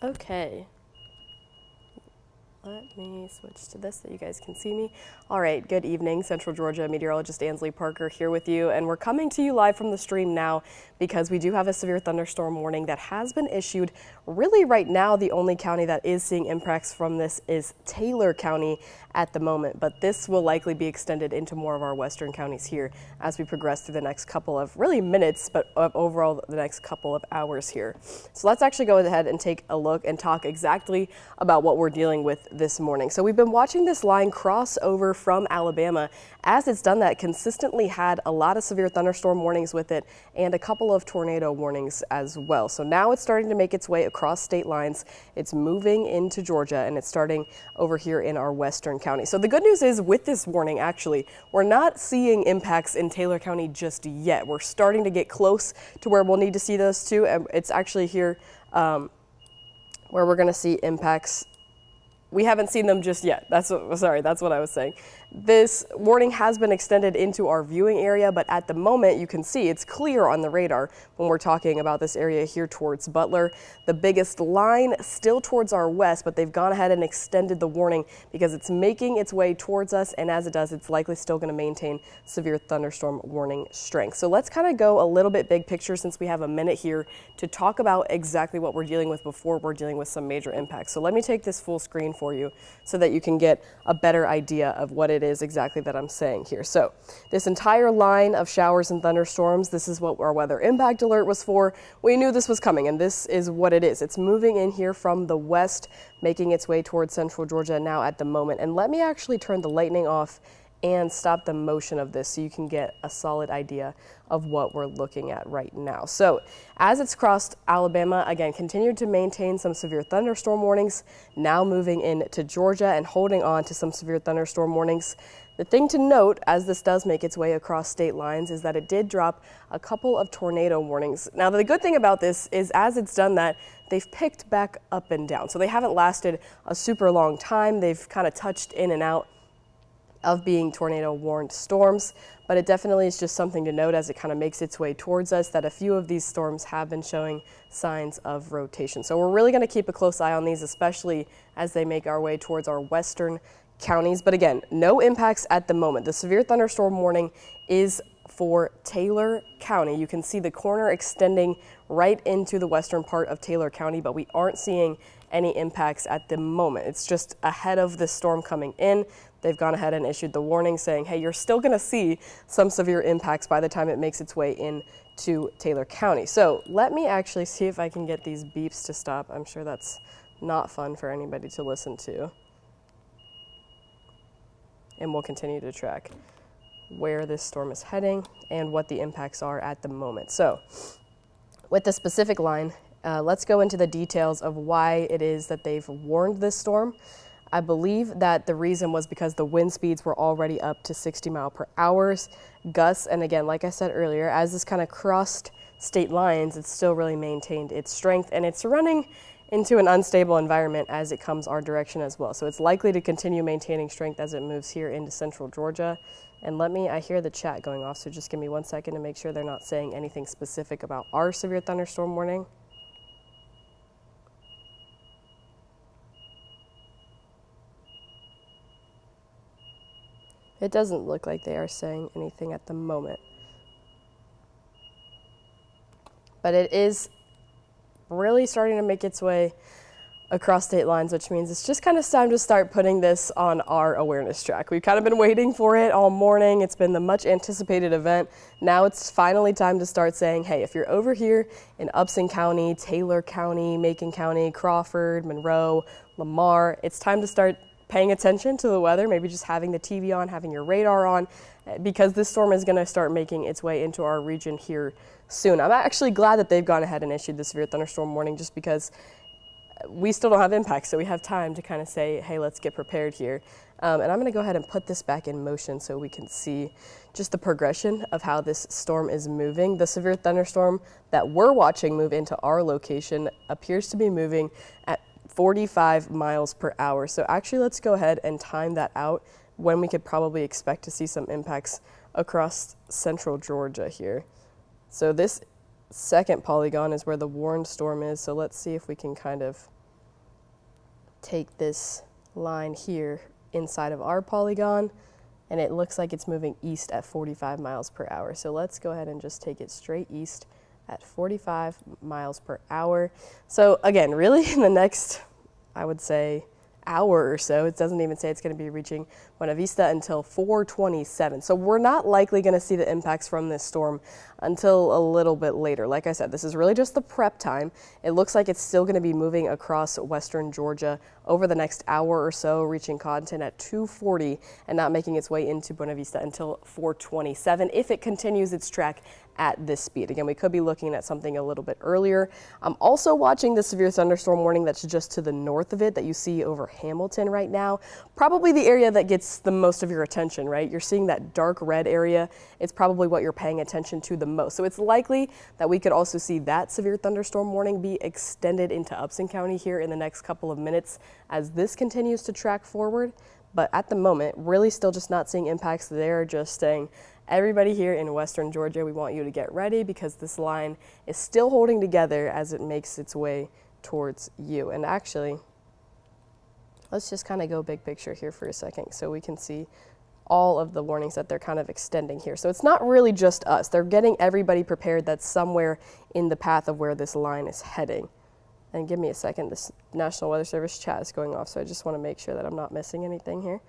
Okay. Let me switch to this so you guys can see me. All right, good evening. Central Georgia meteorologist Ansley Parker here with you, and we're coming to you live from the stream now because we do have a severe thunderstorm warning that has been issued. Really right now, the only county that is seeing impacts from this is Taylor County at the moment, but this will likely be extended into more of our western counties here as we progress through the next couple of really minutes, but overall the next couple of hours here. So let's actually go ahead and take a look and talk exactly about what we're dealing with this morning. So we've been watching this line cross over from Alabama. As it's done that, consistently had a lot of severe thunderstorm warnings with it and a couple of tornado warnings as well. So now it's starting to make its way across state lines. It's moving into Georgia and it's starting over here in our western county. So the good news is with this warning, actually, we're not seeing impacts in Taylor County just yet. We're starting to get close to where we'll need to see those too. And it's actually here where we're going to see impacts. We haven't seen them just yet. That's what I was saying. This warning has been extended into our viewing area, but at the moment you can see it's clear on the radar when we're talking about this area here towards Butler. The biggest line still towards our west, but they've gone ahead and extended the warning because it's making its way towards us, and as it does, it's likely still going to maintain severe thunderstorm warning strength. So let's kind of go a little bit big picture since we have a minute here to talk about exactly what we're dealing with before we're dealing with some major impacts. So let me take this full screen for you so that you can get a better idea of what it is exactly that I'm saying here. So this entire line of showers and thunderstorms, this is what our weather impact alert was for. We knew this was coming, and this is what it is. It's moving in here from the west, making its way towards central Georgia now at the moment. And let me actually turn the lightning off and stop the motion of this so you can get a solid idea of what we're looking at right now. So as it's crossed Alabama, again, continued to maintain some severe thunderstorm warnings, now moving into Georgia and holding on to some severe thunderstorm warnings. The thing to note as this does make its way across state lines is that it did drop a couple of tornado warnings. Now, the good thing about this is as it's done that, they've picked back up and down. So they haven't lasted a super long time. They've kind of touched in and out of being tornado warned storms, but it definitely is just something to note as it kind of makes its way towards us that a few of these storms have been showing signs of rotation. So we're really going to keep a close eye on these, especially as they make our way towards our western counties. But again, no impacts at the moment. The severe thunderstorm warning is for Taylor County. You can see the corner extending right into the western part of Taylor County, but we aren't seeing any impacts at the moment. It's just ahead of the storm coming in. They've gone ahead and issued the warning saying, hey, you're still going to see some severe impacts by the time it makes its way into Taylor County. So let me actually see if I can get these beeps to stop. I'm sure that's not fun for anybody to listen to. And we'll continue to track where this storm is heading and what the impacts are at the moment. So with the specific line, let's go into the details of why it is that they've warned this storm. I believe that the reason was because the wind speeds were already up to 60 mile per hour gusts. And again, like I said earlier, as this kind of crossed state lines, it's still really maintained its strength and it's running into an unstable environment as it comes our direction as well. So it's likely to continue maintaining strength as it moves here into central Georgia. And I hear the chat going off, so just give me 1 second to make sure they're not saying anything specific about our severe thunderstorm warning. It doesn't look like they are saying anything at the moment. But it is really starting to make its way across state lines, which means it's just kind of time to start putting this on our awareness track. We've kind of been waiting for it all morning. It's been the much anticipated event. Now it's finally time to start saying, hey, if you're over here in Upson County, Taylor County, Macon County, Crawford, Monroe, Lamar, it's time to start paying attention to the weather, maybe just having the TV on, having your radar on, because this storm is going to start making its way into our region here soon. I'm actually glad that they've gone ahead and issued the severe thunderstorm warning just because we still don't have impacts, so we have time to kind of say, hey, let's get prepared here. And I'm going to go ahead and put this back in motion so we can see just the progression of how this storm is moving. The severe thunderstorm that we're watching move into our location appears to be moving at 45 miles per hour. So actually, let's go ahead and time that out when we could probably expect to see some impacts across central Georgia here. So this second polygon is where the warned storm is. So let's see if we can kind of take this line here inside of our polygon, and it looks like it's moving east at 45 miles per hour. So let's go ahead and just take it straight east at 45 miles per hour. So again, really in the next, I would say, hour or so, it doesn't even say it's going to be reaching Buena Vista until 4:27. So we're not likely going to see the impacts from this storm until a little bit later. Like I said, this is really just the prep time. It looks like it's still going to be moving across western Georgia over the next hour or so, reaching Cottonton at 2:40 and not making its way into Buena Vista until 4:27 if it continues its track at this speed. Again, we could be looking at something a little bit earlier. I'm also watching the severe thunderstorm warning that's just to the north of it that you see over Hamilton right now. Probably the area that gets the most of your attention, right? You're seeing that dark red area. It's probably what you're paying attention to the most. So it's likely that we could also see that severe thunderstorm warning be extended into Upson County here in the next couple of minutes as this continues to track forward. But at the moment, really still just not seeing impacts there, just saying, everybody here in western Georgia, we want you to get ready because this line is still holding together as it makes its way towards you. And actually, let's just kind of go big picture here for a second so we can see all of the warnings that they're kind of extending here. So it's not really just us. They're getting everybody prepared that's somewhere in the path of where this line is heading. And give me a second, this National Weather Service chat is going off, so I just want to make sure that I'm not missing anything here.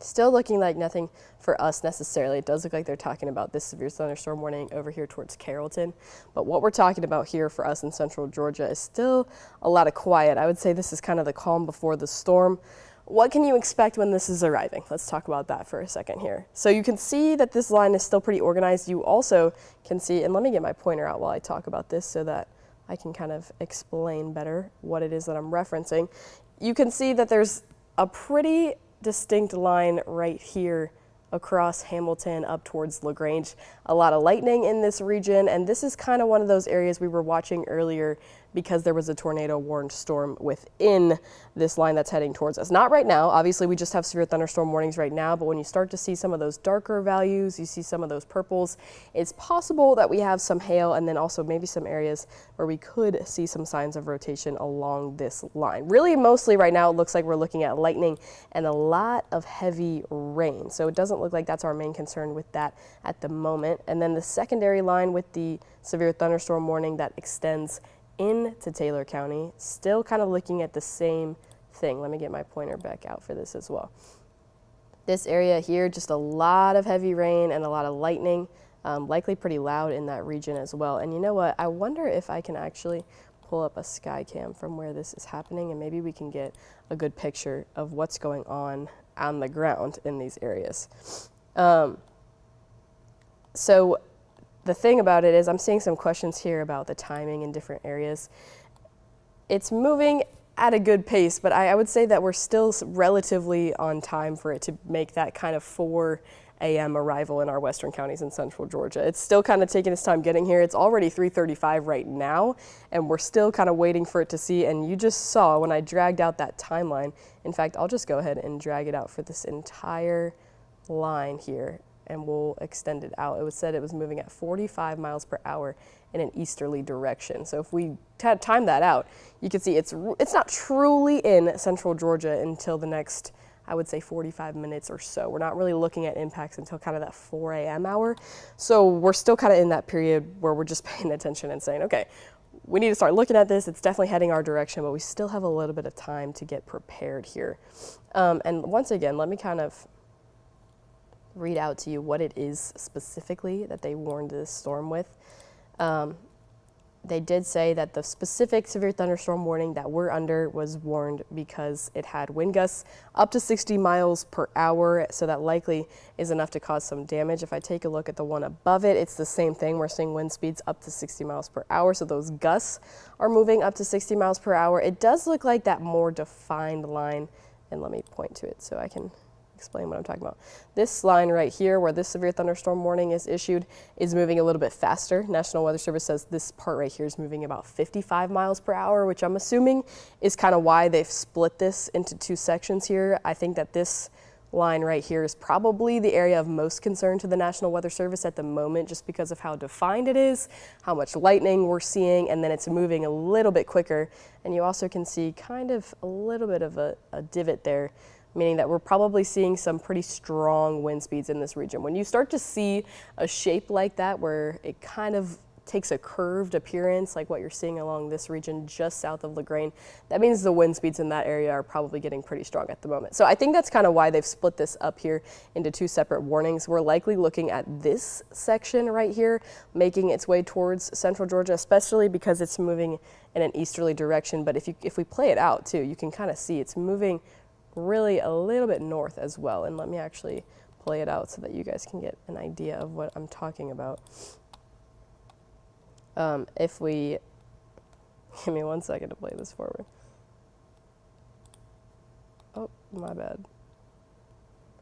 Still looking like nothing for us necessarily. It does look like they're talking about this severe thunderstorm warning over here towards Carrollton. But what we're talking about here for us in central Georgia is still a lot of quiet. I would say this is kind of the calm before the storm. What can you expect when this is arriving? Let's talk about that for a second here. So you can see that this line is still pretty organized. You also can see, and let me get my pointer out while I talk about this so that I can kind of explain better what it is that I'm referencing. You can see that there's a pretty distinct line right here across Hamilton up towards LaGrange. A lot of lightning in this region, and this is kind of one of those areas we were watching earlier because there was a tornado warned storm within this line that's heading towards us. Not right now, obviously we just have severe thunderstorm warnings right now, but when you start to see some of those darker values, you see some of those purples, it's possible that we have some hail and then also maybe some areas where we could see some signs of rotation along this line. Really, mostly right now it looks like we're looking at lightning and a lot of heavy rain. So it doesn't look like that's our main concern with that at the moment. And then the secondary line with the severe thunderstorm warning that extends into Taylor County, still kind of looking at the same thing. Let me get my pointer back out for this as well. This area here, just a lot of heavy rain and a lot of lightning, likely pretty loud in that region as well. And you know what? I wonder if I can actually pull up a sky cam from where this is happening and maybe we can get a good picture of what's going on the ground in these areas. So the thing about it is I'm seeing some questions here about the timing in different areas. It's moving at a good pace, but I would say that we're still relatively on time for it to make that kind of 4 a.m. arrival in our western counties in central Georgia. It's still kind of taking its time getting here. It's already 3:35 right now, and we're still kind of waiting for it to see. And you just saw when I dragged out that timeline. In fact, I'll just go ahead and drag it out for this entire line here, and we'll extend it out. It was said it was moving at 45 miles per hour in an easterly direction. So if we time that out, you can see it's not truly in central Georgia until the next, I would say, 45 minutes or so. We're not really looking at impacts until kind of that 4 a.m. hour. So we're still kind of in that period where we're just paying attention and saying, okay, we need to start looking at this. It's definitely heading our direction, but we still have a little bit of time to get prepared here. And once again, let me kind of read out to you what it is specifically that they warned this storm with. They did say that the specific severe thunderstorm warning that we're under was warned because it had wind gusts up to 60 miles per hour, so that likely is enough to cause some damage. If I take a look at the one above it, it's the same thing. We're seeing wind speeds up to 60 miles per hour, so those gusts are moving up to 60 miles per hour. It does look like that more defined line, and let me point to it so I can explain what I'm talking about. This line right here where this severe thunderstorm warning is issued is moving a little bit faster. National Weather Service says this part right here is moving about 55 miles per hour, which I'm assuming is kind of why they've split this into two sections here. I think that this line right here is probably the area of most concern to the National Weather Service at the moment, just because of how defined it is, how much lightning we're seeing, and then it's moving a little bit quicker. And you also can see kind of a little bit of a divot there, meaning that we're probably seeing some pretty strong wind speeds in this region. When you start to see a shape like that, where it kind of takes a curved appearance like what you're seeing along this region just south of LaGrange, that means the wind speeds in that area are probably getting pretty strong at the moment. So I think that's kind of why they've split this up here into two separate warnings. We're likely looking at this section right here making its way towards central Georgia, especially because it's moving in an easterly direction. But if we play it out too, you can kind of see it's moving really a little bit north as well. And let me actually play it out so that you guys can get an idea of what I'm talking about. If we, give me 1 second to play this forward. Oh, my bad.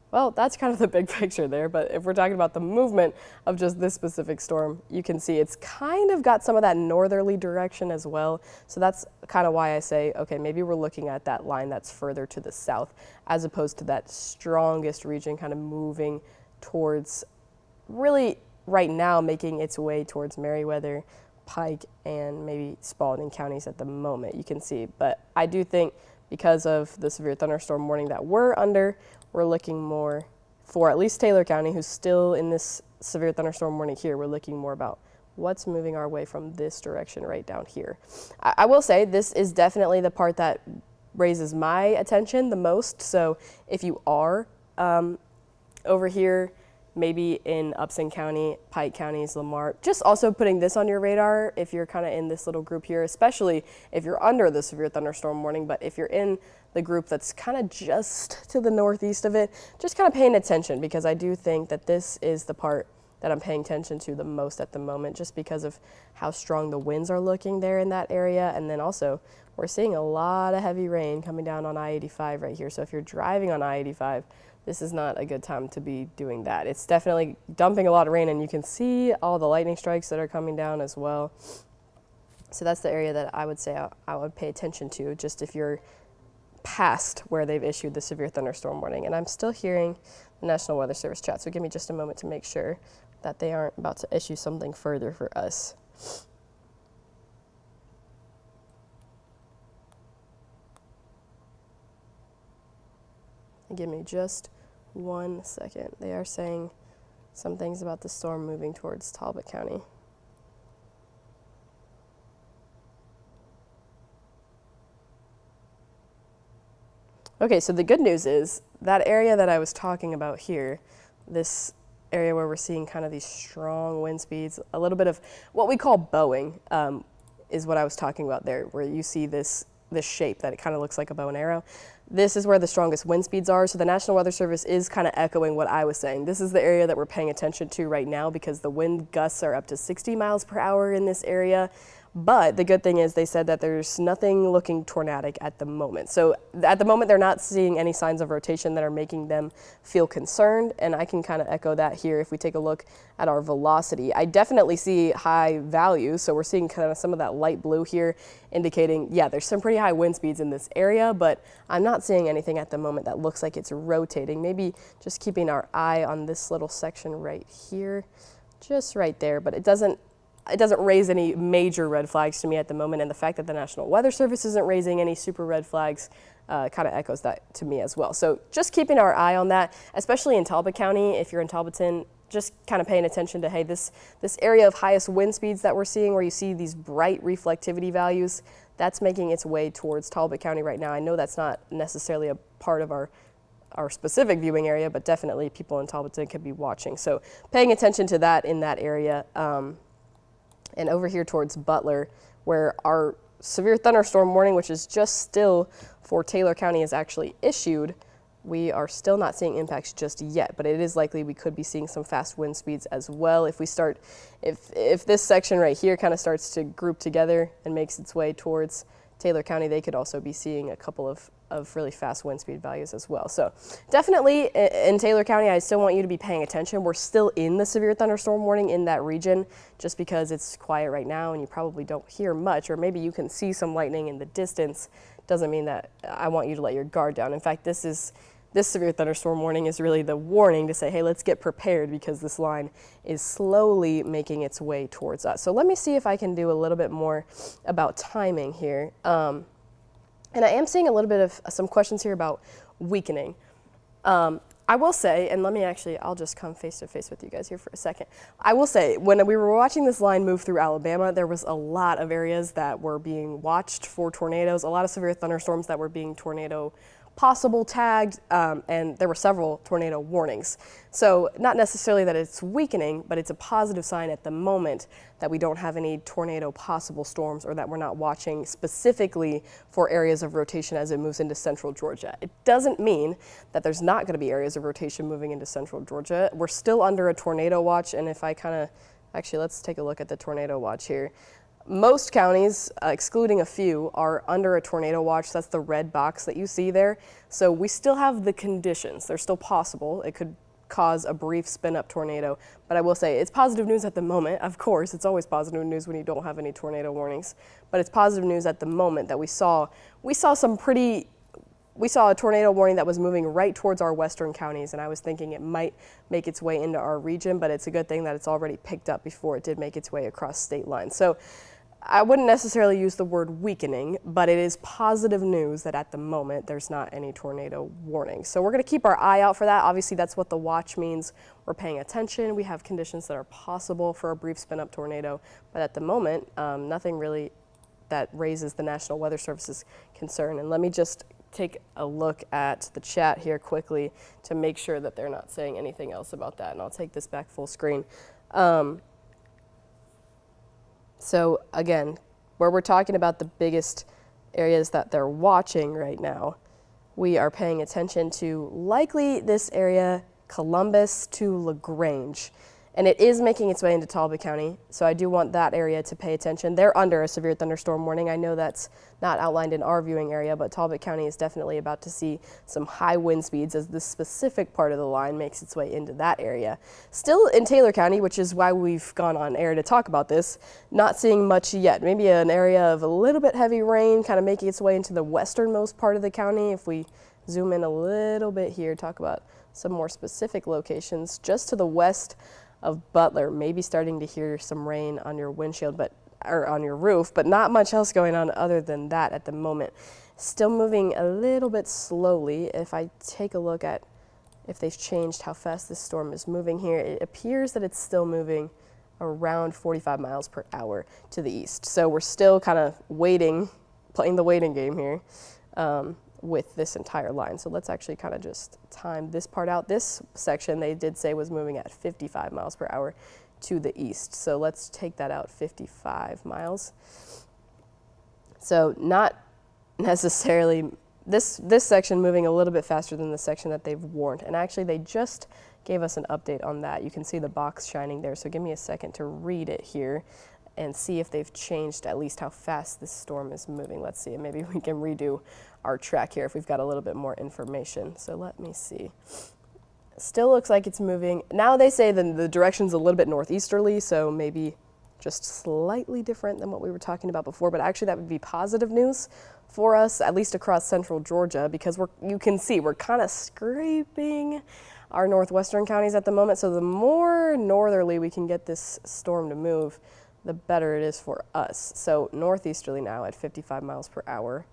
Well, that's kind of the big picture there, but if we're talking about the movement of just this specific storm, you can see it's kind of got some of that northerly direction as well. So that's kind of why I say, okay, maybe we're looking at that line that's further to the south, as opposed to that strongest region kind of moving towards, really right now, making its way towards Meriwether, Pike, and maybe Spalding counties at the moment, you can see. But I do think because of the severe thunderstorm warning that we're under, we're looking more for at least Taylor County, who's still in this severe thunderstorm warning here. We're looking more about what's moving our way from this direction right down here. I will say this is definitely the part that raises my attention the most. So if you are over here, maybe in Upson County, Pike counties, Lamar, just also putting this on your radar if you're kind of in this little group here, especially if you're under the severe thunderstorm warning. But if you're in the group that's kind of just to the northeast of it, just kind of paying attention, because I do think that this is the part that I'm paying attention to the most at the moment, just because of how strong the winds are looking there in that area. And then also we're seeing a lot of heavy rain coming down on I-85 right here. So if you're driving on I-85, this is not a good time to be doing that. It's definitely dumping a lot of rain, and you can see all the lightning strikes that are coming down as well. So that's the area that I would say I would pay attention to, just if you're past where they've issued the severe thunderstorm warning. And I'm still hearing the National Weather Service chat, so give me just a moment to make sure that they aren't about to issue something further for us. Give me just 1 second. They are saying some things about the storm moving towards Talbot County. Okay, so the good news is that area that I was talking about here, this area where we're seeing kind of these strong wind speeds, a little bit of what we call bowing, is what I was talking about there, where you see this shape that it kind of looks like a bow and arrow. This is where the strongest wind speeds are. So the National Weather Service is kind of echoing what I was saying. This is the area that we're paying attention to right now, because the wind gusts are up to 60 miles per hour in this area. But the good thing is they said that there's nothing looking tornadic at the moment. So at the moment, they're not seeing any signs of rotation that are making them feel concerned. And I can kind of echo that here if we take a look at our velocity. I definitely see high values. So we're seeing kind of some of that light blue here indicating, yeah, there's some pretty high wind speeds in this area, but I'm not seeing anything at the moment that looks like it's rotating. Maybe just keeping our eye on this little section right here, just right there, but it doesn't raise any major red flags to me at the moment. And the fact that the National Weather Service isn't raising any super red flags kind of echoes that to me as well. So just keeping our eye on that, especially in Talbot County. If you're in Talbotton, just kind of paying attention to, hey, this area of highest wind speeds that we're seeing, where you see these bright reflectivity values, that's making its way towards Talbot County right now. I know that's not necessarily a part of our specific viewing area, but definitely people in Talbotton could be watching. So paying attention to that in that area. And over here towards Butler, where our severe thunderstorm warning, which is just still for Taylor County, is actually issued, we are still not seeing impacts just yet, but it is likely we could be seeing some fast wind speeds as well. If this section right here kind of starts to group together and makes its way towards Taylor County, they could also be seeing a couple of really fast wind speed values as well. So definitely in Taylor County, I still want you to be paying attention. We're still in the severe thunderstorm warning in that region, just because it's quiet right now and you probably don't hear much, or maybe you can see some lightning in the distance. Doesn't mean that I want you to let your guard down. In fact, this is This severe thunderstorm warning is really the warning to say, hey, let's get prepared because this line is slowly making its way towards us. So let me see if I can do a little bit more about timing here. And I am seeing a little bit of some questions here about weakening. I will say, and I'll just come face to face with you guys here for a second. I will say, when we were watching this line move through Alabama, there was a lot of areas that were being watched for tornadoes, a lot of severe thunderstorms that were being tornado possible tagged, and there were several tornado warnings. So not necessarily that it's weakening, but it's a positive sign at the moment that we don't have any tornado possible storms, or that we're not watching specifically for areas of rotation as it moves into central Georgia. It doesn't mean that there's not going to be areas of rotation moving into central Georgia. We're still under a tornado watch, and if I actually let's take a look at the tornado watch here. Most counties, excluding a few, are under a tornado watch. That's the red box that you see there. So we still have the conditions. They're still possible. It could cause a brief spin-up tornado. But I will say it's positive news at the moment. Of course, it's always positive news when you don't have any tornado warnings. But it's positive news at the moment that we saw a tornado warning that was moving right towards our western counties, and I was thinking it might make its way into our region, but it's a good thing that it's already picked up before it did make its way across state lines. So I wouldn't necessarily use the word weakening, but it is positive news that at the moment there's not any tornado warning. So we're going to keep our eye out for that. Obviously, that's what the watch means. We're paying attention. We have conditions that are possible for a brief spin-up tornado, but at the moment, nothing really that raises the National Weather Service's concern. And let me just take a look at the chat here quickly to make sure that they're not saying anything else about that. And I'll take this back full screen. So again, where we're talking about the biggest areas that they're watching right now, we are paying attention to likely this area, Columbus to LaGrange. And it is making its way into Talbot County, so I do want that area to pay attention. They're under a severe thunderstorm warning. I know that's not outlined in our viewing area, but Talbot County is definitely about to see some high wind speeds as this specific part of the line makes its way into that area. Still in Taylor County, which is why we've gone on air to talk about this, not seeing much yet. Maybe an area of a little bit heavy rain kind of making its way into the westernmost part of the county. If we zoom in a little bit here, talk about some more specific locations just to the west of Butler, maybe starting to hear some rain on your windshield, or on your roof, but not much else going on other than that at the moment. Still moving a little bit slowly. If I take a look at if they've changed how fast this storm is moving here, it appears that it's still moving around 45 miles per hour to the east. So we're still kind of playing the waiting game here. With this entire line. So let's actually kind of just time this part out. This section they did say was moving at 55 miles per hour to the east. So let's take that out, 55 miles. So not necessarily this section moving a little bit faster than the section that they've warned. And actually they just gave us an update on that. You can see the box shining there. So give me a second to read it here and see if they've changed at least how fast this storm is moving. Let's see, maybe we can redo our track here if we've got a little bit more information. So let me see. Still looks like it's moving. Now they say that the direction's a little bit northeasterly, so maybe just slightly different than what we were talking about before, but actually that would be positive news for us, at least across central Georgia, because you can see we're kind of scraping our northwestern counties at the moment, so the more northerly we can get this storm to move, the better it is for us. So northeasterly now at 55 miles per hour.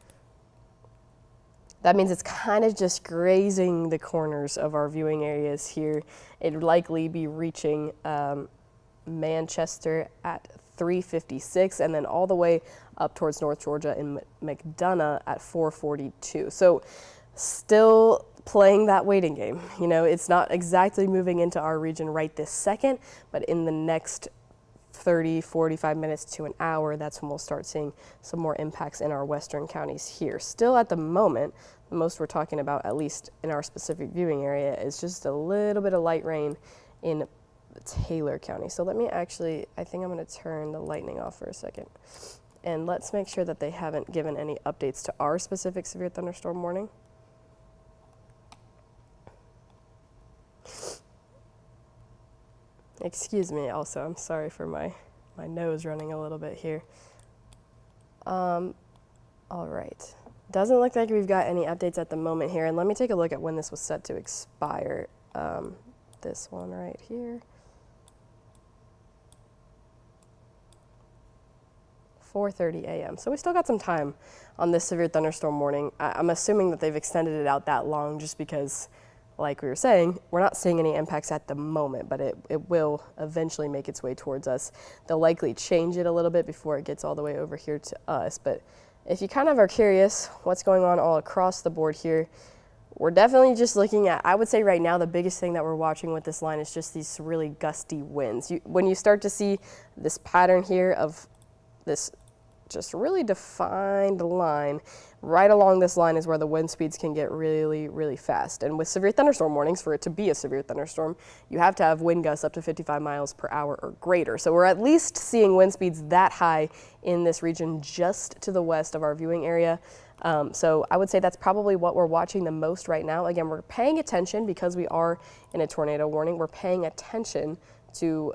That means it's kind of just grazing the corners of our viewing areas here. It'd likely be reaching Manchester at 3:56 and then all the way up towards North Georgia in McDonough at 4:42. So still playing that waiting game. You know, it's not exactly moving into our region right this second, but in the next 30, 45 minutes to an hour, that's when we'll start seeing some more impacts in our western counties here. Still at the moment, the most we're talking about, at least in our specific viewing area, is just a little bit of light rain in Taylor County. So let me I think I'm going to turn the lightning off for a second. And let's make sure that they haven't given any updates to our specific severe thunderstorm warning. Excuse me also, I'm sorry for my nose running a little bit here. All right, Doesn't look like we've got any updates at the moment here. And let me take a look at when this was set to expire. This one right here. 4:30 a.m. So we still got some time on this severe thunderstorm warning. I'm assuming that they've extended it out that long just because, like we were saying, we're not seeing any impacts at the moment, but it will eventually make its way towards us. They'll likely change it a little bit before it gets all the way over here to us. But if you kind of are curious what's going on all across the board here, we're definitely just looking at, I would say right now, the biggest thing that we're watching with this line is just these really gusty winds. When you start to see this pattern here of this just really defined line, right along this line is where the wind speeds can get really, really fast. And with severe thunderstorm warnings, for it to be a severe thunderstorm, you have to have wind gusts up to 55 miles per hour or greater. So we're at least seeing wind speeds that high in this region just to the west of our viewing area. So I would say that's probably what we're watching the most right now. Again, we're paying attention because we are in a tornado warning. We're paying attention to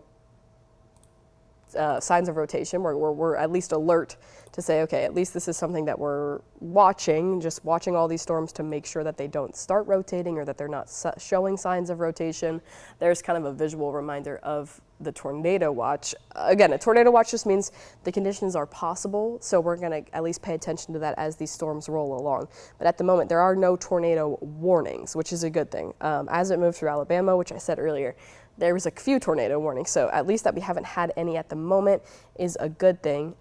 signs of rotation. We're at least alert to say, okay, at least this is something that we're watching, just watching all these storms to make sure that they don't start rotating or that they're not showing signs of rotation. There's kind of a visual reminder of the tornado watch. Again, a tornado watch just means the conditions are possible, so we're going to at least pay attention to that as these storms roll along. But at the moment, there are no tornado warnings, which is a good thing. As it moved through Alabama, which I said earlier, there was a few tornado warnings, so at least that we haven't had any at the moment is a good thing.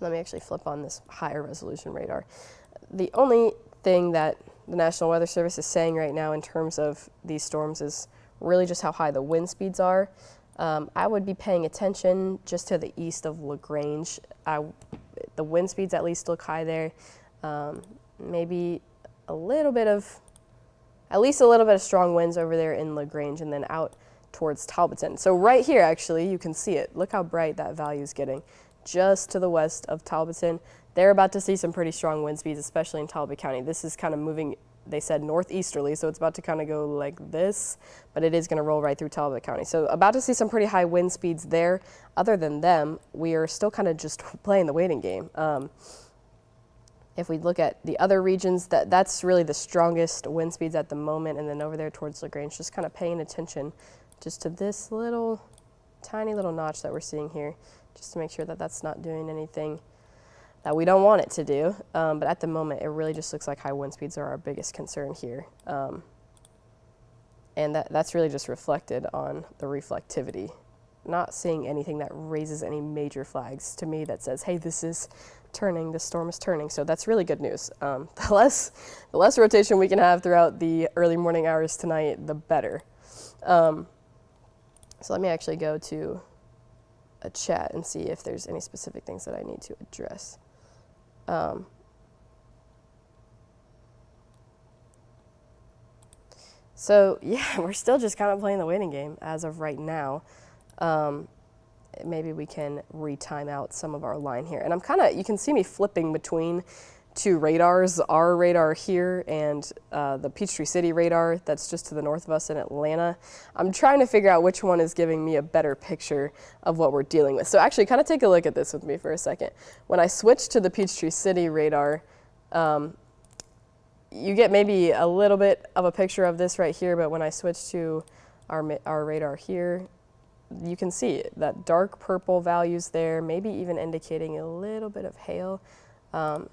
Let me actually flip on this higher resolution radar. The only thing that the National Weather Service is saying right now in terms of these storms is really just how high the wind speeds are. I would be paying attention just to the east of LaGrange. The wind speeds at least look high there. Maybe a little bit of, at least a little bit of strong winds over there in LaGrange and then out towards Talbotton. So right here, actually, you can see it. Look how bright that value is getting. Just to the west of Talbotton. They're about to see some pretty strong wind speeds, especially in Talbot County. This is kind of moving, they said northeasterly, so it's about to kind of go like this, but it is going to roll right through Talbot County. So about to see some pretty high wind speeds there. Other than them, we are still kind of just playing the waiting game. If we look at the other regions, that's really the strongest wind speeds at the moment, and then over there towards LaGrange, just kind of paying attention just to this little, tiny little notch that we're seeing here, just to make sure that that's not doing anything that we don't want it to do. But at the moment, it really just looks like high wind speeds are our biggest concern here. And that's really just reflected on the reflectivity. Not seeing anything that raises any major flags to me that says, hey, this is turning, the storm is turning. So that's really good news. The less rotation we can have throughout the early morning hours tonight, the better. So let me actually go to a chat and see if there's any specific things that I need to address. So yeah, we're still just kind of playing the waiting game as of right now. Maybe we can re-time out some of our line here. And I'm kind of, you can see me flipping between two radars, our radar here and the Peachtree City radar that's just to the north of us in Atlanta. I'm trying to figure out which one is giving me a better picture of what we're dealing with. So actually kind of take a look at this with me for a second. When I switch to the Peachtree City radar, you get maybe a little bit of a picture of this right here, but when I switch to our radar here, you can see that dark purple values there, maybe even indicating a little bit of hail.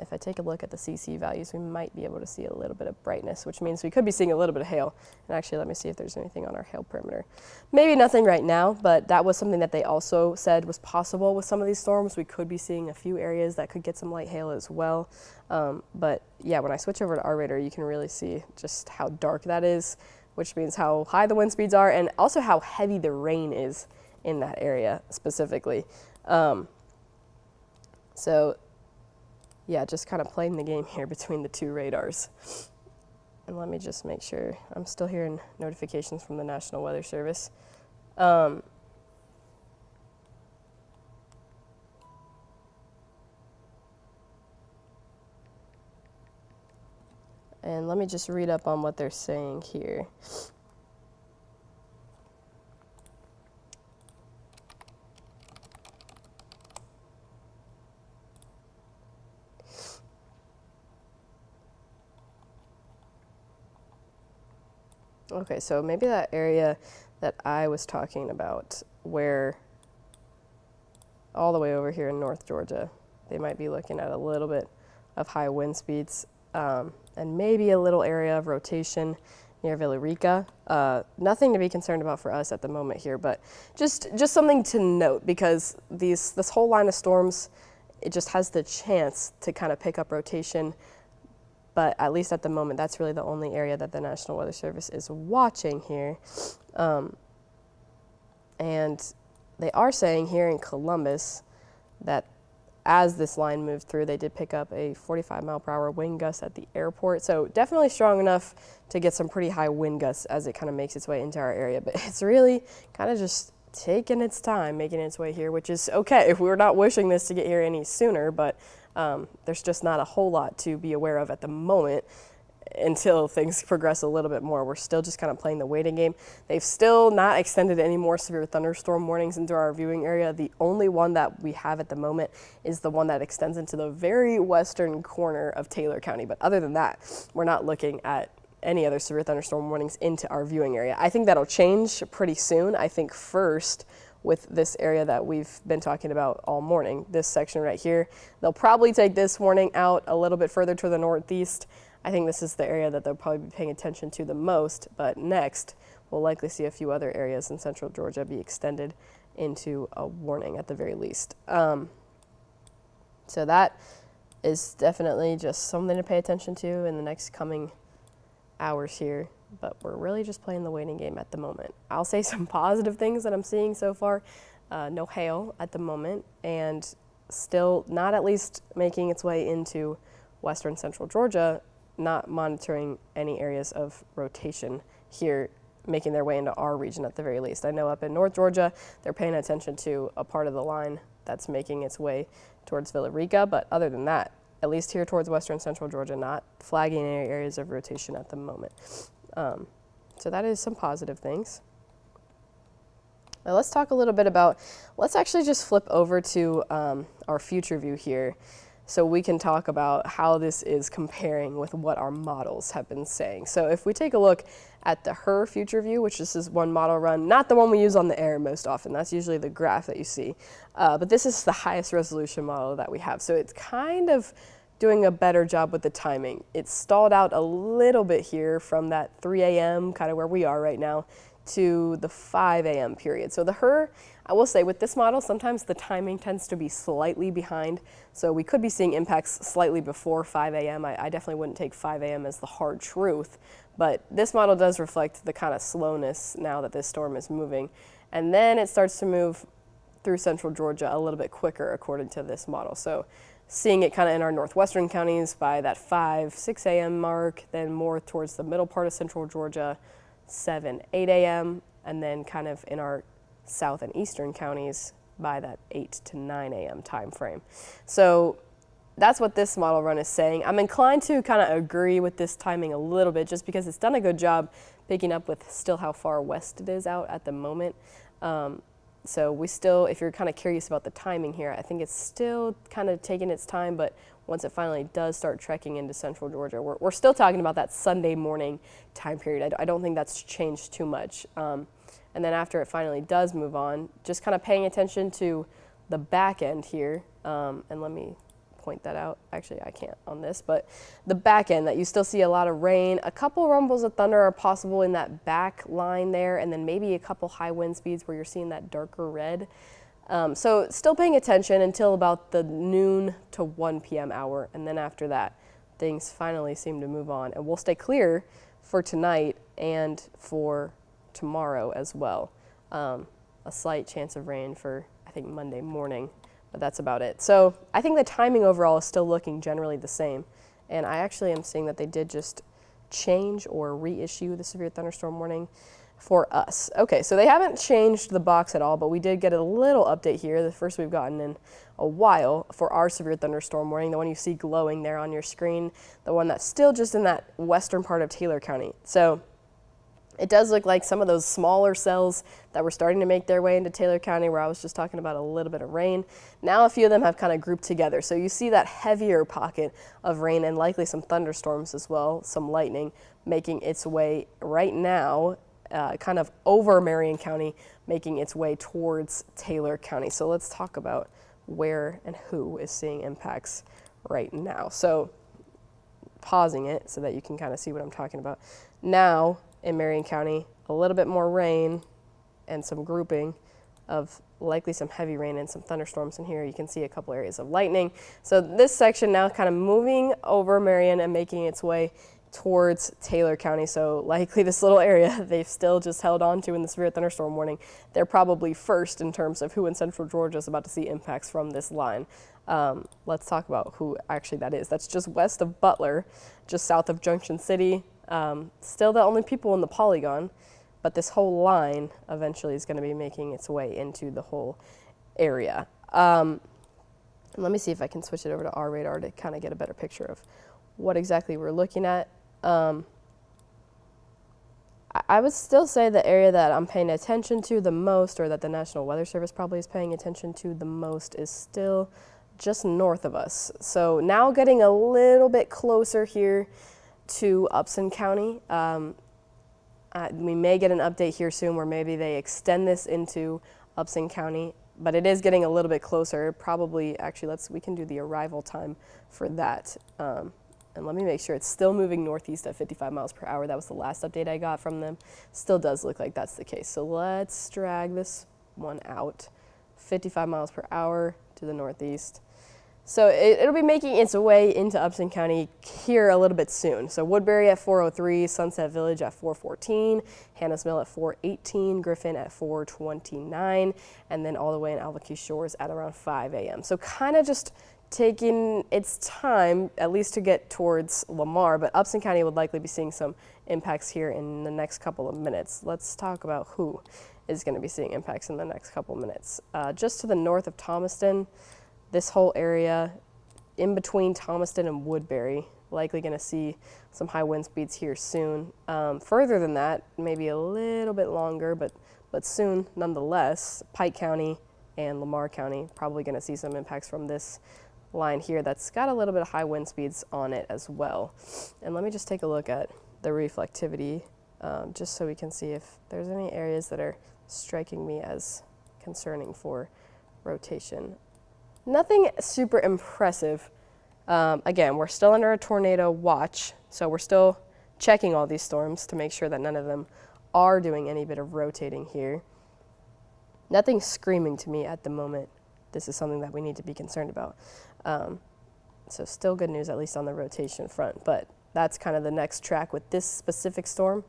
If I take a look at the CC values, we might be able to see a little bit of brightness, which means we could be seeing a little bit of hail. And actually, let me see if there's anything on our hail perimeter. Maybe nothing right now, but that was something that they also said was possible with some of these storms. We could be seeing a few areas that could get some light hail as well. But yeah, when I switch over to our radar, you can really see just how dark that is, which means how high the wind speeds are and also how heavy the rain is in that area specifically. So yeah, just kind of playing the game here between the two radars. And let me just make sure I'm still hearing notifications from the National Weather Service. And let me just read up on what they're saying here. Okay, so maybe that area that I was talking about, where all the way over here in North Georgia, they might be looking at a little bit of high wind speeds, and maybe a little area of rotation near Villa Rica. Nothing to be concerned about for us at the moment here, but just something to note, because this whole line of storms, it just has the chance to kind of pick up rotation. But at least at the moment, that's really the only area that the National Weather Service is watching here. And they are saying here in Columbus that as this line moved through, they did pick up a 45-mile-per-hour wind gust at the airport. So definitely strong enough to get some pretty high wind gusts as it kind of makes its way into our area. But it's really kind of just taking its time making its way here, which is okay. We're not wishing this to get here any sooner, but there's just not a whole lot to be aware of at the moment until things progress a little bit more. We're still just kind of playing the waiting game. They've still not extended any more severe thunderstorm warnings into our viewing area. The only one that we have at the moment is the one that extends into the very western corner of Taylor County. But other than that, we're not looking at any other severe thunderstorm warnings into our viewing area. I think that'll change pretty soon. I think first, with this area that we've been talking about all morning, this section right here, they'll probably take this warning out a little bit further to the northeast. I think this is the area that they'll probably be paying attention to the most, but next we'll likely see a few other areas in central Georgia be extended into a warning at the very least. So that is definitely just something to pay attention to in the next coming hours here, but we're really just playing the waiting game at the moment. I'll say some positive things that I'm seeing so far. No hail at the moment, and still not at least making its way into western central Georgia, not monitoring any areas of rotation here making their way into our region at the very least. I know up in North Georgia, they're paying attention to a part of the line that's making its way towards Villa Rica, but other than that, at least here towards western central Georgia, not flagging any areas of rotation at the moment. So that is some positive things. Now let's talk a little bit about, let's actually just flip over to our future view here, so we can talk about how this is comparing with what our models have been saying. So if we take a look at the HRRR future view, which this is one model run, not the one we use on the air most often, that's usually the graph that you see, but this is the highest resolution model that we have. So it's kind of doing a better job with the timing. It's stalled out a little bit here from that 3 a.m., kind of where we are right now, to the 5 a.m. period. So the HRRR, I will say with this model, sometimes the timing tends to be slightly behind. So we could be seeing impacts slightly before 5 a.m. I definitely wouldn't take 5 a.m. as the hard truth, but this model does reflect the kind of slowness now that this storm is moving. And then it starts to move through central Georgia a little bit quicker according to this model. So seeing it kind of in our northwestern counties by that 5, 6 a.m. mark, then more towards the middle part of central Georgia, 7, 8 a.m., and then kind of in our south and eastern counties by that 8 to 9 a.m. time frame. So that's what this model run is saying. I'm inclined to kind of agree with this timing a little bit, just because it's done a good job picking up with still how far west it is out at the moment. So we still, if you're kind of curious about the timing here, I think it's still kind of taking its time, but once it finally does start trekking into central Georgia, we're still talking about that Sunday morning time period. I don't think that's changed too much. And then after it finally does move on, just kind of paying attention to the back end here, and let me point that out. Actually, I can't on this, but the back end that you still see a lot of rain, a couple rumbles of thunder are possible in that back line there, and then maybe a couple high wind speeds where you're seeing that darker red. So still paying attention until about the noon to 1 p.m. hour, and then after that, things finally seem to move on, and we'll stay clear for tonight and for tomorrow as well. A slight chance of rain for, I think, Monday morning, but that's about it. So I think the timing overall is still looking generally the same, and I actually am seeing that they did just change or reissue the severe thunderstorm warning for us. Okay, so they haven't changed the box at all, but we did get a little update here, the first we've gotten in a while, for our severe thunderstorm warning, the one you see glowing there on your screen, the one that's still just in that western part of Taylor County. So It does look like some of those smaller cells that were starting to make their way into Taylor County, where I was just talking about a little bit of rain. Now a few of them have kind of grouped together. So you see that heavier pocket of rain and likely some thunderstorms as well, some lightning making its way right now kind of over Marion County, making its way towards Taylor County. So let's talk about where and who is seeing impacts right now. So pausing it so that you can kind of see what I'm talking about. Now in Marion County, a little bit more rain and some grouping of likely some heavy rain and some thunderstorms in here. You can see a couple areas of lightning. So this section now kind of moving over Marion and making its way towards Taylor County. So likely this little area they've still just held on to in the severe thunderstorm warning. They're probably first in terms of who in central Georgia is about to see impacts from this line. Let's talk about who actually that is. That's just west of Butler, just south of Junction City. Still the only people in the polygon, but this whole line eventually is going to be making its way into the whole area. Let me see if I can switch it over to our radar to kind of get a better picture of what exactly we're looking at. I would still say the area that I'm paying attention to the most, or that the National Weather Service probably is paying attention to the most, is still just north of us. So now getting a little bit closer here to Upson County. We may get an update here soon where maybe they extend this into Upson County, but it is getting a little bit closer. Probably, actually, we can do the arrival time for that. And let me make sure it's still moving northeast at 55 miles per hour. That was the last update I got from them. Still does look like that's the case. So let's drag this one out. 55 miles per hour to the northeast. So it'll be making its way into Upson County here a little bit soon. So Woodbury at 4:03, Sunset Village at 4:14, Hannah's Mill at 4:18, Griffin at 4:29, and then all the way in Albuquerque Shores at around 5 a.m. So kind of just taking its time, at least to get towards Lamar, but Upson County would likely be seeing some impacts here in the next couple of minutes. Let's talk about who is going to be seeing impacts in the next couple of minutes. Just to the north of Thomaston, this whole area in between Thomaston and Woodbury, likely going to see some high wind speeds here soon. Further than that, maybe a little bit longer, but soon nonetheless. Pike County and Lamar County probably going to see some impacts from this line here that's got a little bit of high wind speeds on it as well. And let me just take a look at the reflectivity just so we can see if there's any areas that are striking me as concerning for rotation. Nothing super impressive. Again, we're still under a tornado watch, so we're still checking all these storms to make sure that none of them are doing any bit of rotating here. Nothing screaming to me at the moment. This is something that we need to be concerned about. So still good news, at least on the rotation front, but that's kind of the next track with this specific storm.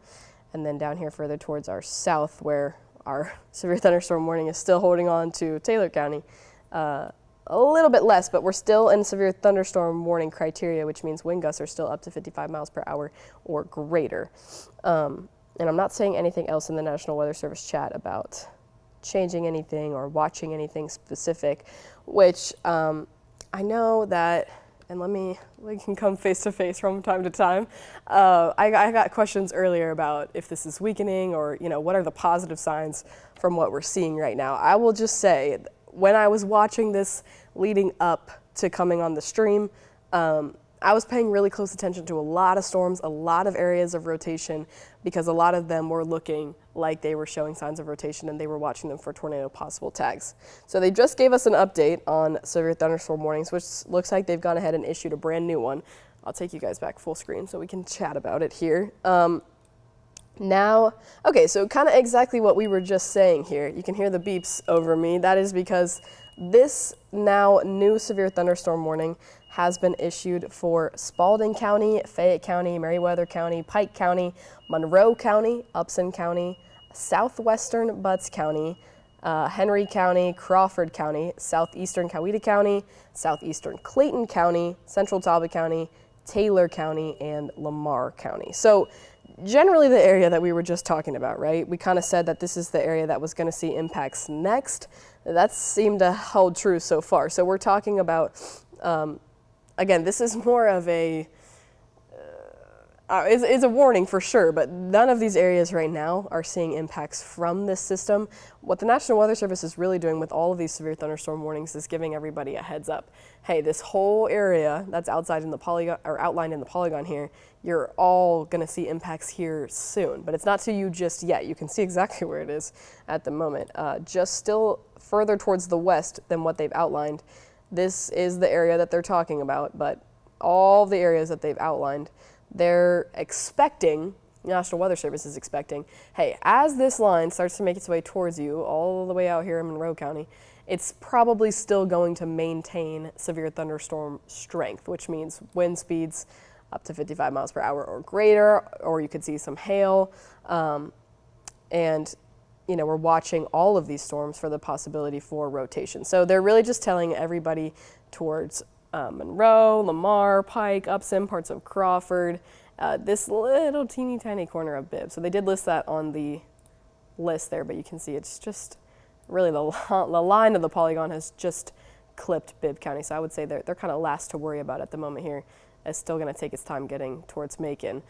And then down here further towards our south, where our severe thunderstorm warning is still holding on to Taylor County. A little bit less, but we're still in severe thunderstorm warning criteria, which means wind gusts are still up to 55 miles per hour or greater. And I'm not saying anything else in the National Weather Service chat about changing anything or watching anything specific, which I know that, and we can come face to face from time to time. I got questions earlier about if this is weakening or, what are the positive signs from what we're seeing right now. I will just say, when I was watching this leading up to coming on the stream, I was paying really close attention to a lot of storms, a lot of areas of rotation, because a lot of them were looking like they were showing signs of rotation and they were watching them for tornado possible tags. So they just gave us an update on severe thunderstorm warnings, which looks like they've gone ahead and issued a brand new one. I'll take you guys back full screen so we can chat about it here. Now, okay, so kind of exactly what we were just saying here. You can hear the beeps over me. That is because this now new severe thunderstorm warning has been issued for Spalding County, Fayette County, Meriwether County, Pike County, Monroe County, Upson County, southwestern Butts County, Henry County, Crawford County, southeastern Coweta County, southeastern Clayton County, central Talbot County, Taylor County, and Lamar County. So generally the area that we were just talking about, right? We kind of said that this is the area that was going to see impacts next. That seemed to hold true so far. So we're talking about, again, this is more of a, is a warning for sure, but none of these areas right now are seeing impacts from this system. What the National Weather Service is really doing with all of these severe thunderstorm warnings is giving everybody a heads up. Hey, this whole area that's outside in the polygon or outlined in the polygon here, you're all going to see impacts here soon, but it's not to you just yet. You can see exactly where it is at the moment. Just still further towards the west than what they've outlined. This is the area that they're talking about, but all the areas that they've outlined, they're expecting, the National Weather Service is expecting, hey, as this line starts to make its way towards you, all the way out here in Monroe County, it's probably still going to maintain severe thunderstorm strength, which means wind speeds up to 55 miles per hour or greater, or you could see some hail. And, you know, we're watching all of these storms for the possibility for rotation. So they're really just telling everybody towards Monroe, Lamar, Pike, Upson, parts of Crawford, this little teeny tiny corner of Bibb. So they did list that on the list there, but you can see it's just really the line of the polygon has just clipped Bibb County. So I would say they're kind of last to worry about at the moment here. It's still going to take its time getting towards Macon.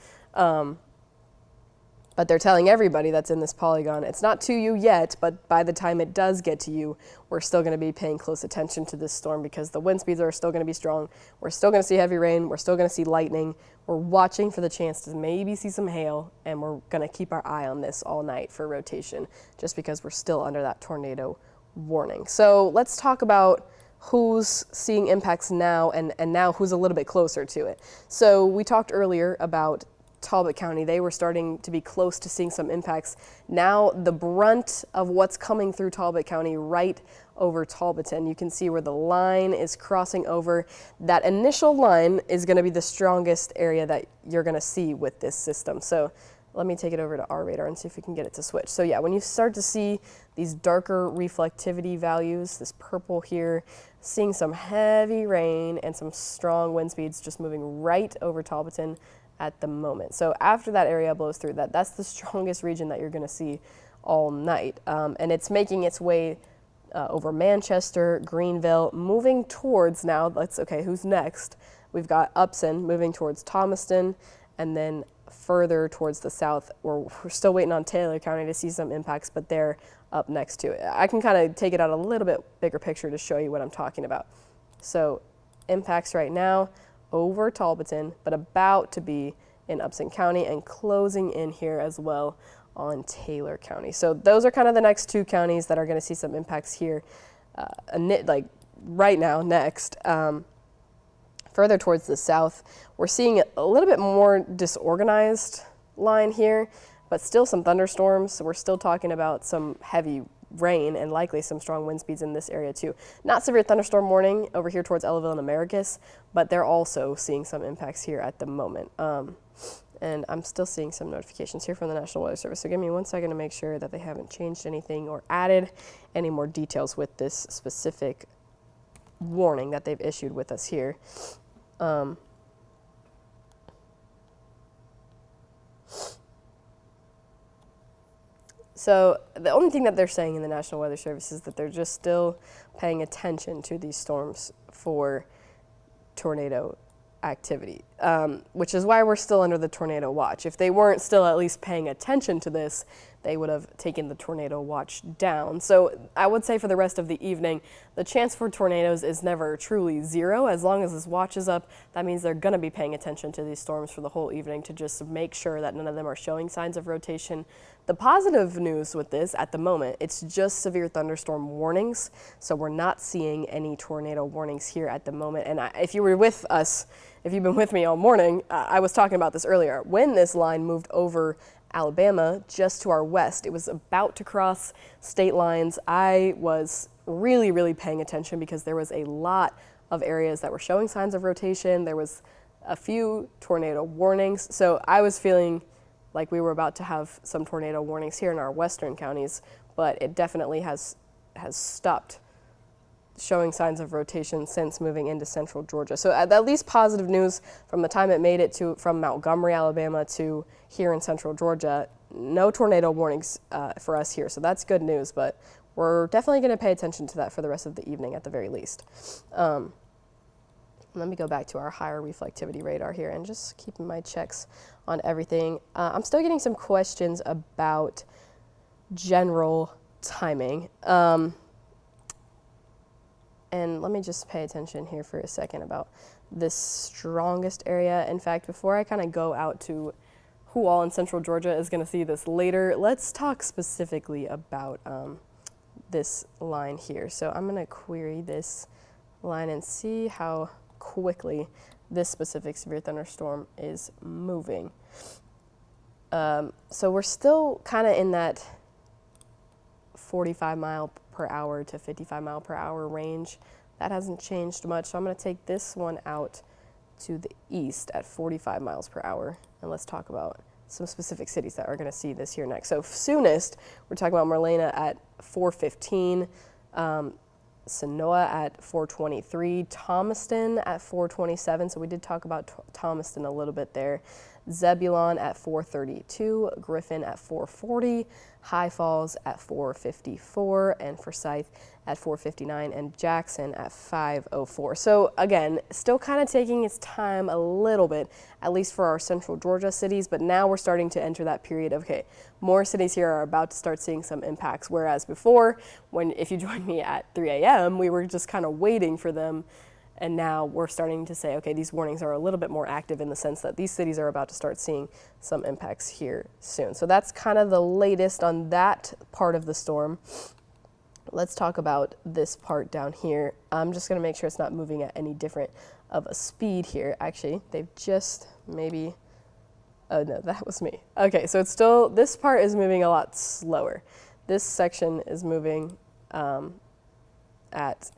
But they're telling everybody that's in this polygon, it's not to you yet, but by the time it does get to you, we're still going to be paying close attention to this storm because the wind speeds are still going to be strong. We're still going to see heavy rain. We're still going to see lightning. We're watching for the chance to maybe see some hail, and we're going to keep our eye on this all night for rotation just because we're still under that tornado warning. So let's talk about who's seeing impacts now and now who's a little bit closer to it. So we talked earlier about Talbot County. They were starting to be close to seeing some impacts. Now the brunt of what's coming through Talbot County right over Talbotton. You can see where the line is crossing over. That initial line is going to be the strongest area that you're going to see with this system. So let me take it over to our radar and see if we can get it to switch. So yeah, when you start to see these darker reflectivity values, this purple here, seeing some heavy rain and some strong wind speeds just moving right over Talbotton at the moment. So after that area blows through, that's the strongest region that you're going to see all night. And it's making its way over Manchester, Greenville, moving towards now, okay, who's next? We've got Upson moving towards Thomaston, and then further towards the south, we're still waiting on Taylor County to see some impacts, but they're up next to it. I can kind of take it out a little bit bigger picture to show you what I'm talking about. So impacts right now over Talbotton, but about to be in Upson County and closing in here as well on Taylor County. So those are kind of the next two counties that are going to see some impacts here, like right now, next. Further towards the south, we're seeing a little bit more disorganized line here, but still some thunderstorms. So we're still talking about some heavy rain and likely some strong wind speeds in this area too. Not severe thunderstorm warning over here towards Ellaville and Americus, but they're also seeing some impacts here at the moment. And I'm still seeing some notifications here from the National Weather Service. So give me 1 second to make sure that they haven't changed anything or added any more details with this specific warning that they've issued with us here. So the only thing that they're saying in the National Weather Service is that they're just still paying attention to these storms for tornado activity, which is why we're still under the tornado watch. If they weren't still at least paying attention to this, they would have taken the tornado watch down. So I would say for the rest of the evening, the chance for tornadoes is never truly zero. As long as this watch is up, that means they're going to be paying attention to these storms for the whole evening to just make sure that none of them are showing signs of rotation. The positive news with this at the moment, it's just severe thunderstorm warnings. So we're not seeing any tornado warnings here at the moment. And if you were with us, if you've been with me all morning, I was talking about this earlier. When this line moved over Alabama, just to our west, it was about to cross state lines. I was really, really paying attention because there was a lot of areas that were showing signs of rotation. There was a few tornado warnings. So I was feeling like we were about to have some tornado warnings here in our western counties, but it definitely has stopped showing signs of rotation since moving into central Georgia. So at least positive news from the time it made it from Montgomery, Alabama to here in central Georgia. No tornado warnings for us here, so that's good news, but we're definitely going to pay attention to that for the rest of the evening at the very least. Let me go back to our higher reflectivity radar here and just keeping my checks on everything. I'm still getting some questions about general timing. And let me just pay attention here for a second about this strongest area. In fact, before I kind of go out to who all in central Georgia is going to see this later, let's talk specifically about this line here. So I'm going to query this line and see how quickly this specific severe thunderstorm is moving. So we're still kind of in that 45 mile per hour to 55 mile per hour range. That hasn't changed much. So I'm going to take this one out to the east at 45 miles per hour. And let's talk about some specific cities that are going to see this here next. So soonest, we're talking about Marlena at 4:15, Sonoa at 4:23, Thomaston at 4:27. So we did talk about Thomaston a little bit there. Zebulon at 4:32, Griffin at 4:40, High Falls at 4:54, and Forsyth at 4:59, and Jackson at 5:04. So again, still kind of taking its time a little bit, at least for our central Georgia cities, but now we're starting to enter that period of, okay, more cities here are about to start seeing some impacts, whereas before, if you joined me at 3 a.m., we were just kind of waiting for them. And now we're starting to say, okay, these warnings are a little bit more active in the sense that these cities are about to start seeing some impacts here soon. So that's kind of the latest on that part of the storm. Let's talk about this part down here. I'm just going to make sure it's not moving at any different of a speed here. Actually, they've just maybe, oh no, that was me. Okay, so it's still, this part is moving a lot slower. This section is moving at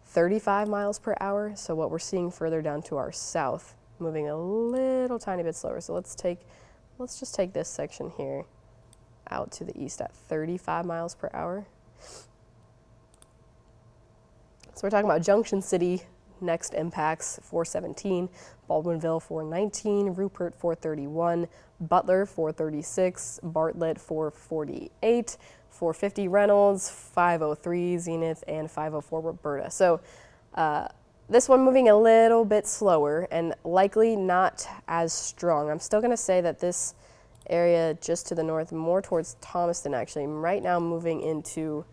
35 miles per hour. So what we're seeing further down to our south, moving a little tiny bit slower. So let's just take this section here out to the east at 35 miles per hour. So we're talking about Junction City, next impacts 4:17, Baldwinville 4:19, Rupert 4:31, Butler 4:36, Bartlett 4:48, 4:50 Reynolds, 5:03 Zenith, and 5:04 Roberta. So this one moving a little bit slower and likely not as strong. I'm still going to say that this area just to the north, more towards Thomaston actually, right now moving into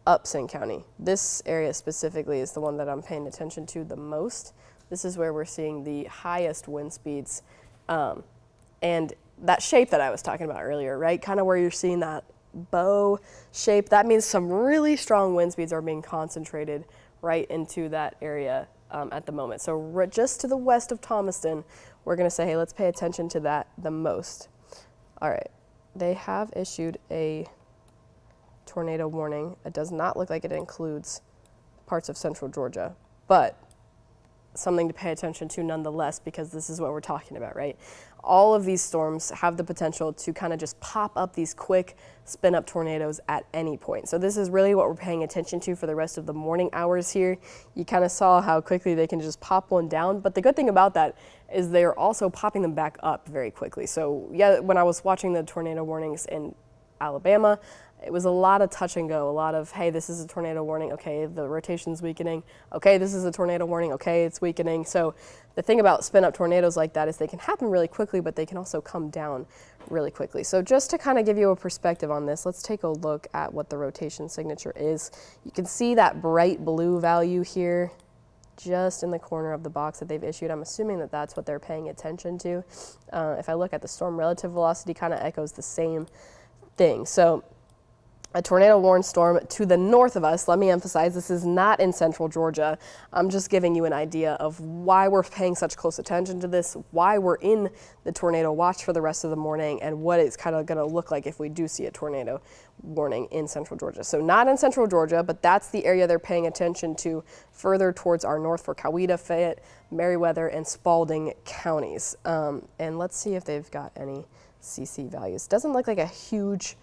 Upson County. This area specifically is the one that I'm paying attention to the most. This is where we're seeing the highest wind speeds. And that shape that I was talking about earlier, right? Kind of where you're seeing that bow shape, that means some really strong wind speeds are being concentrated right into that area at the moment. So just to the west of Thomaston, we're going to say, hey, let's pay attention to that the most. All right, they have issued a tornado warning. It does not look like it includes parts of central Georgia, but something to pay attention to nonetheless, because this is what we're talking about, right? All of these storms have the potential to kind of just pop up these quick spin up tornadoes at any point. So this is really what we're paying attention to for the rest of the morning hours here. You kind of saw how quickly they can just pop one down, but the good thing about that is they're also popping them back up very quickly. So yeah, when I was watching the tornado warnings in Alabama, it was a lot of touch and go, a lot of, hey, this is a tornado warning, okay, the rotation's weakening, okay, this is a tornado warning, okay, it's weakening. So the thing about spin-up tornadoes like that is they can happen really quickly, but they can also come down really quickly. So just to kind of give you a perspective on this, let's take a look at what the rotation signature is. You can see that bright blue value here just in the corner of the box that they've issued. I'm assuming that that's what they're paying attention to. If I look at the storm relative velocity, kind of echoes the same thing. So a tornado warned storm to the north of us. Let me emphasize, this is not in central Georgia. I'm just giving you an idea of why we're paying such close attention to this, why we're in the tornado watch for the rest of the morning, and what it's kind of going to look like if we do see a tornado warning in central Georgia. So not in central Georgia, but that's the area they're paying attention to further towards our north for Coweta, Fayette, Meriwether, and Spalding counties. And let's see if they've got any CC values. Doesn't look like a huge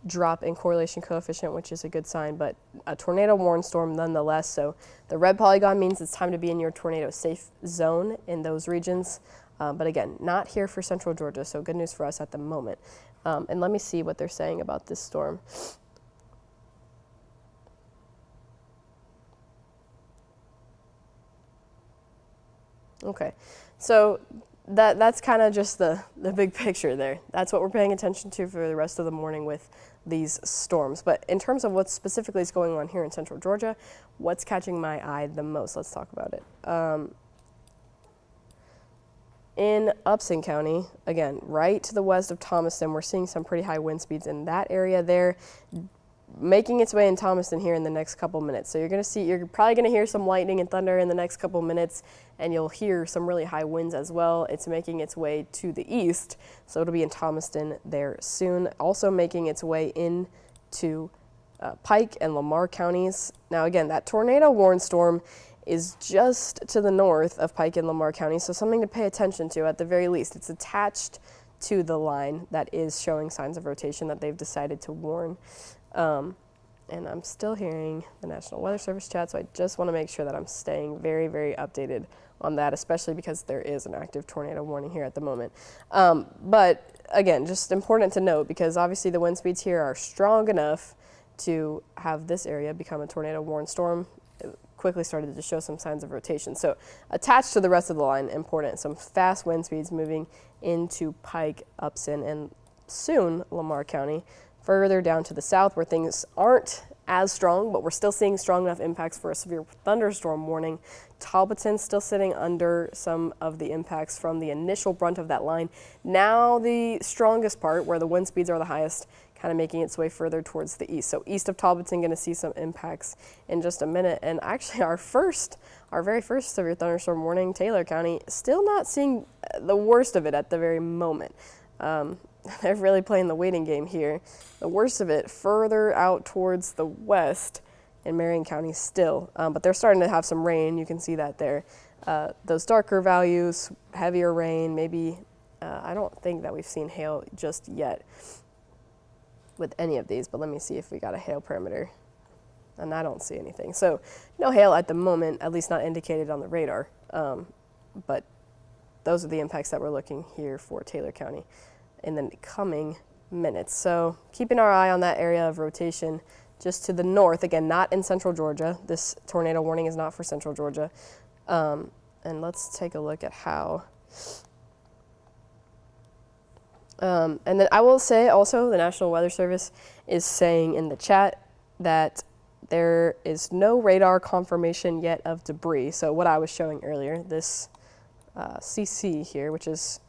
drop in correlation coefficient, which is a good sign, but a tornado warned storm nonetheless. So the red polygon means it's time to be in your tornado safe zone in those regions. But again, not here for central Georgia, so good news for us at the moment. And let me see what they're saying about this storm. Okay, so that's kind of just the big picture there. That's what we're paying attention to for the rest of the morning with these storms. But in terms of what specifically is going on here in central Georgia, what's catching my eye the most? Let's talk about it. In Upson County, again, right to the west of Thomaston, we're seeing some pretty high wind speeds in that area there, making its way in Thomaston here in the next couple minutes. So you're probably going to hear some lightning and thunder in the next couple minutes, and you'll hear some really high winds as well. It's making its way to the east, so it'll be in Thomaston there soon. Also making its way into Pike and Lamar counties. Now again, that tornado warning storm is just to the north of Pike and Lamar counties, so something to pay attention to at the very least. It's attached to the line that is showing signs of rotation that they've decided to warn. And I'm still hearing the National Weather Service chat, so I just want to make sure that I'm staying very, very updated on that, especially because there is an active tornado warning here at the moment. But again, just important to note, because obviously the wind speeds here are strong enough to have this area become a tornado warning storm. It quickly started to show some signs of rotation. So attached to the rest of the line, important, some fast wind speeds moving into Pike, Upson, and soon Lamar County. Further down to the south where things aren't as strong, but we're still seeing strong enough impacts for a severe thunderstorm warning. Talbotton's still sitting under some of the impacts from the initial brunt of that line. Now the strongest part, where the wind speeds are the highest, kind of making its way further towards the east. So east of Talbotton, going to see some impacts in just a minute. And actually our very first severe thunderstorm warning, Taylor County, still not seeing the worst of it at the very moment. They're really playing the waiting game here. The worst of it further out towards the west in Marion County still, but they're starting to have some rain. You can see that there. Those darker values, heavier rain, maybe, I don't think that we've seen hail just yet with any of these, but let me see if we got a hail parameter. And I don't see anything. So no hail at the moment, at least not indicated on the radar. But those are the impacts that we're looking here for Taylor County in the coming minutes. So keeping our eye on that area of rotation just to the north, again, not in central Georgia. This tornado warning is not for central Georgia. And let's take a look at how. And then I will say also the National Weather Service is saying in the chat that there is no radar confirmation yet of debris. So what I was showing earlier, this CC here, which is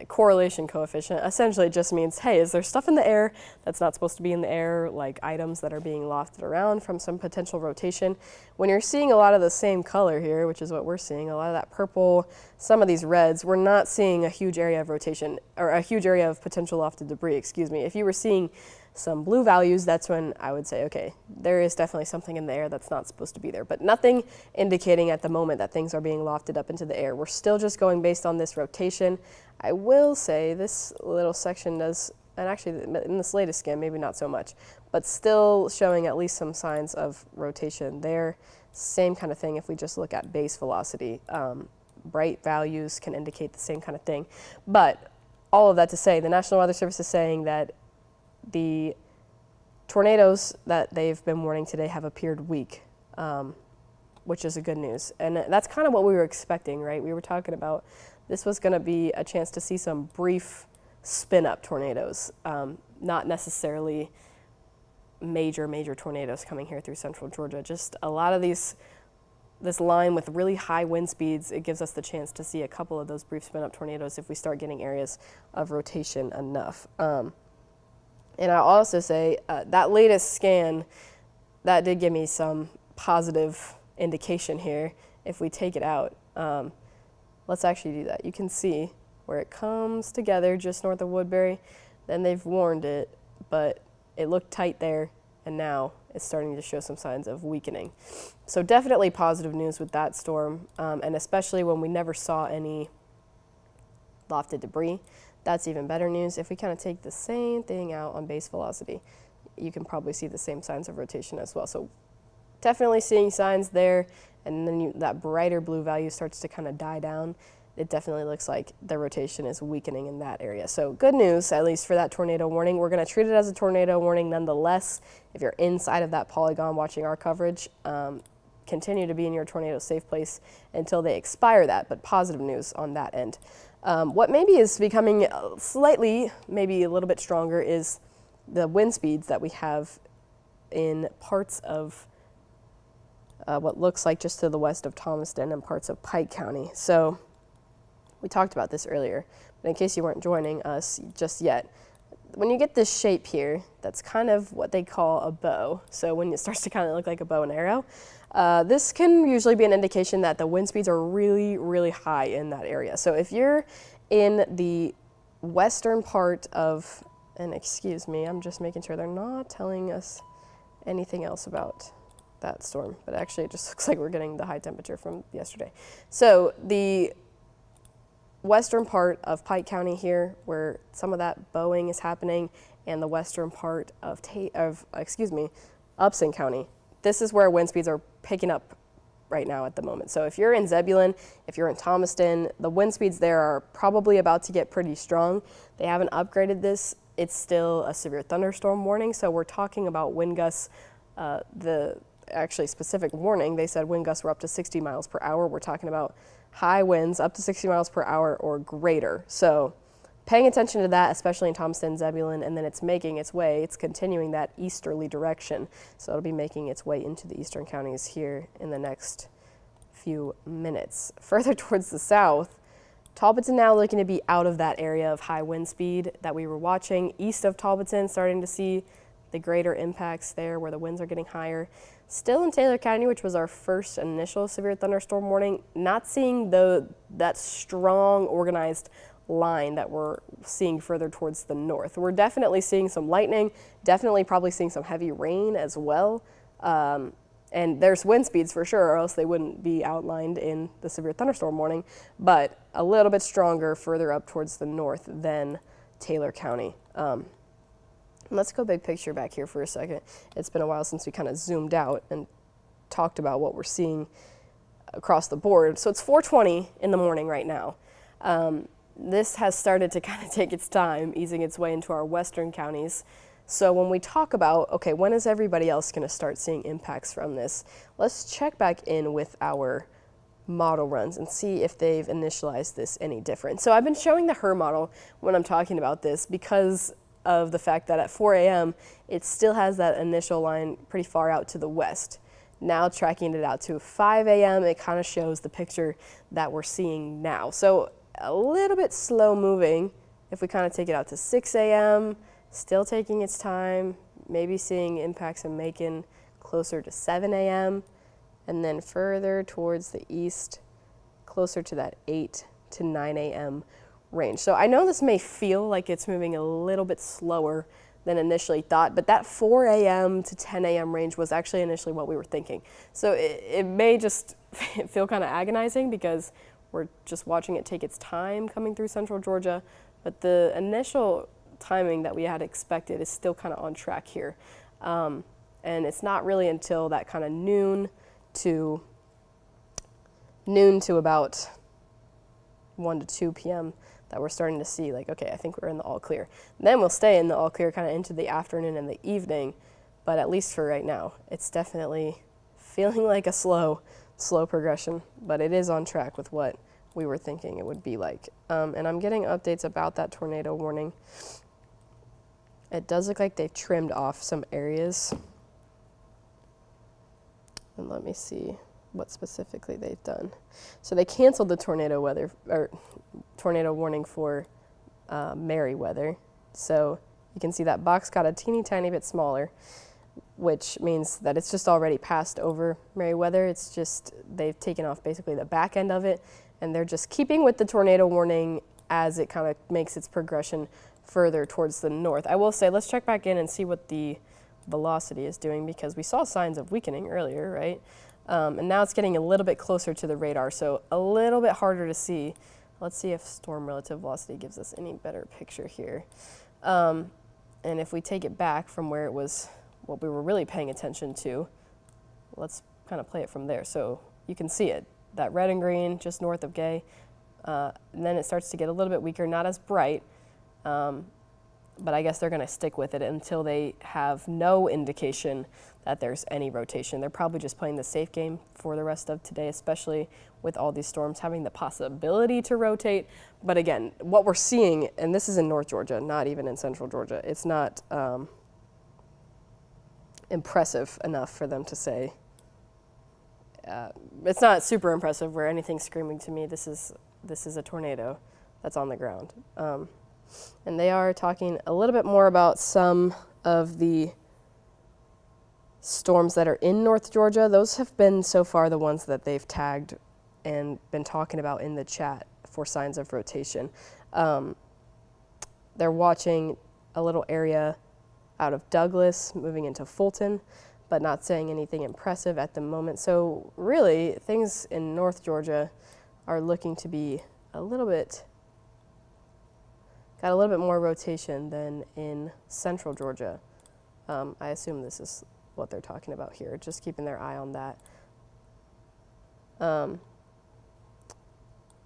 correlation coefficient, essentially just means, hey, is there stuff in the air that's not supposed to be in the air, like items that are being lofted around from some potential rotation? When you're seeing a lot of the same color here, which is what we're seeing, a lot of that purple, some of these reds, we're not seeing a huge area of rotation, or a huge area of potential lofted debris, excuse me. If you were seeing some blue values, that's when I would say, okay, there is definitely something in the air that's not supposed to be there, but nothing indicating at the moment that things are being lofted up into the air. We're still just going based on this rotation. I will say this little section does, and actually in this latest scan, maybe not so much, but still showing at least some signs of rotation there. Same kind of thing if we just look at base velocity. Bright values can indicate the same kind of thing. But all of that to say, the National Weather Service is saying that the tornadoes that they've been warning today have appeared weak, which is a good news. And that's kind of what we were expecting, right? We were talking about this was going to be a chance to see some brief spin-up tornadoes, not necessarily major tornadoes coming here through central Georgia. Just a lot of this line with really high wind speeds, it gives us the chance to see a couple of those brief spin-up tornadoes if we start getting areas of rotation enough. And I'll also say that latest scan, that did give me some positive indication here. If we take it out, let's actually do that. You can see where it comes together just north of Woodbury. Then they've warned it, but it looked tight there, and now it's starting to show some signs of weakening. So definitely positive news with that storm, and especially when we never saw any lofted debris. That's even better news. If we kind of take the same thing out on base velocity, you can probably see the same signs of rotation as well. So definitely seeing signs there, and then that brighter blue value starts to kind of die down. It definitely looks like the rotation is weakening in that area. So good news, at least for that tornado warning. We're going to treat it as a tornado warning nonetheless. If you're inside of that polygon watching our coverage, continue to be in your tornado safe place until they expire that, but positive news on that end. What maybe is becoming slightly, maybe a little bit stronger is the wind speeds that we have in parts of what looks like just to the west of Thomaston and parts of Pike County. So we talked about this earlier, but in case you weren't joining us just yet, when you get this shape here, that's kind of what they call a bow. So when it starts to kind of look like a bow and arrow, this can usually be an indication that the wind speeds are really, really high in that area. So if you're in the western part of, and excuse me, I'm just making sure they're not telling us anything else about that storm, but actually it just looks like we're getting the high temperature from yesterday. So the western part of Pike County here, where some of that bowing is happening, and the western part of Upson County, this is where wind speeds are picking up right now at the moment. So if you're in Zebulon, if you're in Thomaston, the wind speeds there are probably about to get pretty strong. They haven't upgraded this. It's still a severe thunderstorm warning, so we're talking about wind gusts. The actually specific warning, they said wind gusts were up to 60 miles per hour. We're talking about high winds up to 60 miles per hour or greater. So paying attention to that, especially in Thomaston, Zebulon, and then it's making its way, it's continuing that easterly direction. So it'll be making its way into the eastern counties here in the next few minutes. Further towards the south, Talbotton now looking to be out of that area of high wind speed that we were watching. East of Talbotton, starting to see the greater impacts there where the winds are getting higher. Still in Taylor County, which was our first initial severe thunderstorm warning, not seeing that strong organized line that we're seeing further towards the north. We're definitely seeing some lightning, definitely probably seeing some heavy rain as well. And there's wind speeds for sure, or else they wouldn't be outlined in the severe thunderstorm warning, but a little bit stronger further up towards the north than Taylor County. Let's go big picture back here for a second. It's been a while since we kind of zoomed out and talked about what we're seeing across the board. So it's 4:20 in the morning right now. This has started to kind of take its time, easing its way into our western counties. So when we talk about, okay, when is everybody else going to start seeing impacts from this? Let's check back in with our model runs and see if they've initialized this any different. So I've been showing the HRRR model when I'm talking about this because of the fact that at 4 a.m. it still has that initial line pretty far out to the west. Now tracking it out to 5 a.m. it kind of shows the picture that we're seeing now. So a little bit slow moving. If we kind of take it out to 6 a.m., still taking its time, maybe seeing impacts in Macon closer to 7 a.m., and then further towards the east, closer to that 8 to 9 a.m. range. So I know this may feel like it's moving a little bit slower than initially thought, but that 4 a.m. to 10 a.m. range was actually initially what we were thinking. So it may just feel kind of agonizing because we're just watching it take its time coming through central Georgia, but the initial timing that we had expected is still kind of on track here. And it's not really until that kind of noon to about 1 to 2 p.m. that we're starting to see like, okay, I think we're in the all clear. And then we'll stay in the all clear kind of into the afternoon and the evening, but at least for right now, it's definitely feeling like a slow progression, but it is on track with what we were thinking it would be like. And I'm getting updates about that tornado warning. It does look like they've trimmed off some areas. And let me see what specifically they've done. So they canceled the tornado warning for Merriweather. So you can see that box got a teeny tiny bit smaller, which means that it's just already passed over Merriweather. It's just they've taken off basically the back end of it, and they're just keeping with the tornado warning as it kind of makes its progression further towards the north. I will say, let's check back in and see what the velocity is doing, because we saw signs of weakening earlier, right? And now it's getting a little bit closer to the radar, so a little bit harder to see. Let's see if storm relative velocity gives us any better picture here. And if we take it back from where it was, what we were really paying attention to, let's kind of play it from there. So you can see it, that red and green just north of Gay. And then it starts to get a little bit weaker, not as bright. but I guess they're going to stick with it until they have no indication that there's any rotation. They're probably just playing the safe game for the rest of today, especially with all these storms having the possibility to rotate. But again, what we're seeing, and this is in North Georgia, not even in Central Georgia, it's not impressive enough for them to say, it's not super impressive where anything's screaming to me, this is a tornado that's on the ground. And they are talking a little bit more about some of the storms that are in North Georgia. Those have been so far the ones that they've tagged and been talking about in the chat for signs of rotation. They're watching a little area out of Douglas moving into Fulton, but not saying anything impressive at the moment. So really, things in North Georgia are looking to be got a little bit more rotation than in Central Georgia. I assume this is what they're talking about here, just keeping their eye on that.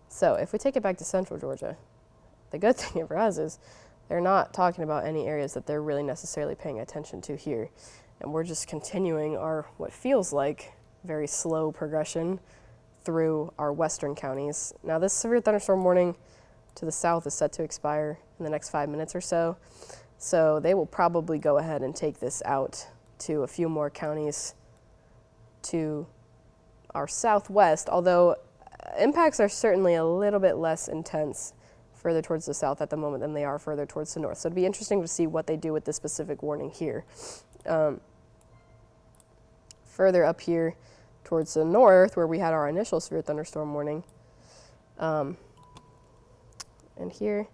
So if we take it back to Central Georgia, the good thing for us is they're not talking about any areas that they're really necessarily paying attention to here. And we're just continuing our, what feels like, very slow progression through our western counties. Now this severe thunderstorm warning to the south is set to expire in the next 5 minutes or so. So they will probably go ahead and take this out to a few more counties to our southwest, although impacts are certainly a little bit less intense further towards the south at the moment than they are further towards the north. So it'd be interesting to see what they do with this specific warning here. Further up here towards the north, where we had our initial severe thunderstorm warning, and here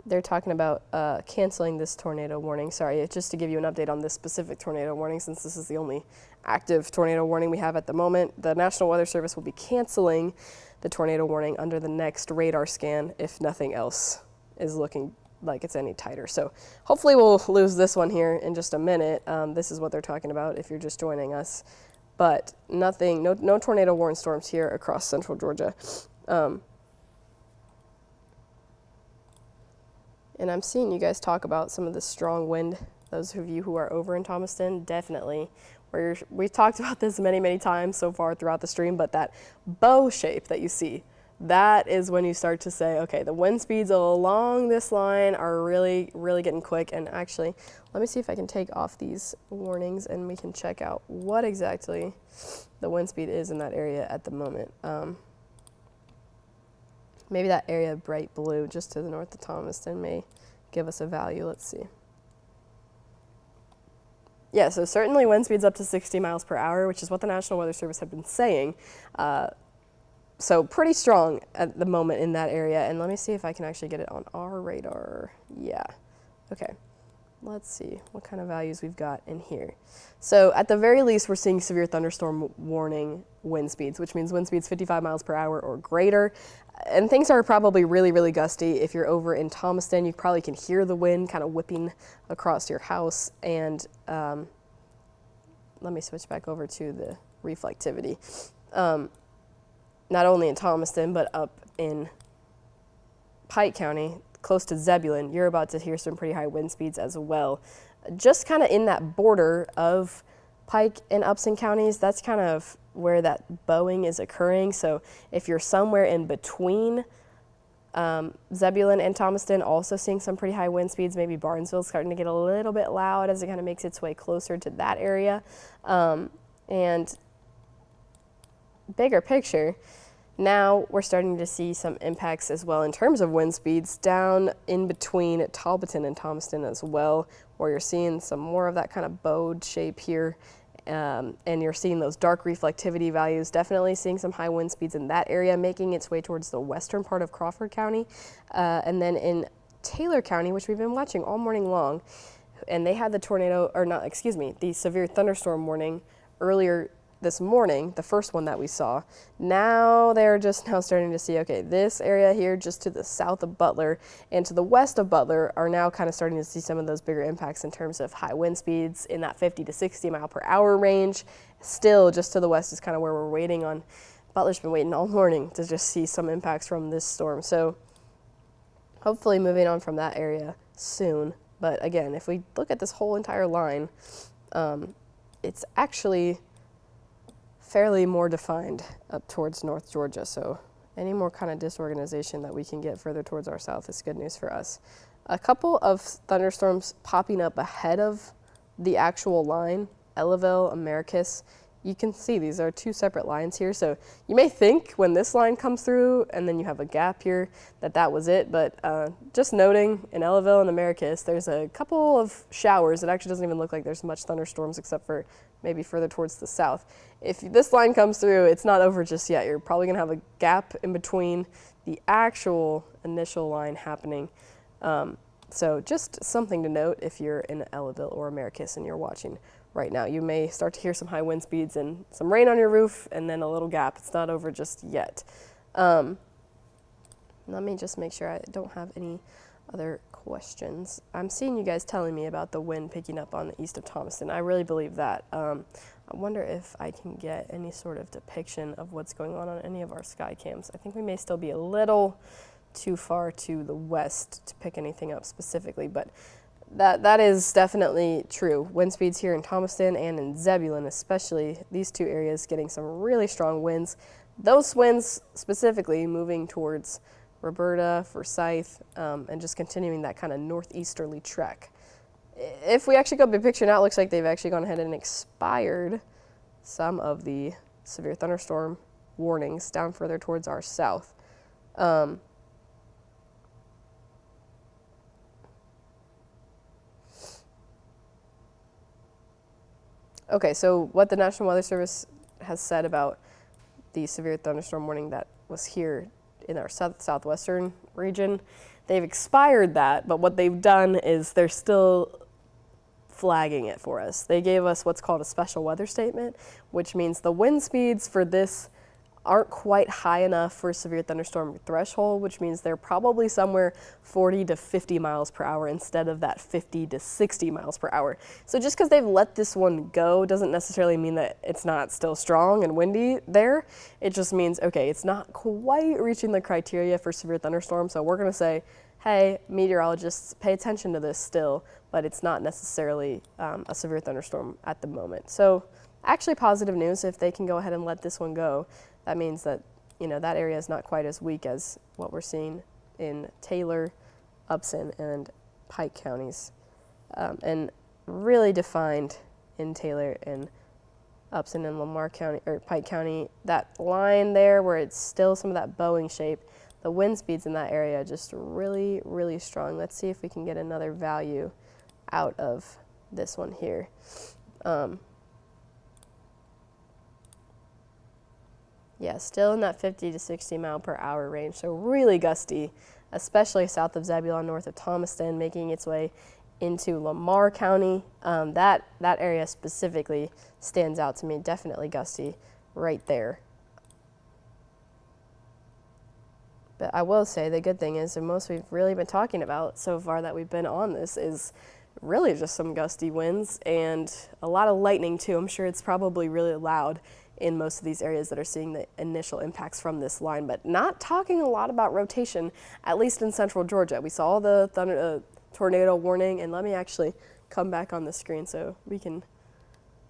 they're talking about canceling this tornado warning. Sorry, just to give you an update on this specific tornado warning, since this is the only active tornado warning we have at the moment. The National Weather Service will be canceling the tornado warning under the next radar scan if nothing else is looking like it's any tighter. So hopefully we'll lose this one here in just a minute. This is what they're talking about if you're just joining us. But nothing, no tornado warning storms here across Central Georgia. And I'm seeing you guys talk about some of the strong wind. Those of you who are over in Thomaston, definitely. We've talked about this many, many times so far throughout the stream, but that bow shape that you see, that is when you start to say, okay, the wind speeds along this line are really, really getting quick. And actually, let me see if I can take off these warnings and we can check out what exactly the wind speed is in that area at the moment. Maybe that area of bright blue just to the north of Thomaston may give us a value. Let's see. Yeah, so certainly wind speeds up to 60 miles per hour, which is what the National Weather Service have been saying. So pretty strong at the moment in that area. And let me see if I can actually get it on our radar. Yeah, okay. Let's see what kind of values we've got in here. So at the very least, we're seeing severe thunderstorm warning wind speeds, which means wind speeds 55 miles per hour or greater. And things are probably really, really gusty. If you're over in Thomaston, you probably can hear the wind kind of whipping across your house. And let me switch back over to the reflectivity. Not only in Thomaston, but up in Pike County, close to Zebulon, you're about to hear some pretty high wind speeds as well. Just kind of in that border of Pike and Upson counties, that's kind of where that bowing is occurring. So if you're somewhere in between Zebulon and Thomaston, also seeing some pretty high wind speeds, maybe Barnesville's starting to get a little bit loud as it kind of makes its way closer to that area. And bigger picture, now we're starting to see some impacts as well in terms of wind speeds down in between Talbotton and Thomaston as well, where you're seeing some more of that kind of bowed shape here. And you're seeing those dark reflectivity values, definitely seeing some high wind speeds in that area, making its way towards the western part of Crawford County. And then in Taylor County, which we've been watching all morning long, and they had the severe thunderstorm warning earlier this morning, the first one that we saw. Now they're just now starting to see, okay, this area here just to the south of Butler and to the west of Butler are now kind of starting to see some of those bigger impacts in terms of high wind speeds in that 50 to 60 mile per hour range. Still just to the west is kind of where we're waiting on. Butler's been waiting all morning to just see some impacts from this storm. So hopefully moving on from that area soon. But again, if we look at this whole entire line, it's actually fairly more defined up towards North Georgia. So any more kind of disorganization that we can get further towards our south is good news for us. A couple of thunderstorms popping up ahead of the actual line, Ellaville, Americus. You can see these are two separate lines here. So you may think when this line comes through and then you have a gap here that was it. But just noting in Ellaville and Americus, there's a couple of showers. It actually doesn't even look like there's much thunderstorms except for maybe further towards the south. If this line comes through, it's not over just yet. You're probably going to have a gap in between the actual initial line happening. So just something to note if you're in Ellaville or Americus and you're watching right now. You may start to hear some high wind speeds and some rain on your roof and then a little gap. It's not over just yet. Let me just make sure I don't have any other questions. I'm seeing you guys telling me about the wind picking up on the east of Thomaston. I really believe that. I wonder if I can get any sort of depiction of what's going on any of our sky cams. I think we may still be a little too far to the west to pick anything up specifically, but that is definitely true. Wind speeds here in Thomaston and in Zebulon, especially these two areas, getting some really strong winds. Those winds specifically moving towards Roberta, Forsyth, and just continuing that kind of northeasterly trek. If we actually go big picture now, it looks like they've actually gone ahead and expired some of the severe thunderstorm warnings down further towards our south. Okay, so what the National Weather Service has said about the severe thunderstorm warning that was here in our southwestern region, they've expired that, but what they've done is they're still flagging it for us. They gave us what's called a special weather statement, which means the wind speeds for this aren't quite high enough for severe thunderstorm threshold, which means they're probably somewhere 40 to 50 miles per hour instead of that 50 to 60 miles per hour. So just because they've let this one go doesn't necessarily mean that it's not still strong and windy there. It just means, okay, it's not quite reaching the criteria for severe thunderstorm. So we're going to say, hey, meteorologists, pay attention to this still, but it's not necessarily a severe thunderstorm at the moment. So actually positive news if they can go ahead and let this one go. That means that, that area is not quite as weak as what we're seeing in Taylor, Upson, and Pike counties. And really defined in Taylor and Upson and Lamar County, or Pike County, that line there where it's still some of that bowing shape, the wind speeds in that area just really, really strong. Let's see if we can get another value out of this one here. Yeah, still in that 50 to 60 mile per hour range, so really gusty, especially south of Zebulon, north of Thomaston, making its way into Lamar County. That area specifically stands out to me, definitely gusty right there. But I will say the good thing is the most we've really been talking about so far that we've been on this is really just some gusty winds and a lot of lightning too. I'm sure it's probably really loud in most of these areas that are seeing the initial impacts from this line, but not talking a lot about rotation, at least in central Georgia. We saw the tornado warning, and let me actually come back on the screen so we can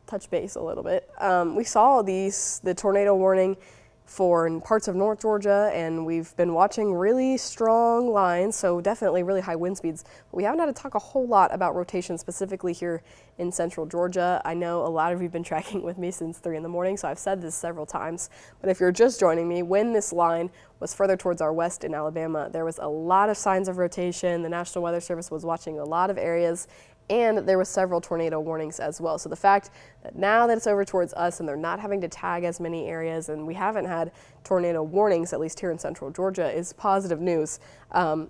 touch base a little bit. We saw the tornado warning for parts of North Georgia, and we've been watching really strong lines, so definitely really high wind speeds. But we haven't had to talk a whole lot about rotation specifically here in central Georgia. I know a lot of you have been tracking with me since 3 in the morning, so I've said this several times. But if you're just joining me, when this line was further towards our west in Alabama, there was a lot of signs of rotation. The National Weather Service was watching a lot of areas, and there were several tornado warnings as well. So the fact that now that it's over towards us and they're not having to tag as many areas and we haven't had tornado warnings, at least here in central Georgia, is positive news. I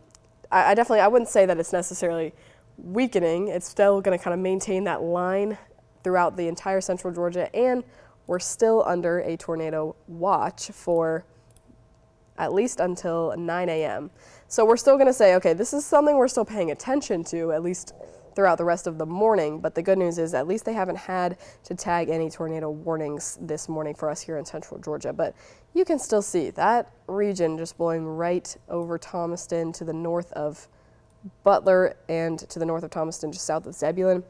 wouldn't say that it's necessarily weakening. It's still going to kind of maintain that line throughout the entire central Georgia, and we're still under a tornado watch for at least until 9 a.m. So we're still going to say, okay, this is something we're still paying attention to, at least throughout the rest of the morning. But the good news is at least they haven't had to tag any tornado warnings this morning for us here in central Georgia. But you can still see that region just blowing right over Thomaston to the north of Butler and to the north of Thomaston, just south of Zebulon.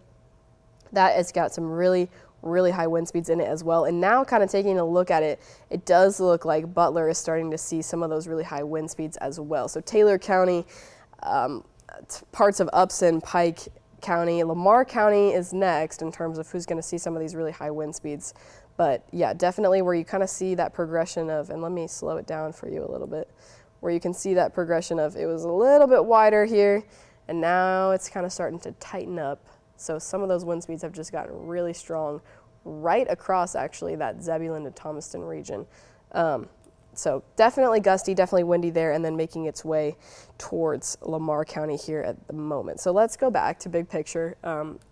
That has got some really high wind speeds in it as well. And now kind of taking a look at it, it does look like Butler is starting to see some of those really high wind speeds as well. So Taylor County, parts of Upson, Pike County, Lamar County is next in terms of who's going to see some of these really high wind speeds. But yeah, definitely where you kind of see that progression of, and let me slow it down for you a little bit, where you can see that progression of it was a little bit wider here, and now it's kind of starting to tighten up. So some of those wind speeds have just gotten really strong right across actually that Zebulon to Thomaston region. So definitely gusty, definitely windy there, and then making its way towards Lamar County here at the moment. So let's go back to big picture.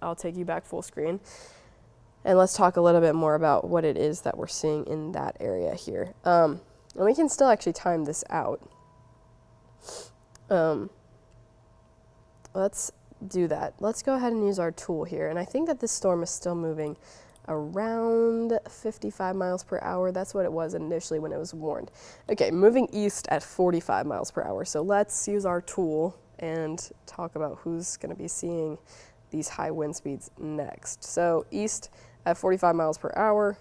I'll take you back full screen, and let's talk a little bit more about what it is that we're seeing in that area here. And we can still actually time this out. Let's do that. Let's go ahead and use our tool here. And I think that this storm is still moving around 55 miles per hour. That's what it was initially when it was warned. Okay, moving east at 45 miles per hour. So let's use our tool and talk about who's going to be seeing these high wind speeds next. So east at 45 miles per hour.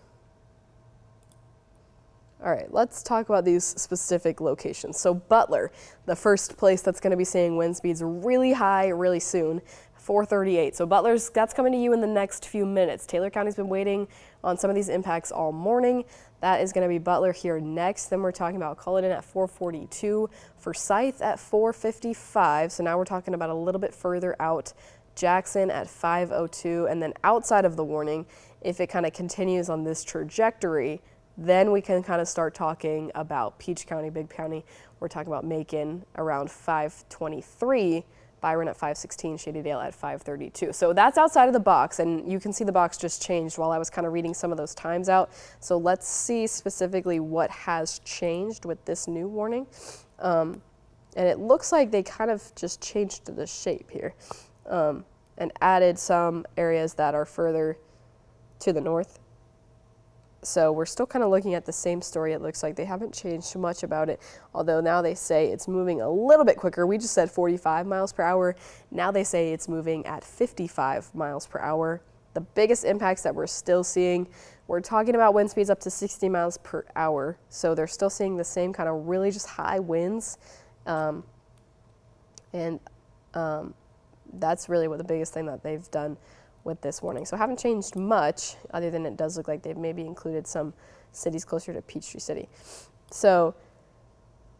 All right, let's talk about these specific locations. So Butler, the first place that's going to be seeing wind speeds really high really soon, 438. So that's coming to you in the next few minutes. Taylor County's been waiting on some of these impacts all morning. That is going to be Butler here next. Then we're talking about Culloden at 442, Forsyth at 455. So now we're talking about a little bit further out. Jackson at 502, and then outside of the warning, if it kind of continues on this trajectory, then we can kind of start talking about Peach County, Bibb County. We're talking about Macon around 523, Byron at 516, Shady Dale at 532. So that's outside of the box, and you can see the box just changed while I was kind of reading some of those times out. So let's see specifically what has changed with this new warning. And it looks like they kind of just changed the shape here and added some areas that are further to the north. So we're still kind of looking at the same story. It looks like they haven't changed too much about it, although now they say it's moving a little bit quicker. We just said 45 miles per hour. Now they say it's moving at 55 miles per hour. The biggest impacts that we're still seeing, we're talking about wind speeds up to 60 miles per hour. So they're still seeing the same kind of really just high winds. That's really what the biggest thing that they've done with this warning. So haven't changed much, other than it does look like they've maybe included some cities closer to Peachtree City. So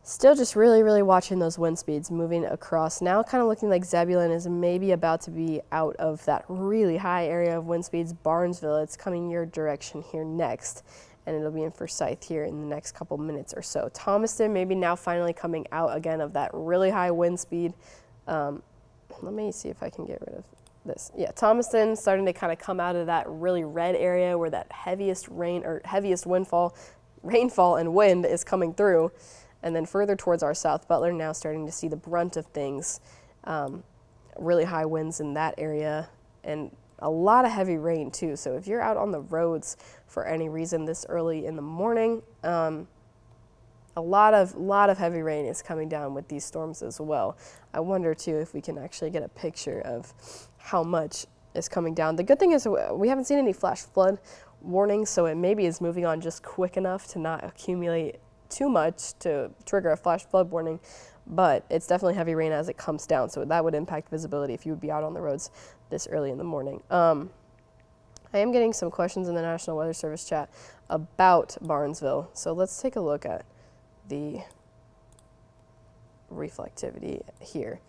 still just really watching those wind speeds moving across. Now kind of looking like Zebulon is maybe about to be out of that really high area of wind speeds. Barnesville, it's coming your direction here next, and it'll be in Forsyth here in the next couple minutes or so. Thomaston maybe now finally coming out again of that really high wind speed. Let me see if I can get rid of this. Yeah, Thomaston starting to kind of come out of that really red area where that heaviest rainfall and wind is coming through. And then further towards our south, Butler now starting to see the brunt of things. Really high winds in that area and a lot of heavy rain too. So if you're out on the roads for any reason this early in the morning, a lot of heavy rain is coming down with these storms as well. I wonder too if we can actually get a picture of how much is coming down. The good thing is we haven't seen any flash flood warnings, so it maybe is moving on just quick enough to not accumulate too much to trigger a flash flood warning, but it's definitely heavy rain as it comes down, so that would impact visibility if you would be out on the roads this early in the morning. I am getting some questions in the National Weather Service chat about Barnesville, so let's take a look at the reflectivity here.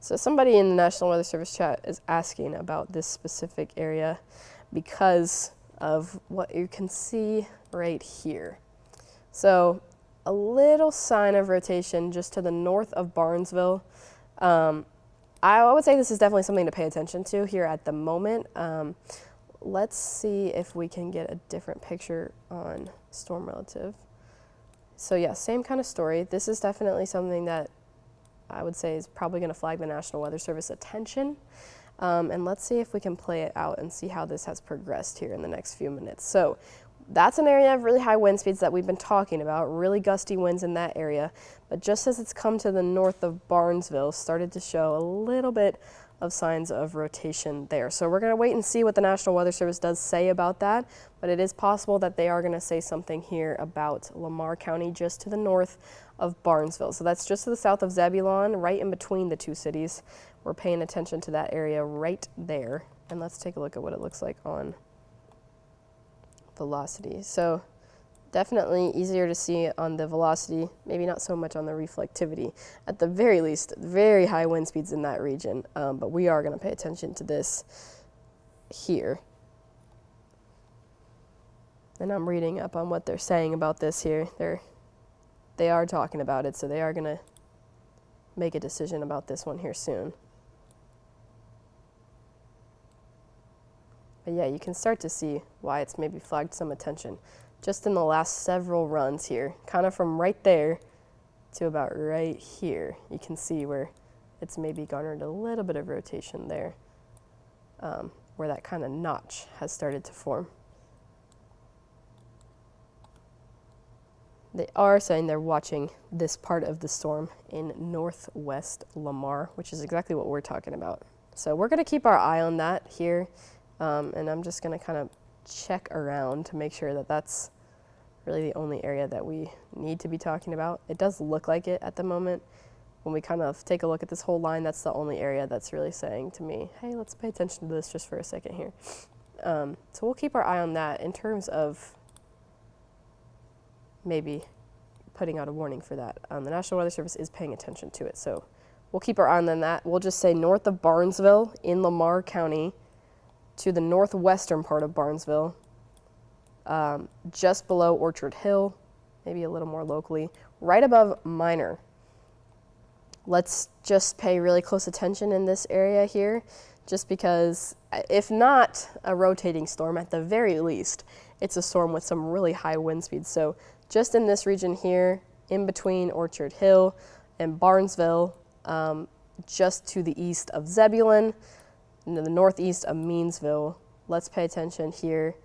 So somebody in the National Weather Service chat is asking about this specific area because of what you can see right here. So a little sign of rotation just to the north of Barnesville. I would say this is definitely something to pay attention to here at the moment. Let's see if we can get a different picture on Storm Relative. So yeah, same kind of story. This is definitely something that I would say is probably going to flag the National Weather Service attention. And let's see if we can play it out and see how this has progressed here in the next few minutes. So that's an area of really high wind speeds that we've been talking about, really gusty winds in that area. But just as it's come to the north of Barnesville, started to show a little bit of signs of rotation there. So we're going to wait and see what the National Weather Service does say about that. But it is possible that they are going to say something here about Lamar County just to the north of Barnesville. So that's just to the south of Zebulon, right in between the two cities. We're paying attention to that area right there. And let's take a look at what it looks like on velocity. So definitely easier to see on the velocity, maybe not so much on the reflectivity. At the very least, very high wind speeds in that region, but we are going to pay attention to this here. And I'm reading up on what they're saying about this here. They are talking about it, so they are going to make a decision about this one here soon. But yeah, you can start to see why it's maybe flagged some attention just in the last several runs here, kind of from right there to about right here. You can see where it's maybe garnered a little bit of rotation there, where that kind of notch has started to form. They are saying they're watching this part of the storm in northwest Lamar, which is exactly what we're talking about. So we're going to keep our eye on that here. And I'm just going to kind of check around to make sure that that's really the only area that we need to be talking about. It does look like it at the moment. When we kind of take a look at this whole line, that's the only area that's really saying to me, hey, let's pay attention to this just for a second here. So we'll keep our eye on that in terms of maybe putting out a warning for that. The National Weather Service is paying attention to it. So we'll keep our eye on that. We'll just say north of Barnesville in Lamar County, to the northwestern part of Barnesville, just below Orchard Hill, maybe a little more locally, right above Minor. Let's just pay really close attention in this area here, just because if not a rotating storm, at the very least, it's a storm with some really high wind speeds. So just in this region here, in between Orchard Hill and Barnesville, just to the east of Zebulon, in the northeast of Meansville. Let's pay attention here.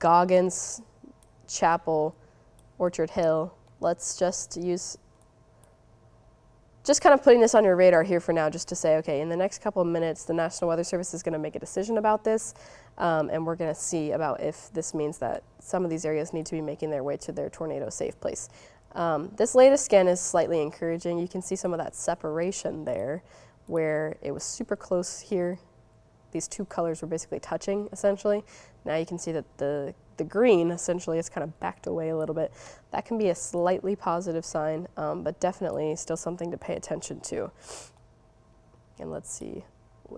Goggins, Chapel, Orchard Hill. Let's just kind of putting this on your radar here for now, just to say, okay, in the next couple of minutes, the National Weather Service is going to make a decision about this, and we're going to see about if this means that some of these areas need to be making their way to their tornado safe place. This latest scan is slightly encouraging. You can see some of that separation there, where it was super close here. These two colors were basically touching, essentially. Now you can see that the green, essentially, is kind of backed away a little bit. That can be a slightly positive sign, but definitely still something to pay attention to. And let's see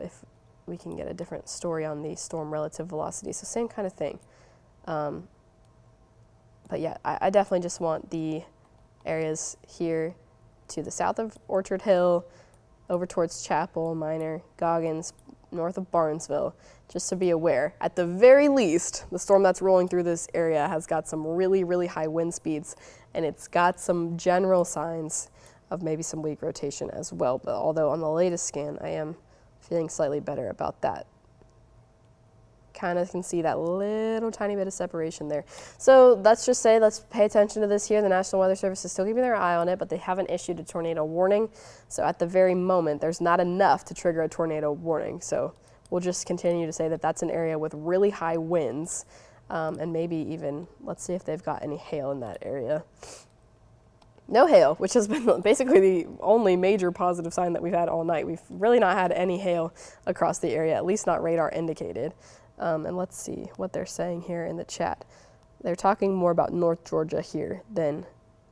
if we can get a different story on the storm relative velocity. So same kind of thing. But yeah, I definitely just want the areas here to the south of Orchard Hill, over towards Chapel, Minor, Goggins, north of Barnesville, just to be aware. At the very least, the storm that's rolling through this area has got some really, really high wind speeds, and it's got some general signs of maybe some weak rotation as well. But although on the latest scan, I am feeling slightly better about that. Kind of can see that little tiny bit of separation there. So let's just say, let's pay attention to this here. The National Weather Service is still keeping their eye on it, but they haven't issued a tornado warning. So at the very moment, there's not enough to trigger a tornado warning. So we'll just continue to say that that's an area with really high winds, and maybe even, let's see if they've got any hail in that area. No hail, which has been basically the only major positive sign that we've had all night. We've really not had any hail across the area, at least not radar indicated. And let's see what they're saying here in the chat. They're talking more about North Georgia here than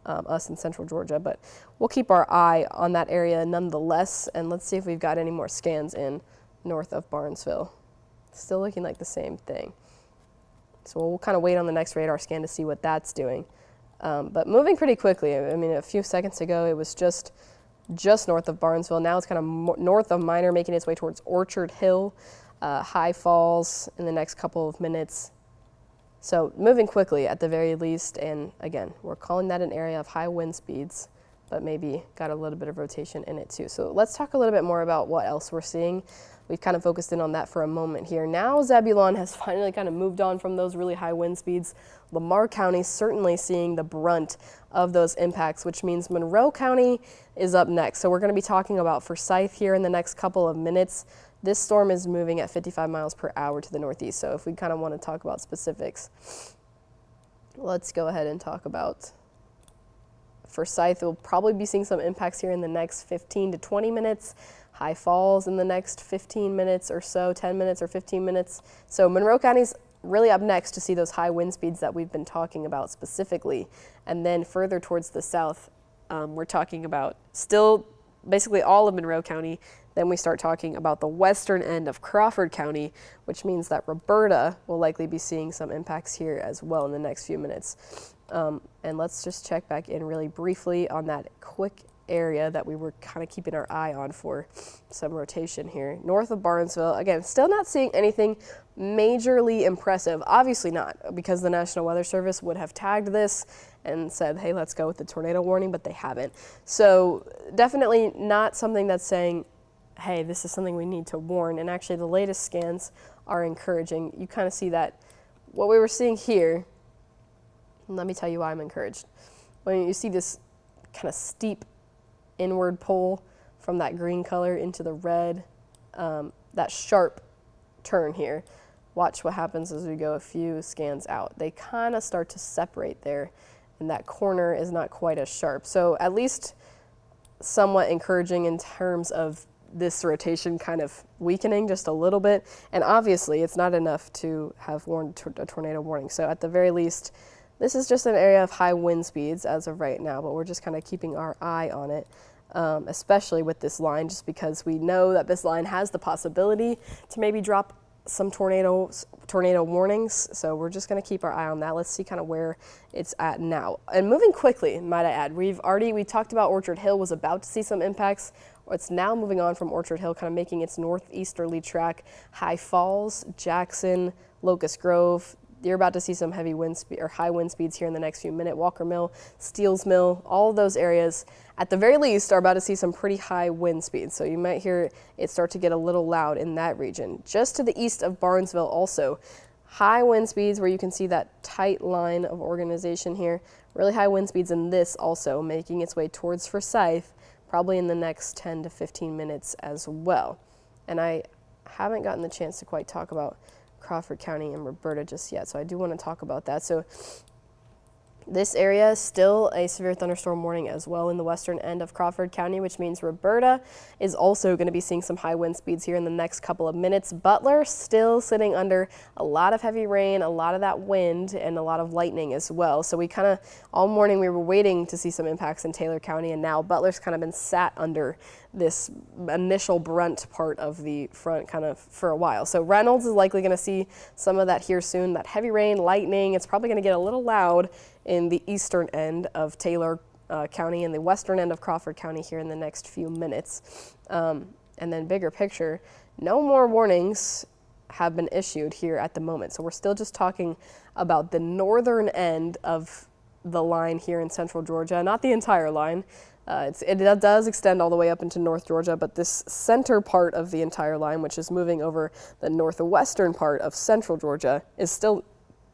us in Central Georgia, but we'll keep our eye on that area nonetheless, and let's see if we've got any more scans in north of Barnesville. Still looking like the same thing. So we'll kind of wait on the next radar scan to see what that's doing. But moving pretty quickly. I mean, a few seconds ago, it was just north of Barnesville. Now it's kind of north of Minor, making its way towards Orchard Hill. High Falls in the next couple of minutes. So moving quickly at the very least, and again, we're calling that an area of high wind speeds, but maybe got a little bit of rotation in it too. So let's talk a little bit more about what else we're seeing. we've kind of focused in on that for a moment here. Now Zebulon has finally kind of moved on from those really high wind speeds. Lamar County certainly seeing the brunt of those impacts, which means Monroe County is up next. So we're going to be talking about Forsyth here in the next couple of minutes. This storm is moving at 55 miles per hour to the northeast. So if we kind of want to talk about specifics, let's go ahead and talk about Forsyth. We'll probably be seeing some impacts here in the next 15 to 20 minutes. High Falls in the next 15 minutes or so, 10 minutes or 15 minutes. So Monroe County's really up next to see those high wind speeds that we've been talking about specifically. And then further towards the south, we're talking about still basically all of Monroe County. Then we start talking about the western end of Crawford County, which means that Roberta will likely be seeing some impacts here as well in the next few minutes. And let's just check back in really briefly on that quick area that we were kind of keeping our eye on for some rotation here. North of Barnesville, again, still not seeing anything majorly impressive. Obviously not, because the National Weather Service would have tagged this and said, hey, let's go with the tornado warning, but they haven't. So definitely not something that's saying, hey, this is something we need to warn. And actually the latest scans are encouraging. You kind of see that what we were seeing here, and let me tell you why I'm encouraged. When you see this kind of steep inward pull from that green color into the red, that sharp turn here. Watch what happens as we go a few scans out. They kind of start to separate there, and that corner is not quite as sharp. So at least somewhat encouraging in terms of this rotation kind of weakening just a little bit. And obviously it's not enough to have warned a tornado warning. So at the very least, this is just an area of high wind speeds as of right now, but we're just kind of keeping our eye on it, especially with this line, just because we know that this line has the possibility to maybe drop some tornado warnings. So we're just going to keep our eye on that. Let's see kind of where it's at now. And moving quickly, might I add, we talked about Orchard Hill was about to see some impacts. It's now moving on from Orchard Hill, kind of making its northeasterly track. High Falls, Jackson, Locust Grove. You're about to see some heavy wind speed or high wind speeds here in the next few minutes. Walker Mill, Steels Mill, all of those areas, at the very least, are about to see some pretty high wind speeds. So you might hear it start to get a little loud in that region. Just to the east of Barnesville also, high wind speeds where you can see that tight line of organization here. Really high wind speeds in this also, making its way towards Forsyth, probably in the next 10 to 15 minutes as well. And I haven't gotten the chance to quite talk about Crawford County and Roberta just yet, so I do want to talk about that. So this area is still a severe thunderstorm warning as well in the western end of Crawford County, which means Roberta is also going to be seeing some high wind speeds here in the next couple of minutes. Butler still sitting under a lot of heavy rain, a lot of that wind, and a lot of lightning as well. So we kind of, all morning we were waiting to see some impacts in Taylor County, and now Butler's kind of been sat under this initial brunt part of the front kind of for a while. So Reynolds is likely going to see some of that here soon, that heavy rain, lightning. It's probably going to get a little loud in the eastern end of Taylor County and the western end of Crawford County here in the next few minutes. And then bigger picture, no more warnings have been issued here at the moment. So we're still just talking about the northern end of the line here in central Georgia, not the entire line. It does extend all the way up into North Georgia, but this center part of the entire line, which is moving over the northwestern part of central Georgia, is still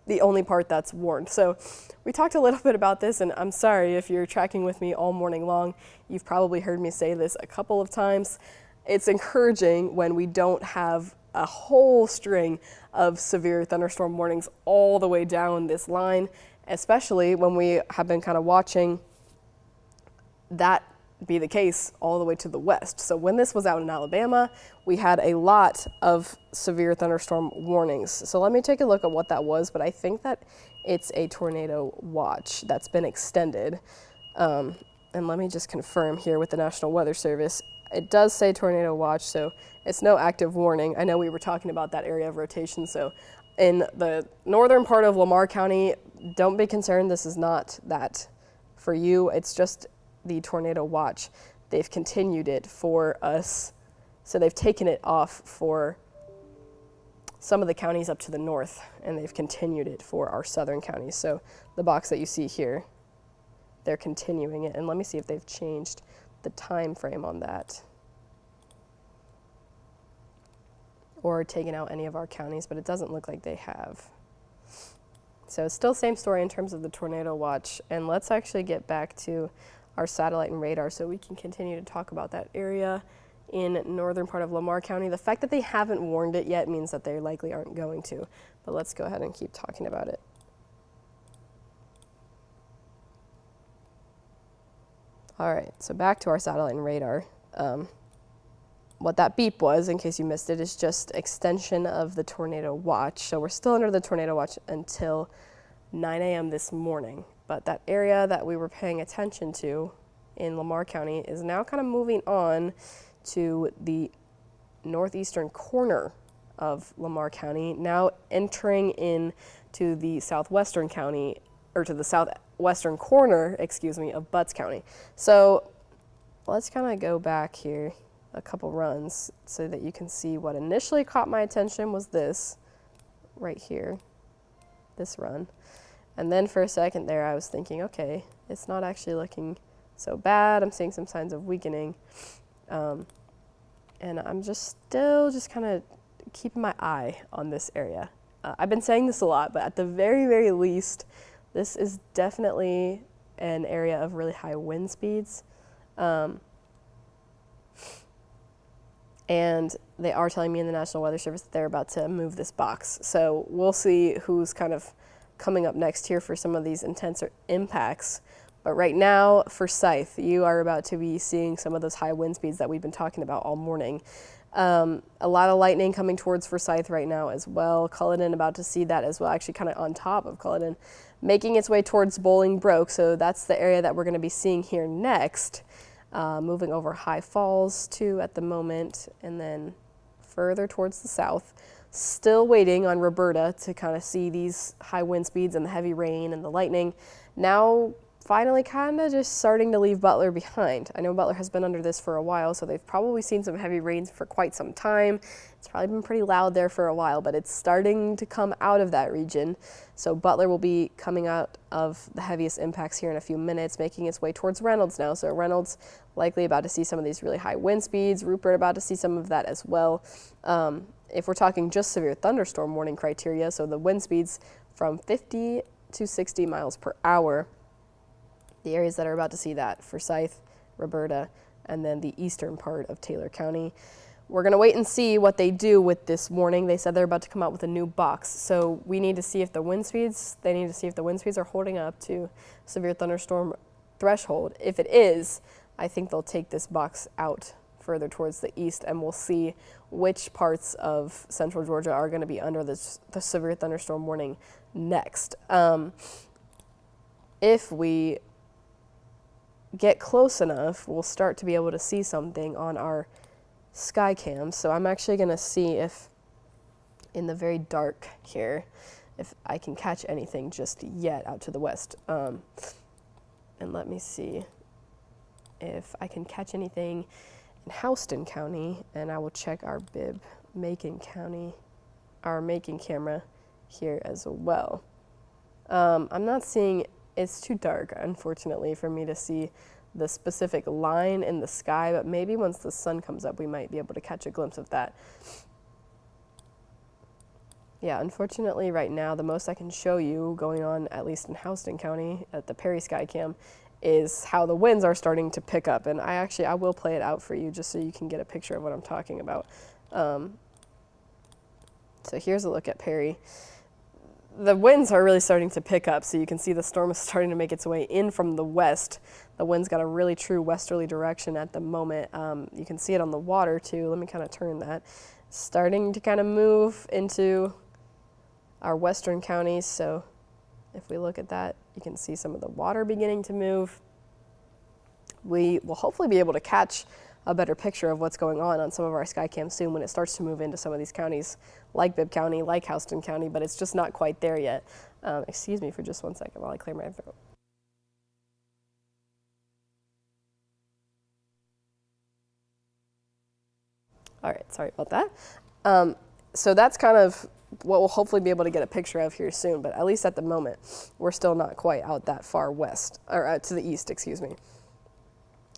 the only part that's warned. So we talked a little bit about this, and I'm sorry if you're tracking with me all morning long. You've probably heard me say this a couple of times. It's encouraging when we don't have a whole string of severe thunderstorm warnings all the way down this line, especially when we have been kind of watching that be the case all the way to the west. So when this was out in Alabama, we had a lot of severe thunderstorm warnings. So let me take a look at what that was, but I think that it's a tornado watch that's been extended. And let me just confirm here with the National Weather Service. It does say tornado watch, so it's no active warning. I know we were talking about that area of rotation, so in the northern part of Lamar County, don't be concerned. This is not that for you. It's just the tornado watch. They've continued it for us. So they've taken it off for some of the counties up to the north, and they've continued it for our southern counties. So the box that you see here, they're continuing it. And let me see if they've changed the time frame on that. or taken out any of our counties, but it doesn't look like they have. So still same story in terms of the tornado watch. And let's actually get back to our satellite and radar so we can continue to talk about that area in northern part of Lamar County. The fact that they haven't warned it yet means that they likely aren't going to, but let's go ahead and keep talking about it. All right, so back to our satellite and radar. What that beep was, in case you missed it, is just extension of the tornado watch. So we're still under the tornado watch until 9 a.m. this morning. But that area that we were paying attention to in Lamar County is now kind of moving on to the northeastern corner of Lamar County, now entering into the southwestern county, or to the southwestern corner, of Butts County. So let's kind of go back here a couple runs so that you can see what initially caught my attention was this right here, this run. And then for a second there I was thinking, okay, it's not actually looking so bad. I'm seeing some signs of weakening. And I'm still kind of keeping my eye on this area. I've been saying this a lot, but at the very, very least, this is definitely an area of really high wind speeds. And they are telling me in the National Weather Service that they're about to move this box. So we'll see who's kind of coming up next here for some of these intenser impacts. But right now, for Scythe, you are about to be seeing some of those high wind speeds that we've been talking about all morning. A lot of lightning coming towards Forsyth right now as well. Culloden about to see that as well, actually kind of on top of Culloden, making its way towards Bolingbroke. So that's the area that we're going to be seeing here next. Moving over High Falls too at the moment, and then further towards the south. Still waiting on Roberta to kind of see these high wind speeds and the heavy rain and the lightning. Now finally kind of just starting to leave Butler behind. I know Butler has been under this for a while, so they've probably seen some heavy rains for quite some time. It's probably been pretty loud there for a while, but it's starting to come out of that region. So Butler will be coming out of the heaviest impacts here in a few minutes, making its way towards Reynolds now. So Reynolds likely about to see some of these really high wind speeds. Rupert about to see some of that as well. If we're talking just severe thunderstorm warning criteria, so the wind speeds from 50 to 60 miles per hour, the areas that are about to see that, Forsyth, Roberta, and then the eastern part of Taylor County. We're going to wait and see what they do with this warning. They said they're about to come out with a new box. So we need to see if the wind speeds, are holding up to severe thunderstorm threshold. If it is, I think they'll take this box out further towards the east, and we'll see which parts of central Georgia are going to be under the severe thunderstorm warning next. If we get close enough, we'll start to be able to see something on our sky cams. So I'm actually going to see if in the very dark here, if I can catch anything just yet out to the west. And let me see if I can catch anything in Houston County, and I will check our Bibb Macon County, our Macon camera here as well. I'm not seeing, it's too dark, unfortunately, for me to see the specific line in the sky, but maybe once the sun comes up, we might be able to catch a glimpse of that. Yeah, unfortunately, right now, the most I can show you going on, at least in Houston County, at the Perry Skycam, is how the winds are starting to pick up. And I will play it out for you just so you can get a picture of what I'm talking about. So here's a look at Perry. The winds are really starting to pick up, so you can see the storm is starting to make its way in from the west. The wind's got a really true westerly direction at the moment. You can see it on the water too. Let me kind of turn that. Starting to kind of move into our western counties. So if we look at that, you can see some of the water beginning to move. We will hopefully be able to catch a better picture of what's going on some of our Skycam soon when it starts to move into some of these counties like Bibb County, like Houston County, but it's just not quite there yet. Excuse me for just one second while I clear my throat. All right, sorry about that. So that's kind of what we'll hopefully be able to get a picture of here soon, but at least at the moment, we're still not quite out that far west, or to the east, excuse me.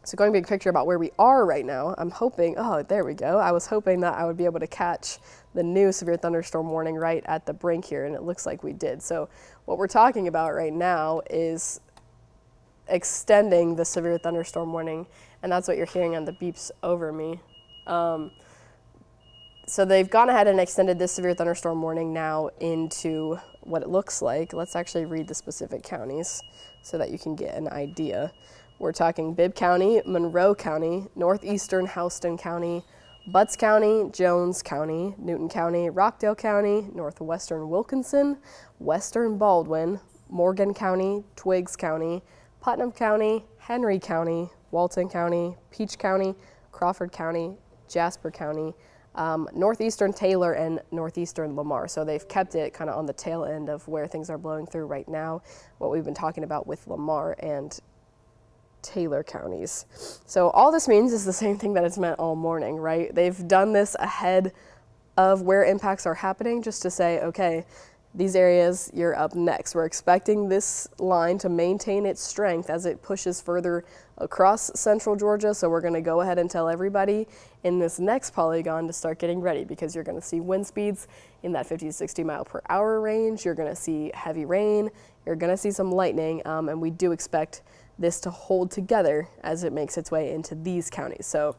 So going big picture about where we are right now, I'm hoping, oh, there we go. I was hoping that I would be able to catch the new severe thunderstorm warning right at the brink here, and it looks like we did. So what we're talking about right now is extending the severe thunderstorm warning, and that's what you're hearing on the beeps over me. So they've gone ahead and extended this severe thunderstorm warning now into what it looks like. Let's actually read the specific counties so that you can get an idea. We're talking Bibb County, Monroe County, northeastern Houston County, Butts County, Jones County, Newton County, Rockdale County, northwestern Wilkinson, western Baldwin, Morgan County, Twiggs County, Putnam County, Henry County, Walton County, Peach County, Crawford County, Jasper County, northeastern Taylor, and northeastern Lamar. So they've kept it kind of on the tail end of where things are blowing through right now, what we've been talking about with Lamar and Taylor counties. So all this means is the same thing that it's meant all morning, right? They've done this ahead of where impacts are happening just to say, okay, these areas, you're up next. We're expecting this line to maintain its strength as it pushes further across central Georgia. So we're going to go ahead and tell everybody in this next polygon to start getting ready, because you're going to see wind speeds in that 50 to 60 mile per hour range. You're going to see heavy rain. You're going to see some lightning. And we do expect this to hold together as it makes its way into these counties. So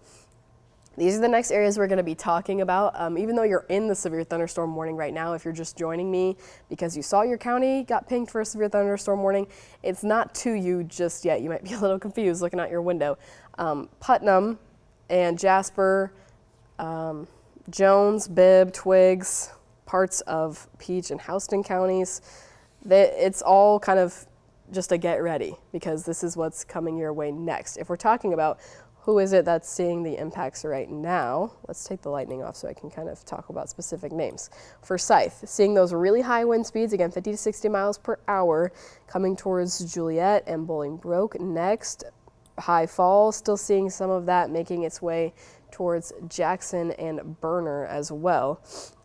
these are the next areas we're going to be talking about. Even though you're in the severe thunderstorm warning right now, if you're just joining me because you saw your county got pinged for a severe thunderstorm warning, it's not to you just yet. You might be a little confused looking out your window. Putnam and Jasper, Jones, Bibb, Twiggs, parts of Peach and Houston counties, it's all kind of just a get ready, because this is what's coming your way next. If we're talking about who is it that's seeing the impacts right now, let's take the lightning off so I can kind of talk about specific names. Forsyth, seeing those really high wind speeds, again 50 to 60 miles per hour, coming towards Juliet and Bolingbroke next. High Falls, still seeing some of that making its way towards Jackson and Berner as well.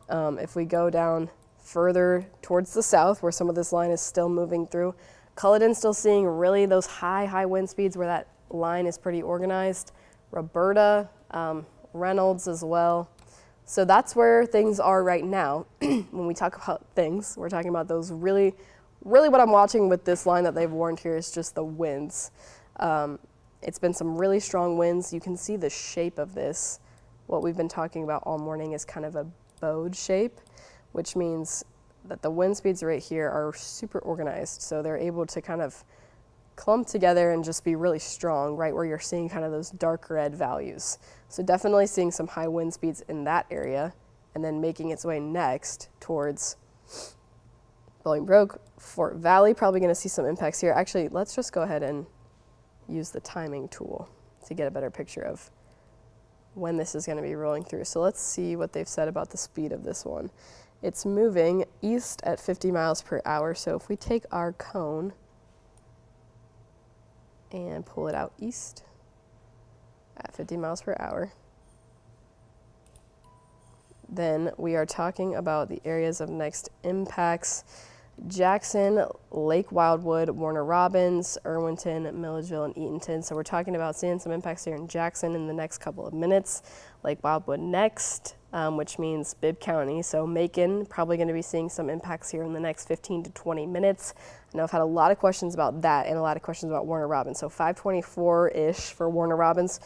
If we go down further towards the south, where some of this line is still moving through, Culloden still seeing really those high wind speeds where that line is pretty organized. Roberta, Reynolds as well. So that's where things are right now. When we talk about things, we're talking about those really what I'm watching with this line that they've warned here is just the winds. It's been some really strong winds. You can see the shape of this. What we've been talking about all morning is kind of a bowed shape, which means that the wind speeds right here are super organized. So they're able to kind of clump together and just be really strong, right where you're seeing kind of those dark red values. So definitely seeing some high wind speeds in that area, and then making its way next towards Bolingbroke. Fort Valley, probably going to see some impacts here. Actually, let's just go ahead and use the timing tool to get a better picture of when this is going to be rolling through. So let's see what they've said about the speed of this one. It's moving east at 50 miles per hour. So if we take our cone and pull it out east at 50 miles per hour, then we are talking about the areas of next impacts: Jackson, Lake Wildwood, Warner Robins, Irwinton, Milledgeville, and Eatonton. So we're talking about seeing some impacts here in Jackson in the next couple of minutes. Lake Wildwood next, which means Bibb County. So Macon, probably going to be seeing some impacts here in the next 15 to 20 minutes. I know I've had a lot of questions about that and a lot of questions about Warner Robins. So 524-ish for Warner Robins.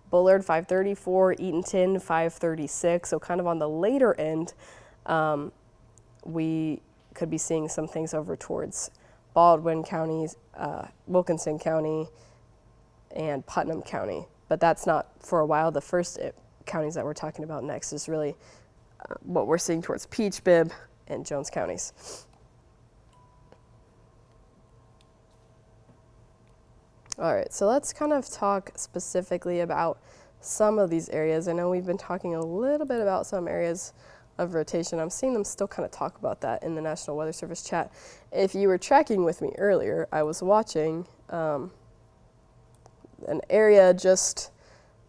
Bullard, 534. Eatonton, 536. So kind of on the later end, we could be seeing some things over towards Baldwin County, Wilkinson County, and Putnam County. But that's not for a while. The first counties that we're talking about next is really what we're seeing towards Peach, Bibb, and Jones counties. All right, so let's kind of talk specifically about some of these areas. I know we've been talking a little bit about some areas of rotation. I'm seeing them still kind of talk about that in the National Weather Service chat. If you were tracking with me earlier, I was watching an area just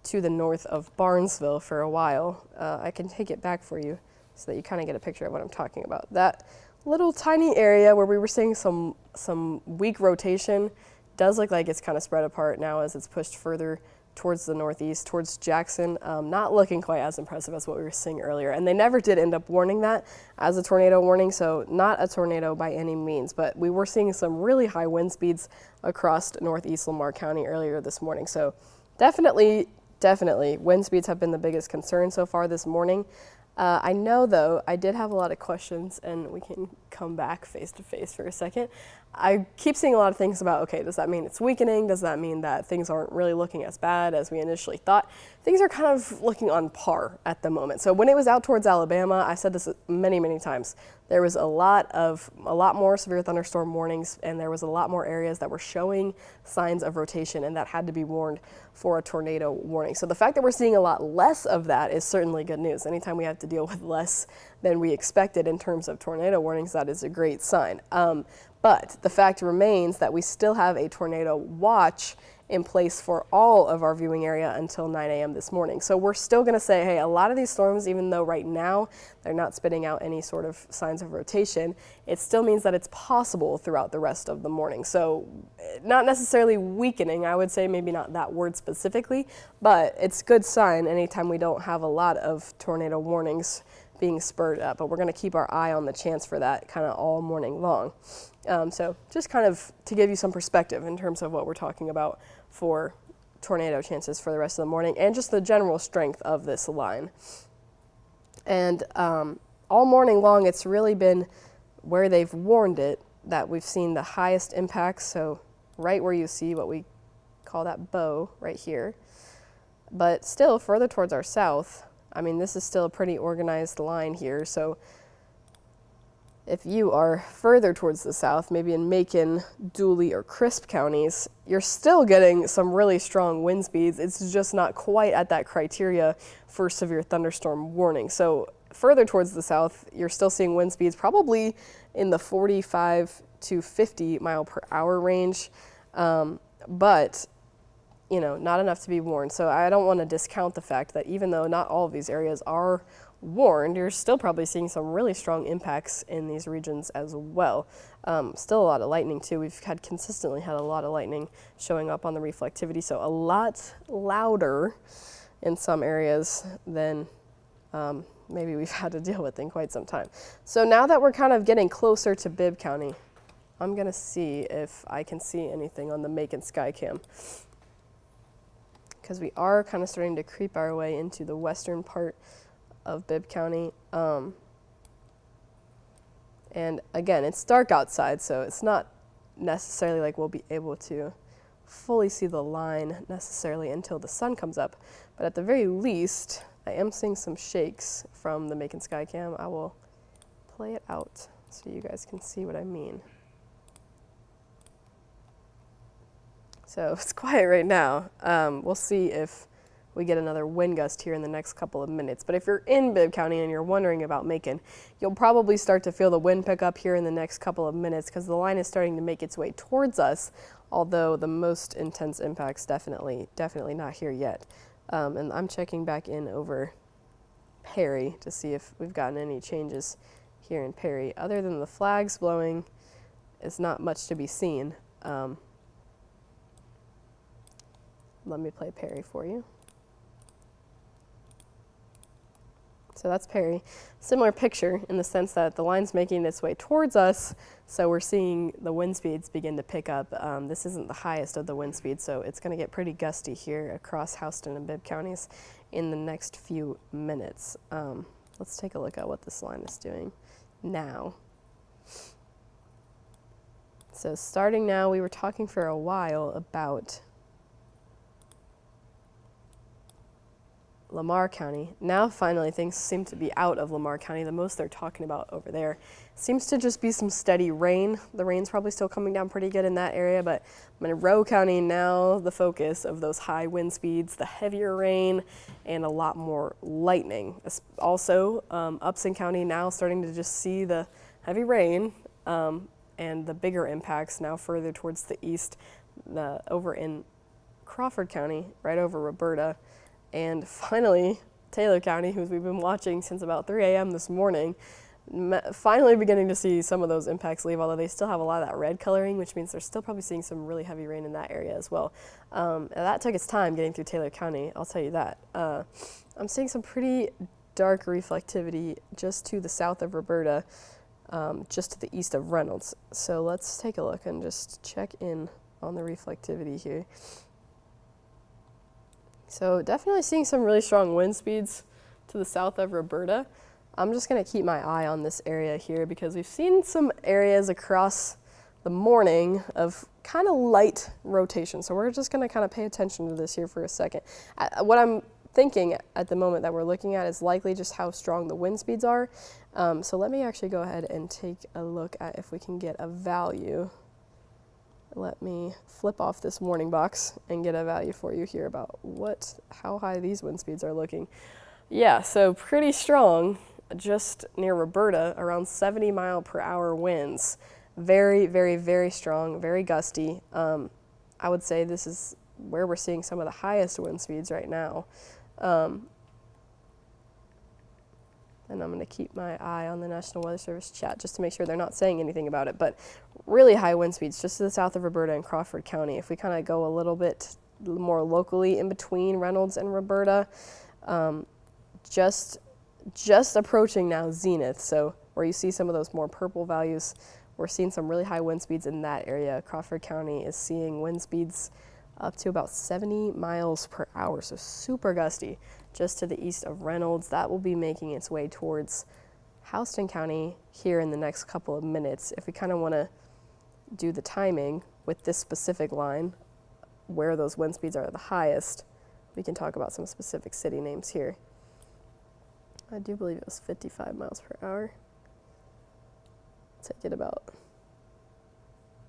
to the north of Barnesville for a while. I can take it back for you so that you kind of get a picture of what I'm talking about. That little tiny area where we were seeing some weak rotation does look like it's kind of spread apart now as it's pushed further towards the northeast, towards Jackson. Not looking quite as impressive as what we were seeing earlier. And they never did end up warning that as a tornado warning, so not a tornado by any means. But we were seeing some really high wind speeds across northeast Lamar County earlier this morning. So definitely, wind speeds have been the biggest concern so far this morning. I know, though, I did have a lot of questions, and we can come back face to face for a second. I keep seeing a lot of things about, okay, does that mean it's weakening? Does that mean that things aren't really looking as bad as we initially thought? Things are kind of looking on par at the moment. So when it was out towards Alabama, I said this many, many times, there was a lot more severe thunderstorm warnings, and there was a lot more areas that were showing signs of rotation, and that had to be warned for a tornado warning. So the fact that we're seeing a lot less of that is certainly good news. Anytime we have to deal with less than we expected in terms of tornado warnings, that is a great sign. But the fact remains that we still have a tornado watch in place for all of our viewing area until 9 a.m. this morning. So we're still going to say, hey, a lot of these storms, even though right now they're not spitting out any sort of signs of rotation, it still means that it's possible throughout the rest of the morning. So not necessarily weakening, I would say, maybe not that word specifically, but it's a good sign anytime we don't have a lot of tornado warnings being spurred up. But we're going to keep our eye on the chance for that kind of all morning long. So just kind of to give you some perspective in terms of what we're talking about for tornado chances for the rest of the morning and just the general strength of this line. And all morning long, it's really been where they've warned it that we've seen the highest impacts. So right where you see what we call that bow right here, but still further towards our south. I mean, this is still a pretty organized line here. So if you are further towards the south, maybe in Macon, Dooley, or Crisp counties, you're still getting some really strong wind speeds. It's just not quite at that criteria for severe thunderstorm warning. So further towards the south, you're still seeing wind speeds probably in the 45 to 50 mile per hour range, but not enough to be warned. So I don't want to discount the fact that even though not all of these areas are warned, you're still probably seeing some really strong impacts in these regions as well. Still a lot of lightning too. We've consistently had a lot of lightning showing up on the reflectivity, so a lot louder in some areas than maybe we've had to deal with in quite some time. So now that we're kind of getting closer to Bibb County, I'm gonna see if I can see anything on the Macon Skycam, because we are kind of starting to creep our way into the western part of Bibb County. And again, it's dark outside, so it's not necessarily like we'll be able to fully see the line necessarily until the sun comes up. But at the very least, I am seeing some shakes from the Macon Skycam. I will play it out so you guys can see what I mean. So it's quiet right now. We'll see if we get another wind gust here in the next couple of minutes. But if you're in Bibb County and you're wondering about Macon, you'll probably start to feel the wind pick up here in the next couple of minutes because the line is starting to make its way towards us, although the most intense impacts definitely not here yet. And I'm checking back in over Perry to see if we've gotten any changes here in Perry. Other than the flags blowing, it's not much to be seen. Let me play Perry for you. So that's Perry. Similar picture in the sense that the line's making its way towards us, so we're seeing the wind speeds begin to pick up. This isn't the highest of the wind speeds, so it's going to get pretty gusty here across Houston and Bibb counties in the next few minutes. Let's take a look at what this line is doing now. So starting now, we were talking for a while about Lamar County. Now finally things seem to be out of Lamar County. The most they're talking about over there seems to just be some steady rain. The rain's probably still coming down pretty good in that area, but Monroe County now the focus of those high wind speeds, the heavier rain, and a lot more lightning. Also, Upson County now starting to just see the heavy rain and the bigger impacts now further towards the east, over in Crawford County, right over Roberta. And finally, Taylor County, who we've been watching since about 3 a.m. this morning, Finally beginning to see some of those impacts leave, although they still have a lot of that red coloring, which means they're still probably seeing some really heavy rain in that area as well. And that took its time getting through Taylor County, I'll tell you that. I'm seeing some pretty dark reflectivity just to the south of Roberta, just to the east of Reynolds. So let's take a look and just check in on the reflectivity here. So definitely seeing some really strong wind speeds to the south of Roberta. I'm just going to keep my eye on this area here because we've seen some areas across the morning of kind of light rotation. So we're just going to kind of pay attention to this here for a second. What I'm thinking at the moment that we're looking at is likely just how strong the wind speeds are. So let me actually go ahead and take a look at if we can get a value. Let me flip off this warning box and get a value for you here about how high these wind speeds are looking. Yeah, so pretty strong. Just near Roberta, around 70 mile per hour winds. Very, very, very strong, very gusty. I would say this is where we're seeing some of the highest wind speeds right now. And I'm going to keep my eye on the National Weather Service chat just to make sure they're not saying anything about it. But really high wind speeds just to the south of Roberta and Crawford County. If we kind of go a little bit more locally in between Reynolds and Roberta, just approaching now zenith, so where you see some of those more purple values, we're seeing some really high wind speeds in that area. Crawford County is seeing wind speeds up to about 70 miles per hour, so super gusty, just to the east of Reynolds. That will be making its way towards Houston County here in the next couple of minutes. If we kind of want to do the timing with this specific line, where those wind speeds are the highest, we can talk about some specific city names here. I do believe it was 55 miles per hour. Take it about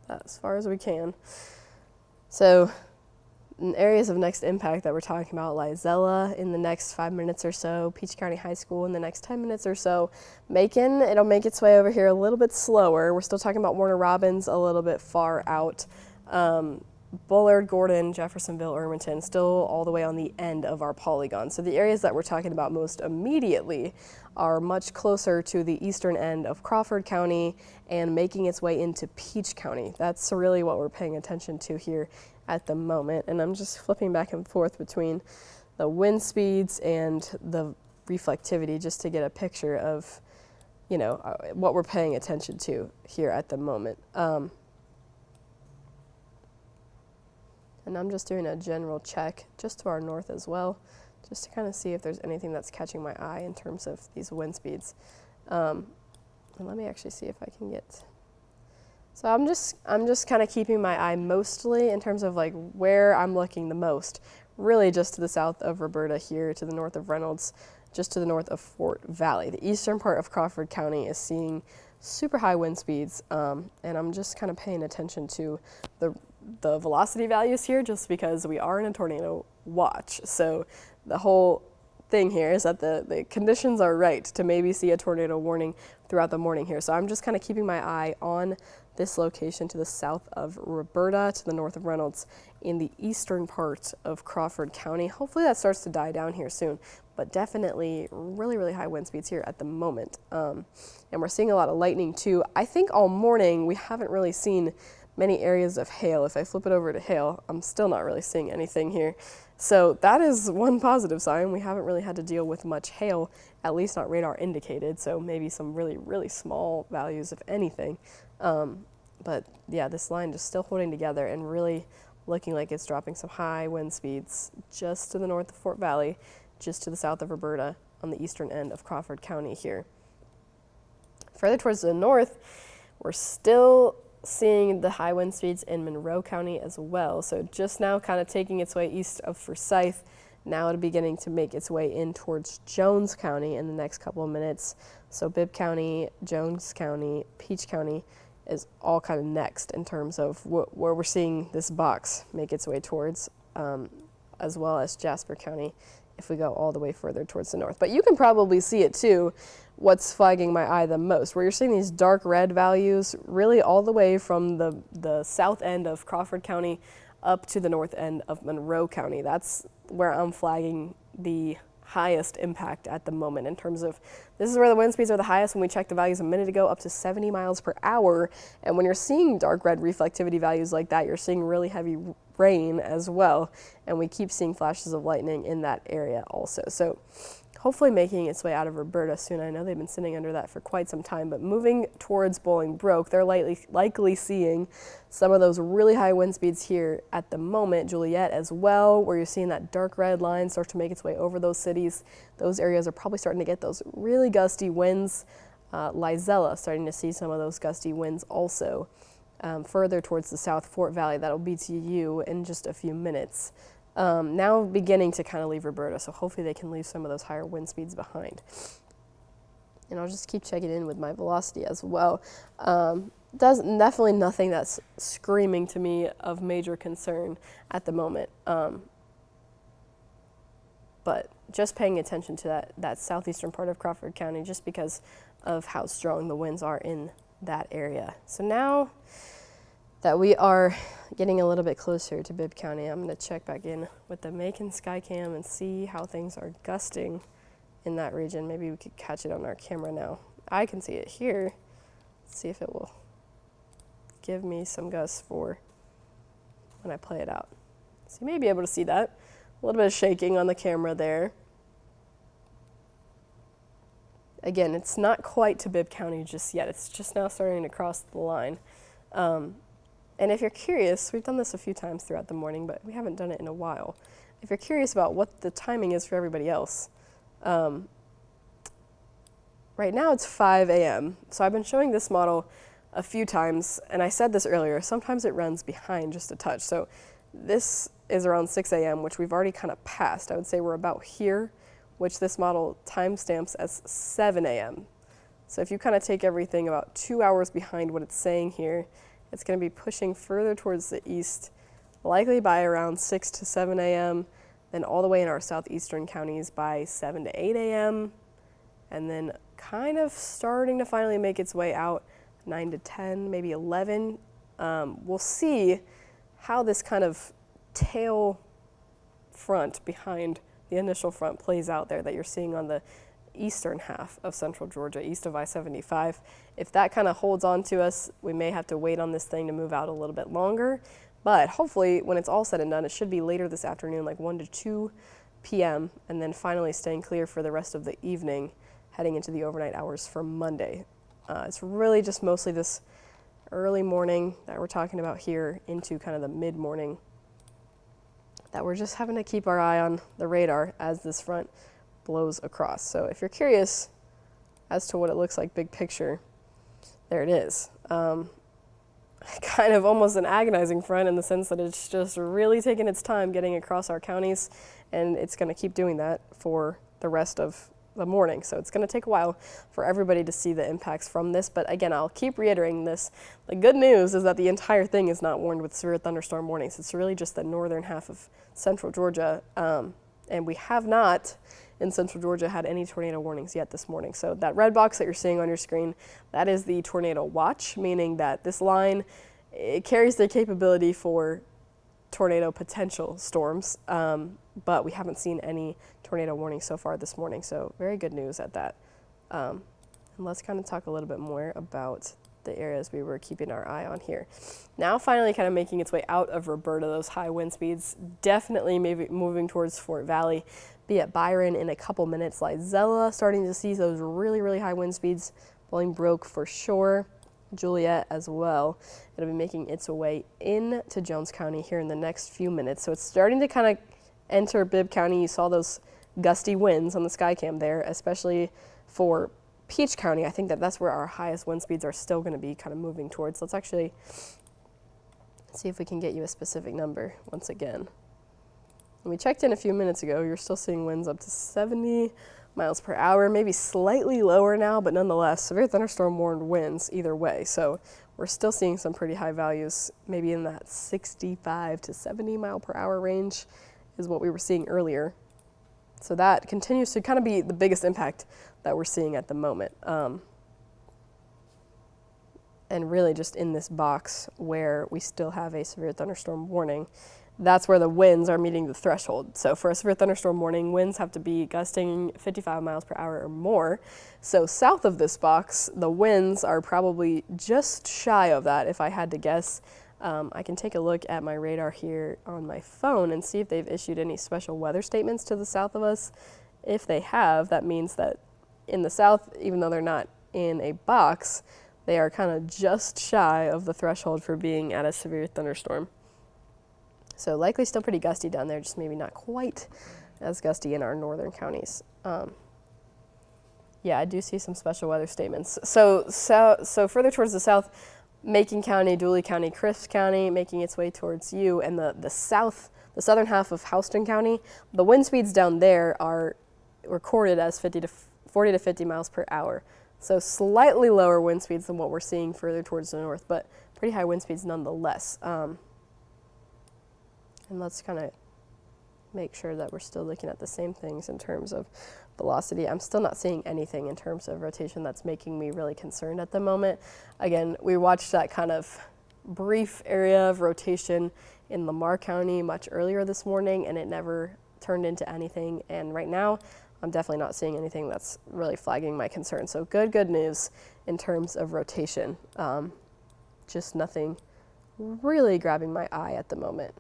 that as far as we can. So in areas of next impact that we're talking about, Lizella in the next 5 minutes or so, Peach County High School in the next 10 minutes or so. Macon, it'll make its way over here a little bit slower. We're still talking about Warner Robins a little bit far out. Bullard, Gordon, Jeffersonville, Irwinton, still all the way on the end of our polygon. So the areas that we're talking about most immediately are much closer to the eastern end of Crawford County and making its way into Peach County. That's really what we're paying attention to here at the moment. And I'm just flipping back and forth between the wind speeds and the reflectivity just to get a picture of, what we're paying attention to here at the moment. And I'm just doing a general check just to our north as well, just to kind of see if there's anything that's catching my eye in terms of these wind speeds. And let me actually see if I can get. So I'm just kind of keeping my eye mostly in terms of like where I'm looking the most, really just to the south of Roberta here, to the north of Reynolds, just to the north of Fort Valley. The eastern part of Crawford County is seeing super high wind speeds, and I'm just kind of paying attention to the velocity values here just because we are in a tornado watch. So the whole thing here is that the conditions are right to maybe see a tornado warning throughout the morning here. So I'm just kind of keeping my eye on this location to the south of Roberta, to the north of Reynolds, in the eastern part of Crawford County. Hopefully that starts to die down here soon, but definitely really, really high wind speeds here at the moment. And we're seeing a lot of lightning too. I think all morning we haven't really seen many areas of hail. If I flip it over to hail, I'm still not really seeing anything here. So that is one positive sign. We haven't really had to deal with much hail, at least not radar indicated. So maybe some really, really small values, if anything. But yeah, this line just still holding together and really looking like it's dropping some high wind speeds just to the north of Fort Valley, just to the south of Roberta on the eastern end of Crawford County here. Further towards the north, we're still seeing the high wind speeds in Monroe County as well. So just now kind of taking its way east of Forsyth, now it's beginning to make its way in towards Jones County in the next couple of minutes. So Bibb County, Jones County, Peach County is all kind of next in terms of where we're seeing this box make its way towards, as well as Jasper County if we go all the way further towards the north. But you can probably see it too, what's flagging my eye the most, where you're seeing these dark red values really all the way from the south end of Crawford County up to the north end of Monroe County. That's where I'm flagging the highest impact at the moment in terms of, this is where the wind speeds are the highest. When we checked the values a minute ago, up to 70 miles per hour. And when you're seeing dark red reflectivity values like that, you're seeing really heavy rain as well. And we keep seeing flashes of lightning in that area also. So hopefully making its way out of Roberta soon. I know they've been sitting under that for quite some time, but moving towards Bolingbroke, they're likely seeing some of those really high wind speeds here at the moment. Juliet as well, where you're seeing that dark red line start to make its way over those cities. Those areas are probably starting to get those really gusty winds. Lizella starting to see some of those gusty winds also. Further towards the South Fort Valley, that'll be to you in just a few minutes. Now beginning to kind of leave Roberta, so hopefully they can leave some of those higher wind speeds behind. And I'll just keep checking in with my velocity as well. Definitely nothing that's screaming to me of major concern at the moment. But just paying attention to that southeastern part of Crawford County just because of how strong the winds are in that area. So now that we are getting a little bit closer to Bibb County, I'm going to check back in with the Macon Skycam and see how things are gusting in that region. Maybe we could catch it on our camera now. I can see it here. Let's see if it will give me some gusts for when I play it out. So you may be able to see that. A little bit of shaking on the camera there. Again, it's not quite to Bibb County just yet. It's just now starting to cross the line. And if you're curious, we've done this a few times throughout the morning, but we haven't done it in a while. If you're curious about what the timing is for everybody else, right now it's 5 a.m. So I've been showing this model a few times, and I said this earlier, sometimes it runs behind just a touch. So this is around 6 a.m., which we've already kind of passed. I would say we're about here, which this model timestamps as 7 a.m. So if you kind of take everything about 2 hours behind what it's saying here, it's going to be pushing further towards the east, likely by around 6 to 7 a.m., then all the way in our southeastern counties by 7 to 8 a.m., and then kind of starting to finally make its way out 9 to 10, maybe 11. We'll see how this kind of tail front behind the initial front plays out there that you're seeing on the eastern half of central Georgia, east of I-75. If that kind of holds on to us, we may have to wait on this thing to move out a little bit longer. But hopefully, when it's all said and done, it should be later this afternoon, like 1 to 2 p.m., and then finally staying clear for the rest of the evening, heading into the overnight hours for Monday. It's really just mostly this early morning that we're talking about here into kind of the mid-morning that we're just having to keep our eye on the radar as this front blows across. So if you're curious as to what it looks like big picture, there it is. Kind of almost an agonizing front in the sense that it's just really taking its time getting across our counties, and it's going to keep doing that for the rest of the morning. So it's going to take a while for everybody to see the impacts from this. But again, I'll keep reiterating this. The good news is that the entire thing is not warned with severe thunderstorm warnings. It's really just the northern half of central Georgia. And we have not in central Georgia had any tornado warnings yet this morning. So that red box that you're seeing on your screen, that is the tornado watch, meaning that this line, it carries the capability for tornado potential storms, but we haven't seen any tornado warnings so far this morning. So very good news at that. And let's kind of talk a little bit more about the areas we were keeping our eye on here. Now finally kind of making its way out of Roberta, those high wind speeds, definitely maybe moving towards Fort Valley, be at Byron in a couple minutes. Lizella starting to see those really, really high wind speeds. Bolingbroke for sure. Juliet as well. It'll be making its way into Jones County here in the next few minutes. So it's starting to kind of enter Bibb County. You saw those gusty winds on the Skycam there, especially for Peach County. I think that's where our highest wind speeds are still going to be kind of moving towards. Let's actually see if we can get you a specific number once again. When we checked in a few minutes ago, you're still seeing winds up to 70 miles per hour, maybe slightly lower now, but nonetheless, severe thunderstorm warned winds either way. So we're still seeing some pretty high values, maybe in that 65 to 70 mile per hour range is what we were seeing earlier. So that continues to kind of be the biggest impact that we're seeing at the moment. And really just in this box where we still have a severe thunderstorm warning. that's where the winds are meeting the threshold. So for a severe thunderstorm warning, winds have to be gusting 55 miles per hour or more. So south of this box, the winds are probably just shy of that, if I had to guess. I can take a look at my radar here on my phone and see if they've issued any special weather statements to the south of us. If they have, that means that in the south, even though they're not in a box, they are kind of just shy of the threshold for being at a severe thunderstorm. So likely still pretty gusty down there, just maybe not quite as gusty in our northern counties. Yeah, I do see some special weather statements. So further towards the south, Macon County, Dooley County, Crisp County, making its way towards you, and the southern half of Houston County, the wind speeds down there are recorded as 40 to 50 miles per hour. So slightly lower wind speeds than what we're seeing further towards the north, but pretty high wind speeds nonetheless. And let's kind of make sure that we're still looking at the same things in terms of velocity. I'm still not seeing anything in terms of rotation that's making me really concerned at the moment. Again, we watched that kind of brief area of rotation in Lamar County much earlier this morning, and it never turned into anything. And right now, I'm definitely not seeing anything that's really flagging my concern. So good news in terms of rotation. Just nothing really grabbing my eye at the moment.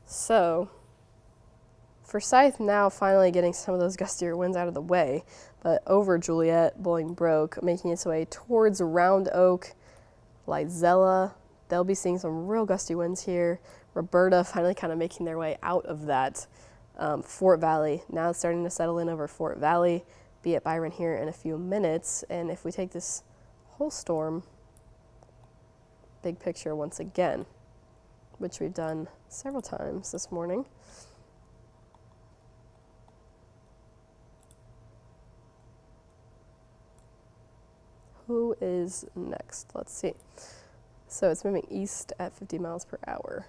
So, Forsyth now finally getting some of those gustier winds out of the way, but over Juliet, Bolingbroke, making its way towards Round Oak, Lizella, they'll be seeing some real gusty winds here. Roberta finally kind of making their way out of that. Fort Valley, now starting to settle in over Fort Valley, be at Byron here in a few minutes. And if we take this whole storm, big picture once again, which we've done several times this morning. Who is next? Let's see. So it's moving east at 50 miles per hour,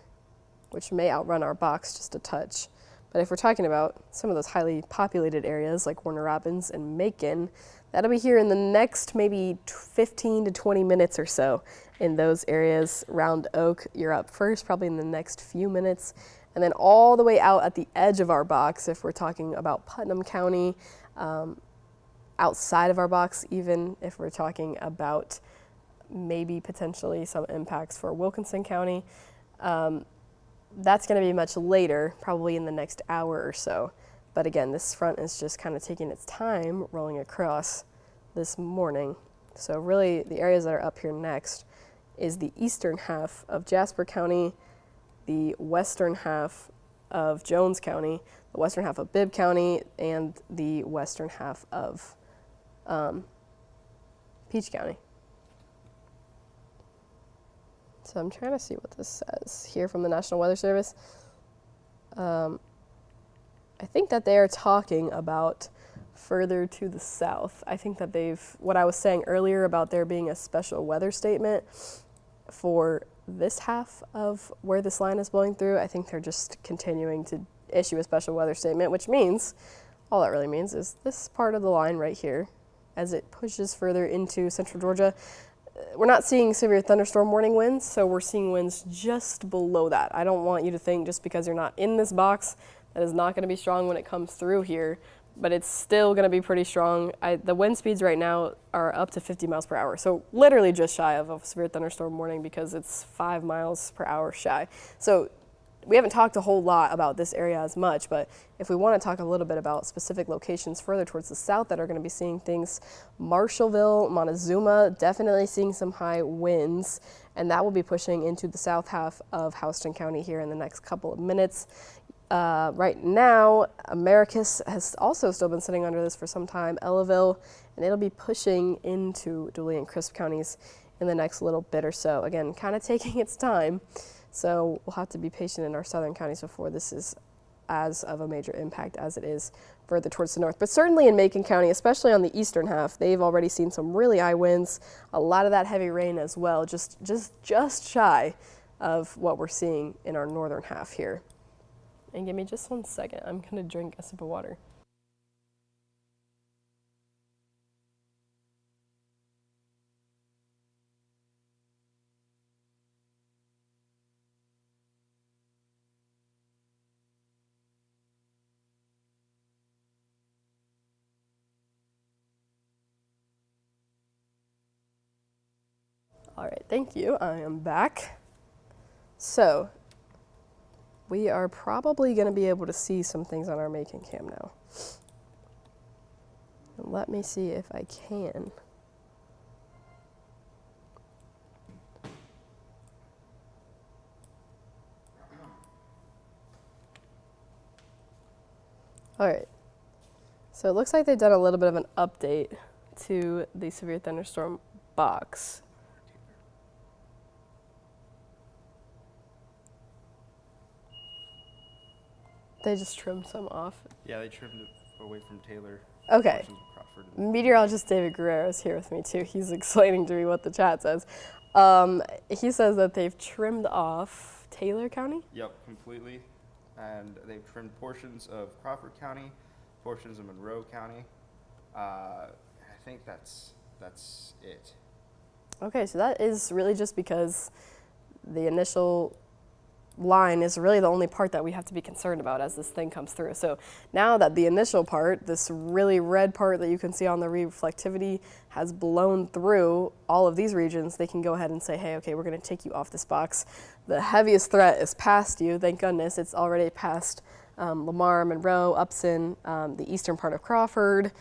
which may outrun our box just a touch. But if we're talking about some of those highly populated areas like Warner Robins and Macon, that'll be here in the next maybe 15 to 20 minutes or so in those areas. Round Oak, you're up first, probably in the next few minutes. And then all the way out at the edge of our box, if we're talking about Putnam County, outside of our box, even if we're talking about maybe potentially some impacts for Wilkinson County, that's going to be much later, probably in the next hour or so. But again, this front is just kind of taking its time rolling across this morning. So really the areas that are up here next is the eastern half of Jasper County, the western half of Jones County, the western half of Bibb County, and the western half of Peach County. So I'm trying to see what this says here from the National Weather Service. I think that they are talking about further to the south. I think that what I was saying earlier about there being a special weather statement for this half of where this line is blowing through, I think they're just continuing to issue a special weather statement, which means, all that really means is this part of the line right here, as it pushes further into central Georgia, we're not seeing severe thunderstorm warning winds, so we're seeing winds just below that. I don't want you to think just because you're not in this box that is not going to be strong when it comes through here, but it's still going to be pretty strong. The wind speeds right now are up to 50 miles per hour, so literally just shy of a severe thunderstorm warning because it's 5 miles per hour shy. So we haven't talked a whole lot about this area as much, but if we want to talk a little bit about specific locations further towards the south that are going to be seeing things, Marshallville, Montezuma, definitely seeing some high winds, and that will be pushing into the south half of Houston County here in the next couple of minutes. Right now, Americus has also still been sitting under this for some time, Ellaville, and it'll be pushing into Dooley and Crisp counties in the next little bit or so. Again, kind of taking its time. So we'll have to be patient in our southern counties before this is as of a major impact as it is further towards the north. But certainly in Macon County, especially on the eastern half, they've already seen some really high winds, a lot of that heavy rain as well, just shy of what we're seeing in our northern half here. And give me just 1 second. I'm going to drink a sip of water. All right, thank you. I am back. So we are probably going to be able to see some things on our Macon cam now. Let me see if I can. All right. So it looks like they've done a little bit of an update to the severe thunderstorm box. They just trimmed some off. Yeah, they trimmed it away from Taylor. Okay. portions of Crawford. Meteorologist David Guerrero is here with me too. He's explaining to me what the chat says. He says that they've trimmed off Taylor County. Yep, completely. And they've trimmed portions of Crawford County, portions of Monroe County. I think that's it. Okay, so that is really just because the initial line is really the only part that we have to be concerned about as this thing comes through. So now that the initial part, this really red part that you can see on the reflectivity, has blown through all of these regions, they can go ahead and say, hey, okay, we're going to take you off this box. The heaviest threat is past you. Thank goodness it's already past Lamar, Monroe, Upson, the eastern part of Crawford.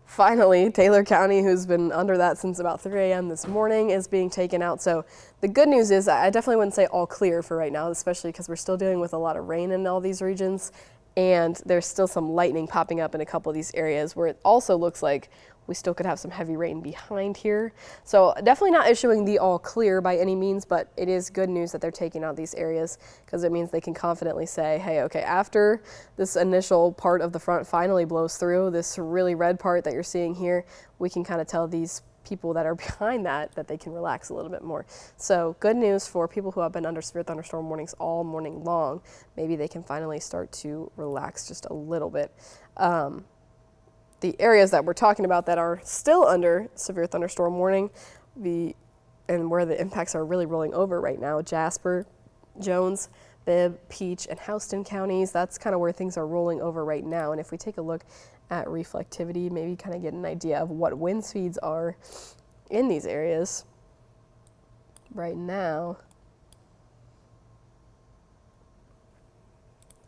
Finally, Taylor County, who's been under that since about 3 a.m. this morning, is being taken out. So the good news is I definitely wouldn't say all clear for right now, especially because we're still dealing with a lot of rain in all these regions. And there's still some lightning popping up in a couple of these areas where it also looks like we still could have some heavy rain behind here. So definitely not issuing the all clear by any means, but it is good news that they're taking out these areas because it means they can confidently say, hey, okay, after this initial part of the front finally blows through, this really red part that you're seeing here, we can kind of tell these people that are behind that they can relax a little bit more. So good news for people who have been under severe thunderstorm warnings all morning long. Maybe they can finally start to relax just a little bit. The areas that we're talking about that are still under severe thunderstorm warning, and where the impacts are really rolling over right now, Jasper, Jones, Bibb, Peach, and Houston counties, that's kind of where things are rolling over right now. And if we take a look at reflectivity, maybe kind of get an idea of what wind speeds are in these areas right now.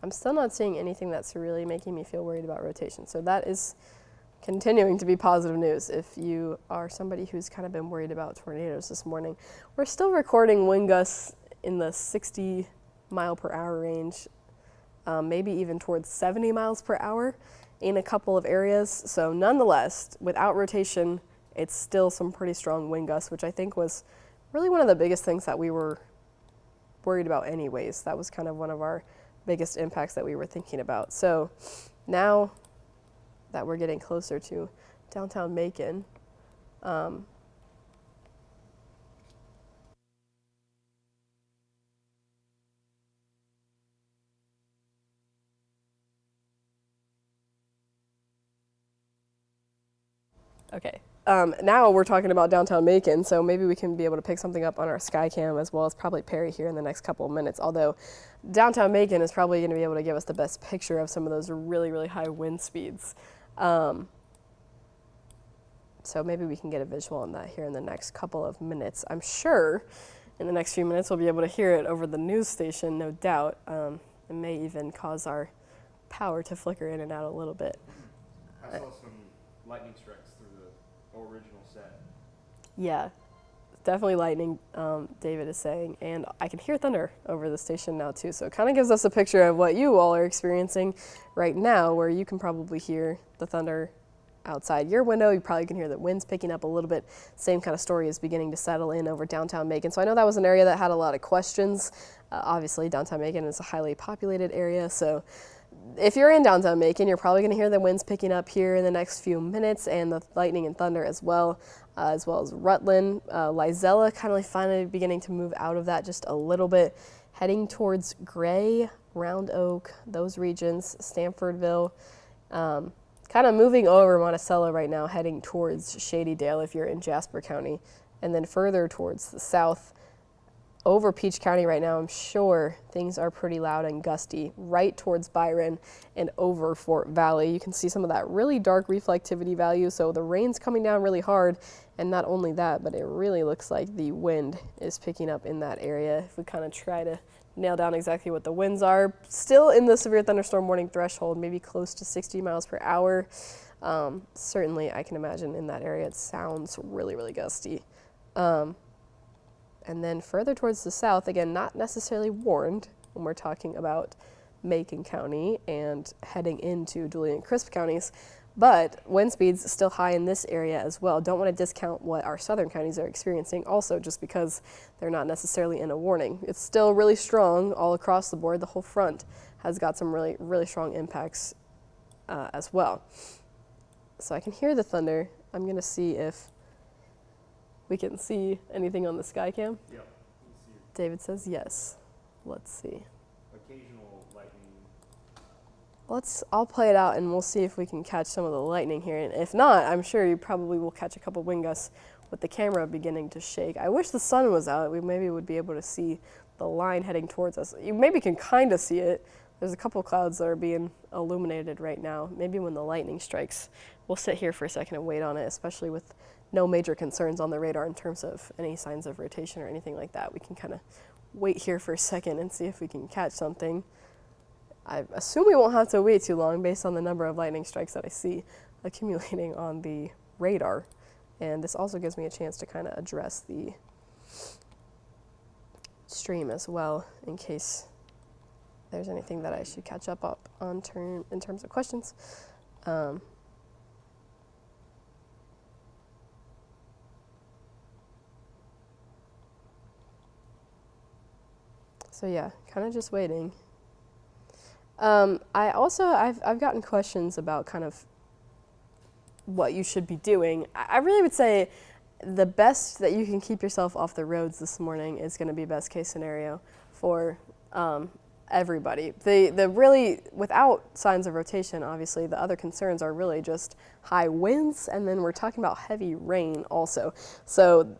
I'm still not seeing anything that's really making me feel worried about rotation. So that is continuing to be positive news if you are somebody who's kind of been worried about tornadoes this morning. We're still recording wind gusts in the 60 mile per hour range, maybe even towards 70 miles per hour in a couple of areas. So nonetheless, without rotation, it's still some pretty strong wind gusts, which I think was really one of the biggest things that we were worried about anyways. That was kind of one of our biggest impacts that we were thinking about. So now that we're getting closer to downtown Macon, okay. Now we're talking about downtown Macon, so maybe we can be able to pick something up on our Skycam as well as probably Perry here in the next couple of minutes, although downtown Macon is probably going to be able to give us the best picture of some of those really, really high wind speeds. So maybe we can get a visual on that here in the next couple of minutes. I'm sure in the next few minutes we'll be able to hear it over the news station, no doubt. It may even cause our power to flicker in and out a little bit. I saw some lightning strikes through the original set. Yeah, definitely lightning, David is saying, and I can hear thunder over the station now too, so it kind of gives us a picture of what you all are experiencing right now, where you can probably hear the thunder outside your window. You probably can hear the winds picking up a little bit. Same kind of story is beginning to settle in over downtown Macon. So I know that was an area that had a lot of questions. Obviously, downtown Macon is a highly populated area, so if you're in downtown Macon, you're probably going to hear the winds picking up here in the next few minutes, and the lightning and thunder as well as Rutland. Lizella kind of finally beginning to move out of that just a little bit, heading towards Gray, Round Oak, those regions, Stanfordville, kind of moving over Monticello right now, heading towards Shady Dale if you're in Jasper County, and then further towards the south over Peach County right now, I'm sure things are pretty loud and gusty right towards Byron and over Fort Valley. You can see some of that really dark reflectivity value, so the rain's coming down really hard, and not only that, but it really looks like the wind is picking up in that area. If we kind of try to nail down exactly what the winds are, still in the severe thunderstorm warning threshold, maybe close to 60 miles per hour. Certainly I can imagine in that area it sounds really, really gusty. And then further towards the south, again, not necessarily warned when we're talking about Macon County and heading into Julian and Crisp counties, but wind speeds still high in this area as well. Don't want to discount what our southern counties are experiencing also, just because they're not necessarily in a warning. It's still really strong all across the board. The whole front has got some really, really strong impacts as well. So I can hear the thunder. I'm going to see if we can see anything on the sky cam. Yep. David says yes. Let's see. Occasional lightning. I'll play it out and we'll see if we can catch some of the lightning here. And if not, I'm sure you probably will catch a couple wind gusts with the camera beginning to shake. I wish the sun was out. We maybe would be able to see the line heading towards us. You maybe can kind of see it. There's a couple clouds that are being illuminated right now. Maybe when the lightning strikes, we'll sit here for a second and wait on it, especially with no major concerns on the radar in terms of any signs of rotation or anything like that. We can kind of wait here for a second and see if we can catch something. I assume we won't have to wait too long based on the number of lightning strikes that I see accumulating on the radar. And this also gives me a chance to kind of address the stream as well in case there's anything that I should catch up on in terms of questions. So yeah, kind of just waiting. I've gotten questions about kind of what you should be doing. I really would say the best that you can keep yourself off the roads this morning is going to be best case scenario for everybody. The really, without signs of rotation, obviously, the other concerns are really just high winds, and then we're talking about heavy rain also. So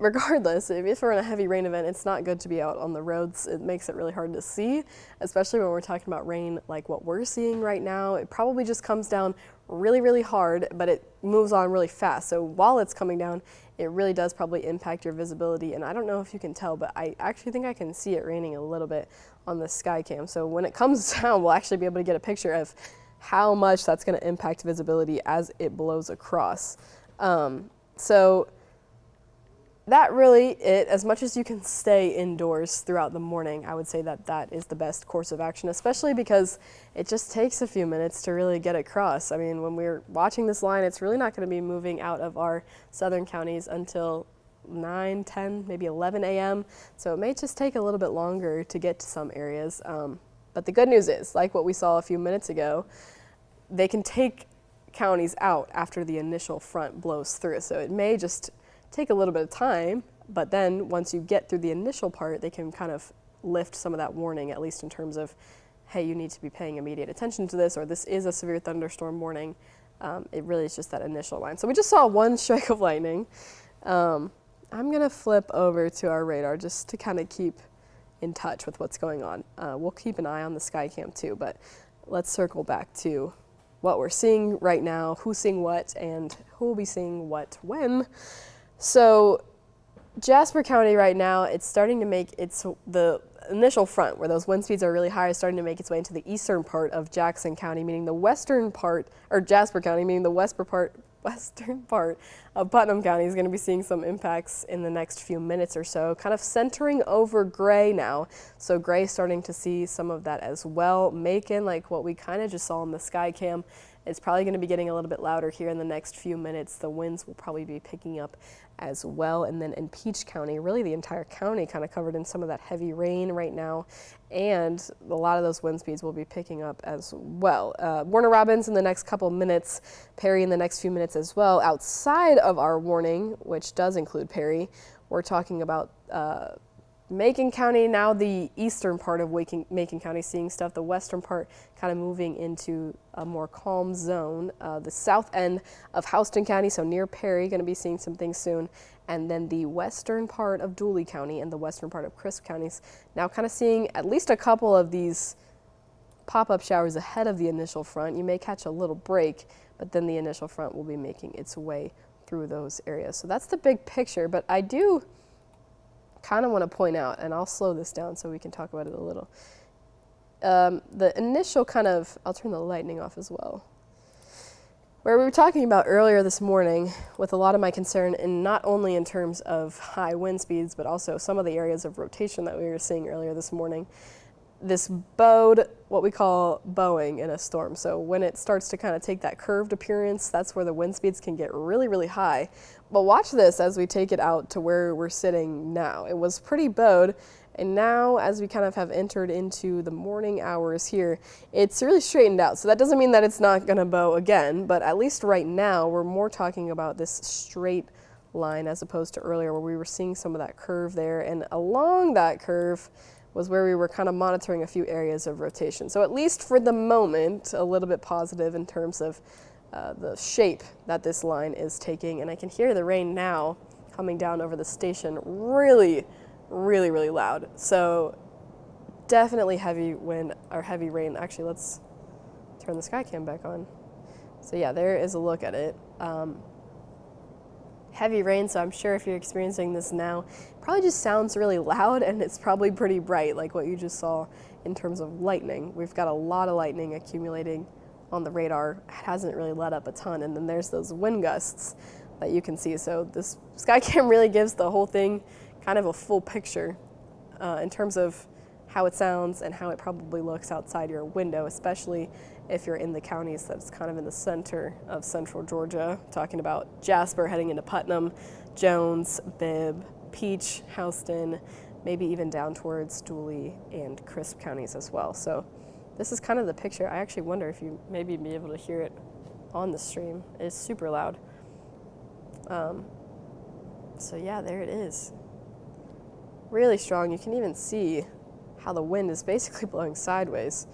regardless, if we're in a heavy rain event, it's not good to be out on the roads. It makes it really hard to see, especially when we're talking about rain like what we're seeing right now. It probably just comes down really, really hard, but it moves on really fast. So while it's coming down, it really does probably impact your visibility. And I don't know if you can tell, but I actually think I can see it raining a little bit on the sky cam. So when it comes down, we'll actually be able to get a picture of how much that's going to impact visibility as it blows across. So that really it. As much as you can stay indoors throughout the morning, I would say that that is the best course of action, especially because it just takes a few minutes to really get across. I mean, when we're watching this line, it's really not going to be moving out of our southern counties until 9, 10, maybe 11 a.m. So it may just take a little bit longer to get to some areas. But the good news is, like what we saw a few minutes ago, they can take counties out after the initial front blows through. So it may just take a little bit of time, but then once you get through the initial part, they can kind of lift some of that warning, at least in terms of, hey, you need to be paying immediate attention to this, or this is a severe thunderstorm warning. It really is just that initial line. So we just saw one strike of lightning. I'm gonna flip over to our radar just to kind of keep in touch with what's going on. We'll keep an eye on the Skycam too, but let's circle back to what we're seeing right now, who's seeing what, and who will be seeing what when. So Jasper County right now, it's starting to make the initial front where those wind speeds are really high is starting to make its way into the eastern part of Jackson County, meaning the western part, or Jasper County, meaning the western part of Putnam County is going to be seeing some impacts in the next few minutes or so, kind of centering over Gray now. So Gray starting to see some of that as well. Macon, like what we kind of just saw on the Skycam, it's probably going to be getting a little bit louder here in the next few minutes. The winds will probably be picking up as well. And then in Peach County, really the entire county kind of covered in some of that heavy rain right now. And a lot of those wind speeds will be picking up as well. Warner Robins in the next couple minutes, Perry in the next few minutes as well. Outside of our warning, which does include Perry, we're talking about Macon County, now the eastern part of Macon County seeing stuff, the western part kind of moving into a more calm zone. The south end of Houston County, so near Perry, going to be seeing some things soon. And then the western part of Dooley County and the western part of Crisp counties now kind of seeing at least a couple of these pop-up showers ahead of the initial front. You may catch a little break, but then the initial front will be making its way through those areas. So that's the big picture, but I do kind of want to point out, and I'll slow this down so we can talk about it a little. The initial I'll turn the lightning off as well. Where we were talking about earlier this morning with a lot of my concern, and not only in terms of high wind speeds, but also some of the areas of rotation that we were seeing earlier this morning. This bowed, what we call bowing in a storm. So when it starts to kind of take that curved appearance, that's where the wind speeds can get really, really high. But watch this as we take it out to where we're sitting now. It was pretty bowed, and now as we kind of have entered into the morning hours here, it's really straightened out. So that doesn't mean that it's not gonna bow again, but at least right now we're more talking about this straight line as opposed to earlier where we were seeing some of that curve there, and along that curve was where we were kind of monitoring a few areas of rotation. So at least for the moment, a little bit positive in terms of the shape that this line is taking. And I can hear the rain now coming down over the station really, really, really loud. So definitely heavy wind or heavy rain. Actually, let's turn the Skycam back on. So yeah, there is a look at it. Heavy rain, so I'm sure if you're experiencing this now, it probably just sounds really loud, and it's probably pretty bright like what you just saw in terms of lightning. We've got a lot of lightning accumulating on the radar. It hasn't really let up a ton, and then there's those wind gusts that you can see. So this Skycam really gives the whole thing kind of a full picture in terms of how it sounds and how it probably looks outside your window, especially if you're in the counties that's kind of in the center of central Georgia, talking about Jasper heading into Putnam, Jones, Bibb, Peach, Houston, maybe even down towards Dooley and Crisp counties as well. So this is kind of the picture. I actually wonder if you maybe be able to hear it on the stream. It's super loud. So yeah, there it is. Really strong. You can even see how the wind is basically blowing sideways.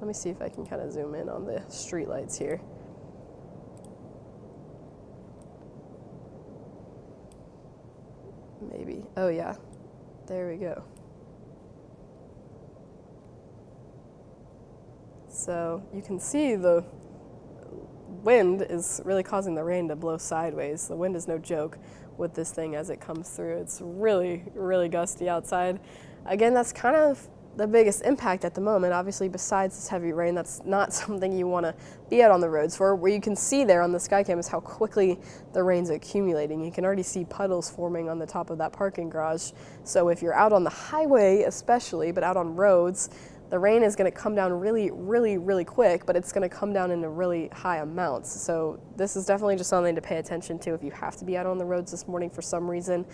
Let me see if I can kind of zoom in on the street lights here. Maybe. Oh yeah, there we go. So you can see the wind is really causing the rain to blow sideways. The wind is no joke with this thing as it comes through. It's really, really gusty outside. Again, that's kind of the biggest impact at the moment. Obviously, besides this heavy rain, that's not something you want to be out on the roads for. Where you can see there on the Skycam is how quickly the rain's accumulating. You can already see puddles forming on the top of that parking garage. So if you're out on the highway especially, but out on roads, the rain is going to come down really, really, really quick, but it's going to come down in really high amounts. So this is definitely just something to pay attention to if you have to be out on the roads this morning for some reason.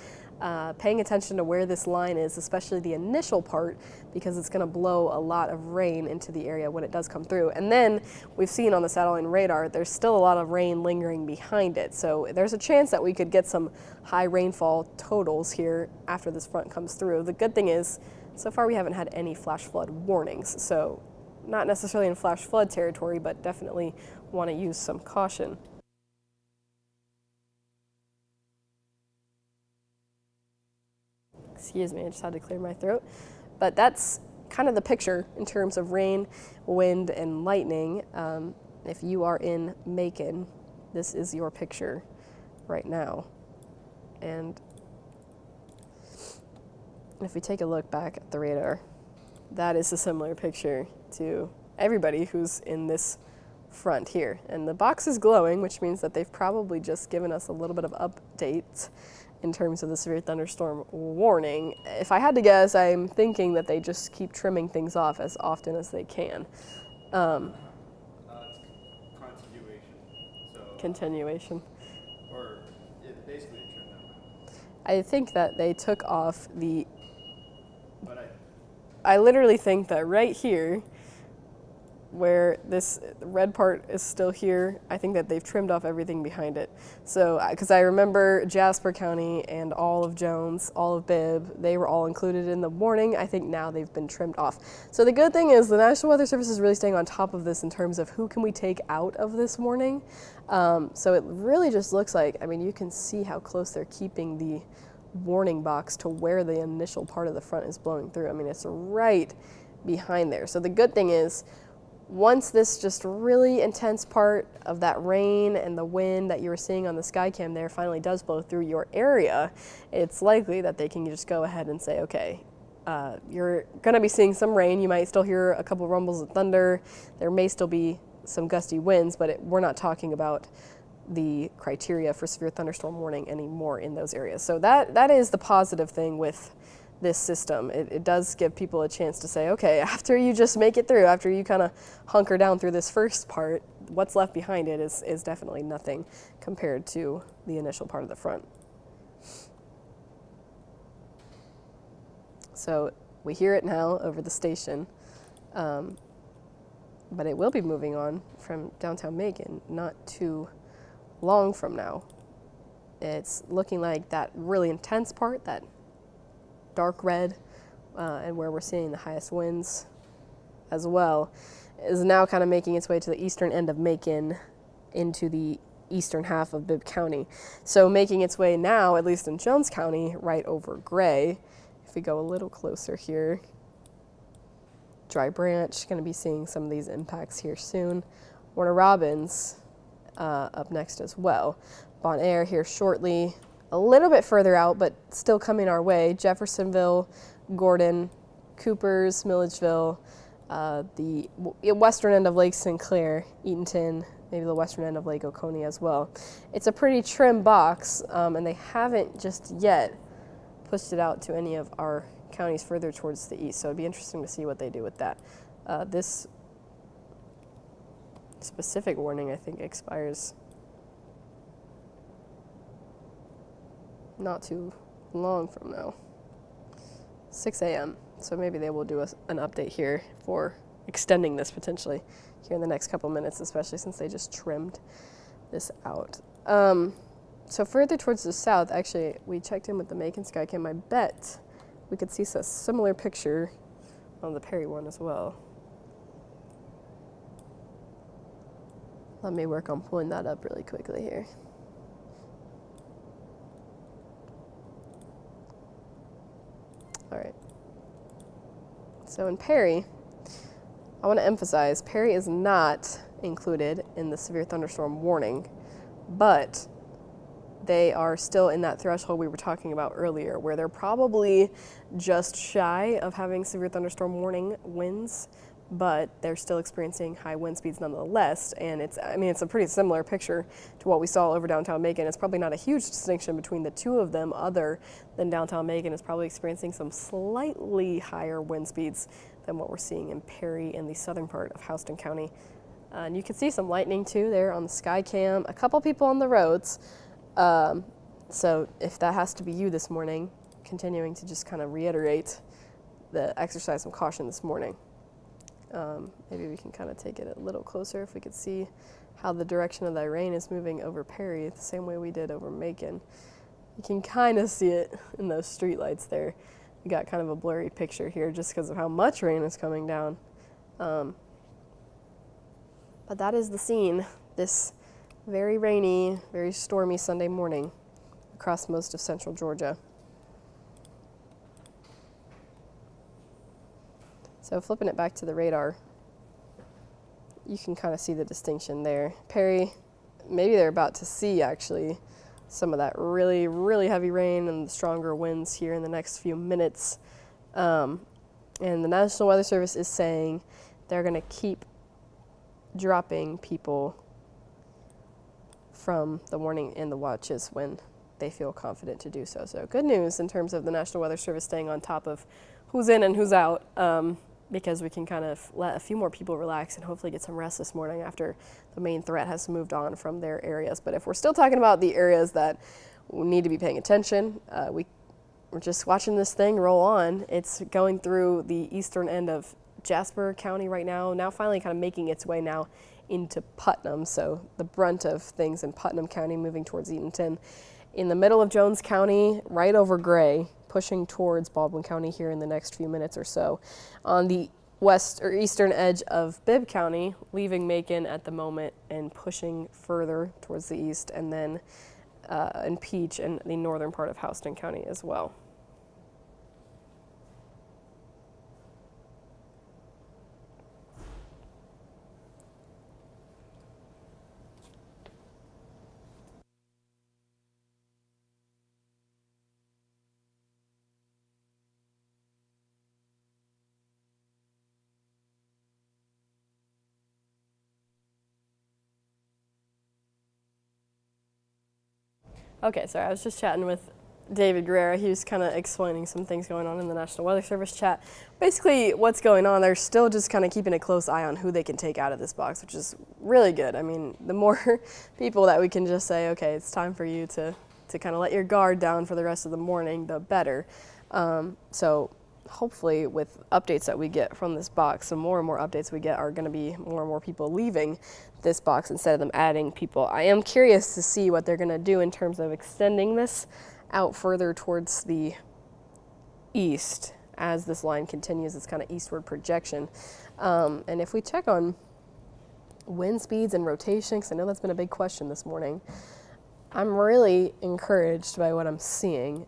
Paying attention to where this line is, especially the initial part, because it's going to blow a lot of rain into the area when it does come through. And then we've seen on the satellite radar, there's still a lot of rain lingering behind it. So there's a chance that we could get some high rainfall totals here after this front comes through. The good thing is, so far we haven't had any flash flood warnings, so not necessarily in flash flood territory, but definitely want to use some caution. Excuse me, I just had to clear my throat. But that's kind of the picture in terms of rain, wind, and lightning. If you are in Macon, this is your picture right now. And if we take a look back at the radar, that is a similar picture to everybody who's in this front here. And the box is glowing, which means that they've probably just given us a little bit of updates in terms of the severe thunderstorm warning. If I had to guess, I'm thinking that they just keep trimming things off as often as they can. Continuation. So, Continuation. or it basically trimmed them. I think that they took off the, But I literally think that right here, where this red part is still here. I think that they've trimmed off everything behind it. So, because I remember Jasper County and all of Jones, all of Bibb, they were all included in the warning. I think now they've been trimmed off. So the good thing is the National Weather Service is really staying on top of this in terms of who can we take out of this warning. So it really just looks like, I mean, you can see how close they're keeping the warning box to where the initial part of the front is blowing through. I mean, it's right behind there. So the good thing is, once this just really intense part of that rain and the wind that you were seeing on the Skycam there finally does blow through your area, it's likely that they can just go ahead and say, okay, you're going to be seeing some rain. You might still hear a couple rumbles of thunder. There may still be some gusty winds, but we're not talking about the criteria for severe thunderstorm warning anymore in those areas. So that is the positive thing with this system. It does give people a chance to say, okay, after you just make it through, after you kind of hunker down through this first part, what's left behind it is definitely nothing compared to the initial part of the front. So we hear it now over the station, but it will be moving on from downtown Macon not too long from now. It's looking like that really intense part, that dark red, and where we're seeing the highest winds as well, is now kind of making its way to the eastern end of Macon into the eastern half of Bibb County. So making its way now, at least in Jones County, right over Gray. If we go a little closer here, Dry Branch, going to be seeing some of these impacts here soon. Warner Robins up next as well. Bon Air here shortly. A little bit further out, but still coming our way. Jeffersonville, Gordon, Coopers, Milledgeville, the western end of Lake Sinclair, Eatonton, maybe the western end of Lake Oconee as well. It's a pretty trim box, and they haven't just yet pushed it out to any of our counties further towards the east, so it'd be interesting to see what they do with that. This specific warning, I think, expires not too long from now, 6 a.m. So maybe they will do an update here for extending this potentially here in the next couple minutes, especially since they just trimmed this out. So further towards the south, actually, we checked in with the Macon Skycam. I bet we could see a similar picture on the Perry one as well. Let me work on pulling that up really quickly here. All right. So in Perry, I want to emphasize Perry is not included in the severe thunderstorm warning, but they are still in that threshold we were talking about earlier, where they're probably just shy of having severe thunderstorm warning winds, but they're still experiencing high wind speeds nonetheless. And it's a pretty similar picture to what we saw over downtown Macon. It's probably not a huge distinction between the two of them, other than downtown Macon is probably experiencing some slightly higher wind speeds than what we're seeing in Perry in the southern part of Houston County. And you can see some lightning too there on the Skycam, a couple people on the roads. So if that has to be you this morning, continuing to just kind of reiterate the exercise some caution this morning. Maybe we can kind of take it a little closer if we could see how the direction of that rain is moving over Perry the same way we did over Macon. You can kind of see it in those street lights there. You got kind of a blurry picture here just because of how much rain is coming down. But that is the scene this very rainy, very stormy Sunday morning across most of central Georgia. So flipping it back to the radar, you can kind of see the distinction there. Perry, maybe they're about to see actually some of that really, really heavy rain and the stronger winds here in the next few minutes. And the National Weather Service is saying they're going to keep dropping people from the warning and the watches when they feel confident to do so. So good news in terms of the National Weather Service staying on top of who's in and who's out, because we can kind of let a few more people relax and hopefully get some rest this morning after the main threat has moved on from their areas. But if we're still talking about the areas that we need to be paying attention, we're just watching this thing roll on. It's going through the eastern end of Jasper County right now finally kind of making its way now into Putnam. So the brunt of things in Putnam County moving towards Eatonton. In the middle of Jones County, right over Gray, pushing towards Baldwin County here in the next few minutes or so. On the west or eastern edge of Bibb County, leaving Macon at the moment and pushing further towards the east, and then in Peach and the northern part of Houston County as well. Okay, sorry, I was just chatting with David Guerrera. He was kind of explaining some things going on in the National Weather Service chat. Basically, what's going on, they're still just kind of keeping a close eye on who they can take out of this box, which is really good. I mean, the more people that we can just say, okay, it's time for you to kind of let your guard down for the rest of the morning, the better. So hopefully with updates that we get from this box, the more and more updates we get are going to be more and more people leaving this box instead of them adding people. I am curious to see what they're going to do in terms of extending this out further towards the east as this line continues its kind of eastward projection. And if we check on wind speeds and rotation, because I know that's been a big question this morning, I'm really encouraged by what I'm seeing.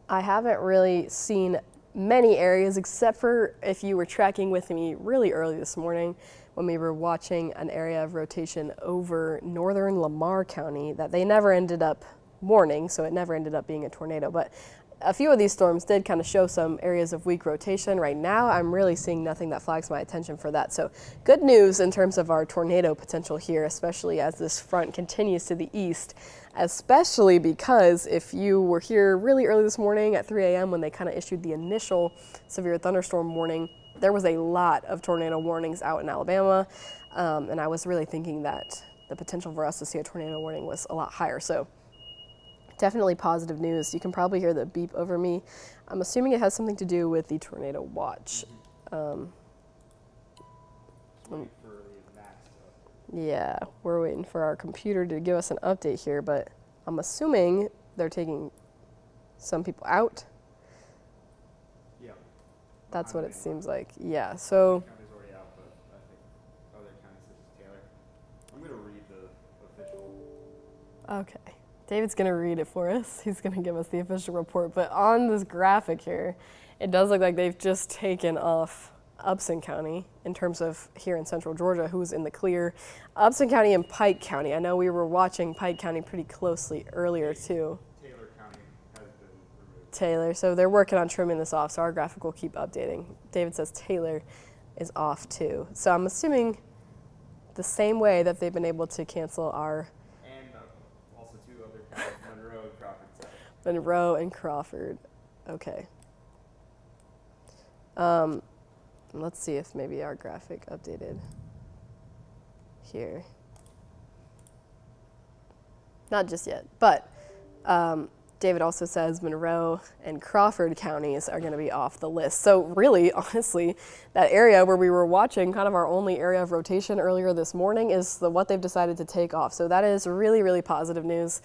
I haven't really seen many areas, except for if you were tracking with me really early this morning when we were watching an area of rotation over northern Lamar County that they never ended up warning, so it never ended up being a tornado. But a few of these storms did kind of show some areas of weak rotation. Right now, I'm really seeing nothing that flags my attention for that. So good news in terms of our tornado potential here, especially as this front continues to the east, especially because if you were here really early this morning at 3 a.m. when they kind of issued the initial severe thunderstorm warning, there was a lot of tornado warnings out in Alabama. And I was really thinking that the potential for us to see a tornado warning was a lot higher. So definitely positive news. You can probably hear the beep over me. I'm assuming it has something to do with the tornado watch. Yeah, we're waiting for our computer to give us an update here, but I'm assuming they're taking some people out. Yeah. That's what it seems like. Yeah, so County's already out, but I think other counties such as Taylor. I'm going to read the official. okay. David's going to read it for us. He's going to give us the official report. But on this graphic here, it does look like they've just taken off Upson County in terms of here in central Georgia, who's in the clear. Upson County and Pike County. I know we were watching Pike County pretty closely earlier too. Taylor County has been removed. Taylor. So they're working on trimming this off. So our graphic will keep updating. David says Taylor is off too. So I'm assuming the same way that they've been able to cancel our Also two other counties, Monroe and Crawford. Monroe and Crawford. Okay. Let's see if maybe our graphic updated here. Not just yet, but David also says Monroe and Crawford counties are going to be off the list. So really, honestly, that area where we were watching kind of our only area of rotation earlier this morning is what they've decided to take off. So that is really, really positive news.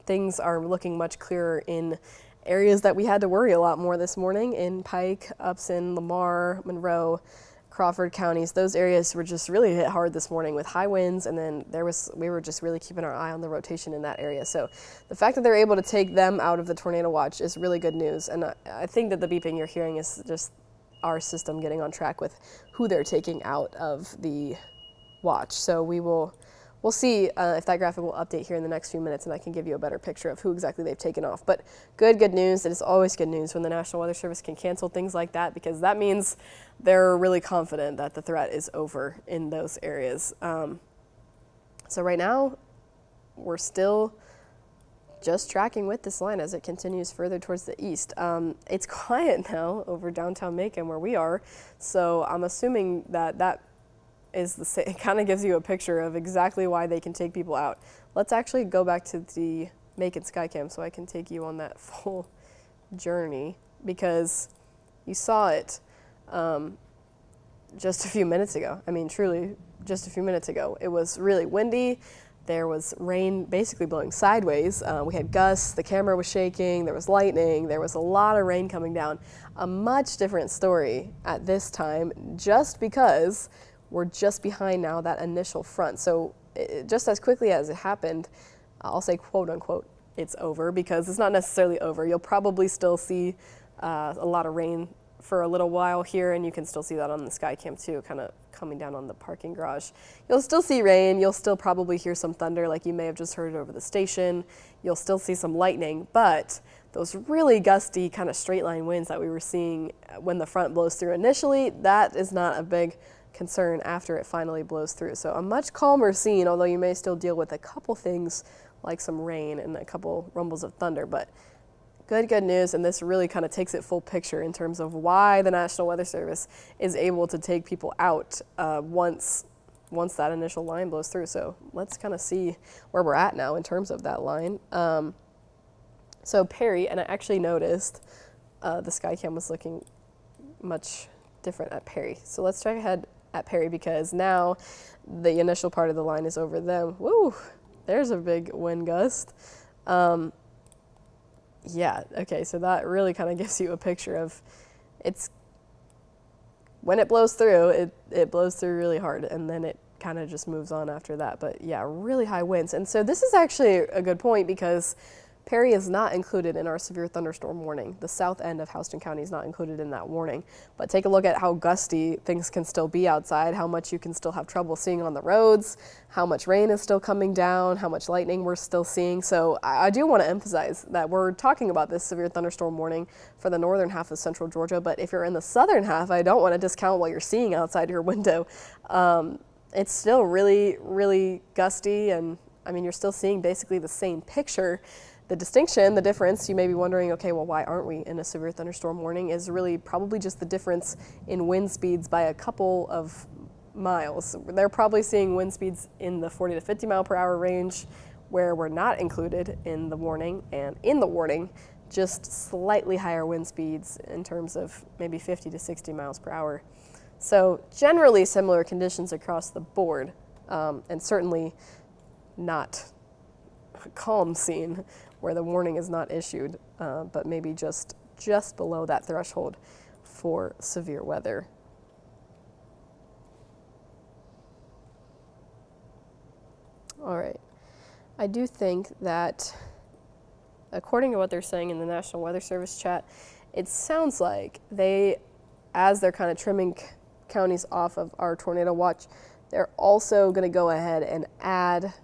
Things are looking much clearer in areas that we had to worry a lot more this morning in Pike, Upson, Lamar, Monroe, Crawford counties. Those areas were just really hit hard this morning with high winds, and then we were just really keeping our eye on the rotation in that area. So the fact that they're able to take them out of the tornado watch is really good news. And I think that the beeping you're hearing is just our system getting on track with who they're taking out of the watch. So we'll see if that graphic will update here in the next few minutes, and I can give you a better picture of who exactly they've taken off. But good news. It is always good news when the National Weather Service can cancel things like that, because that means they're really confident that the threat is over in those areas. So right now, we're still just tracking with this line as it continues further towards the east. It's quiet now over downtown Macon where we are, so I'm assuming that is the same. It kind of gives you a picture of exactly why they can take people out. Let's actually go back to the Macon Skycam so I can take you on that full journey because you saw it just a few minutes ago. I mean, truly, just a few minutes ago. It was really windy. There was rain basically blowing sideways. We had gusts, the camera was shaking, there was lightning, there was a lot of rain coming down. A much different story at this time just because we're just behind now that initial front. So just as quickly as it happened, I'll say quote unquote, it's over because it's not necessarily over. You'll probably still see a lot of rain for a little while here, and you can still see that on the Skycam too, kind of coming down on the parking garage. You'll still see rain, you'll still probably hear some thunder like you may have just heard over the station. You'll still see some lightning, but those really gusty kind of straight line winds that we were seeing when the front blows through initially, that is not a big concern after it finally blows through. So a much calmer scene, although you may still deal with a couple things like some rain and a couple rumbles of thunder, but good news, and this really kind of takes it full picture in terms of why the National Weather Service is able to take people out once that initial line blows through. So let's kind of see where we're at now in terms of that line. So Perry, and I actually noticed the Skycam was looking much different at Perry. So let's check ahead at Perry because now the initial part of the line is over them. Woo, there's a big wind gust. Yeah, okay, so that really kind of gives you a picture of when it blows through, it blows through really hard, and then it kind of just moves on after that. But yeah, really high winds. And so this is actually a good point because Perry is not included in our severe thunderstorm warning. The south end of Houston County is not included in that warning. But take a look at how gusty things can still be outside, how much you can still have trouble seeing on the roads, how much rain is still coming down, how much lightning we're still seeing. So I do want to emphasize that we're talking about this severe thunderstorm warning for the northern half of central Georgia, but if you're in the southern half, I don't want to discount what you're seeing outside your window. It's still really, really gusty, and I mean, you're still seeing basically the same picture. The distinction, the difference, you may be wondering, okay, well, why aren't we in a severe thunderstorm warning, is really probably just the difference in wind speeds by a couple of miles. They're probably seeing wind speeds in the 40 to 50 mile per hour range where we're not included in the warning, and in the warning, just slightly higher wind speeds in terms of maybe 50 to 60 miles per hour. So generally similar conditions across the board, and certainly not a calm scene where the warning is not issued, but maybe just below that threshold for severe weather. All right. I do think that, according to what they're saying in the National Weather Service chat, it sounds like as they're kind of trimming counties off of our tornado watch, they're also going to go ahead and add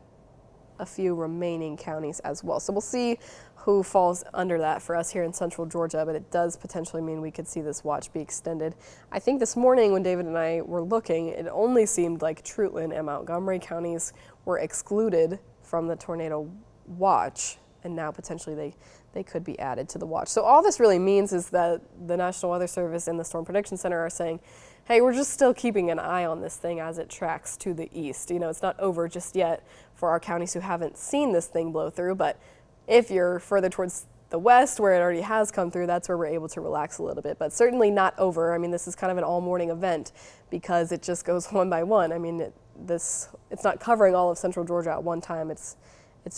a few remaining counties as well. So we'll see who falls under that for us here in central Georgia, but it does potentially mean we could see this watch be extended. I think this morning when David and I were looking, it only seemed like Treutlen and Montgomery counties were excluded from the tornado watch, and now potentially they could be added to the watch. So all this really means is that the National Weather Service and the Storm Prediction Center are saying, hey, we're just still keeping an eye on this thing as it tracks to the east. You know, it's not over just yet for our counties who haven't seen this thing blow through, but if you're further towards the west where it already has come through, that's where we're able to relax a little bit, but certainly not over. I mean, this is kind of an all morning event because it just goes one by one. I mean, it's not covering all of central Georgia at one time. It's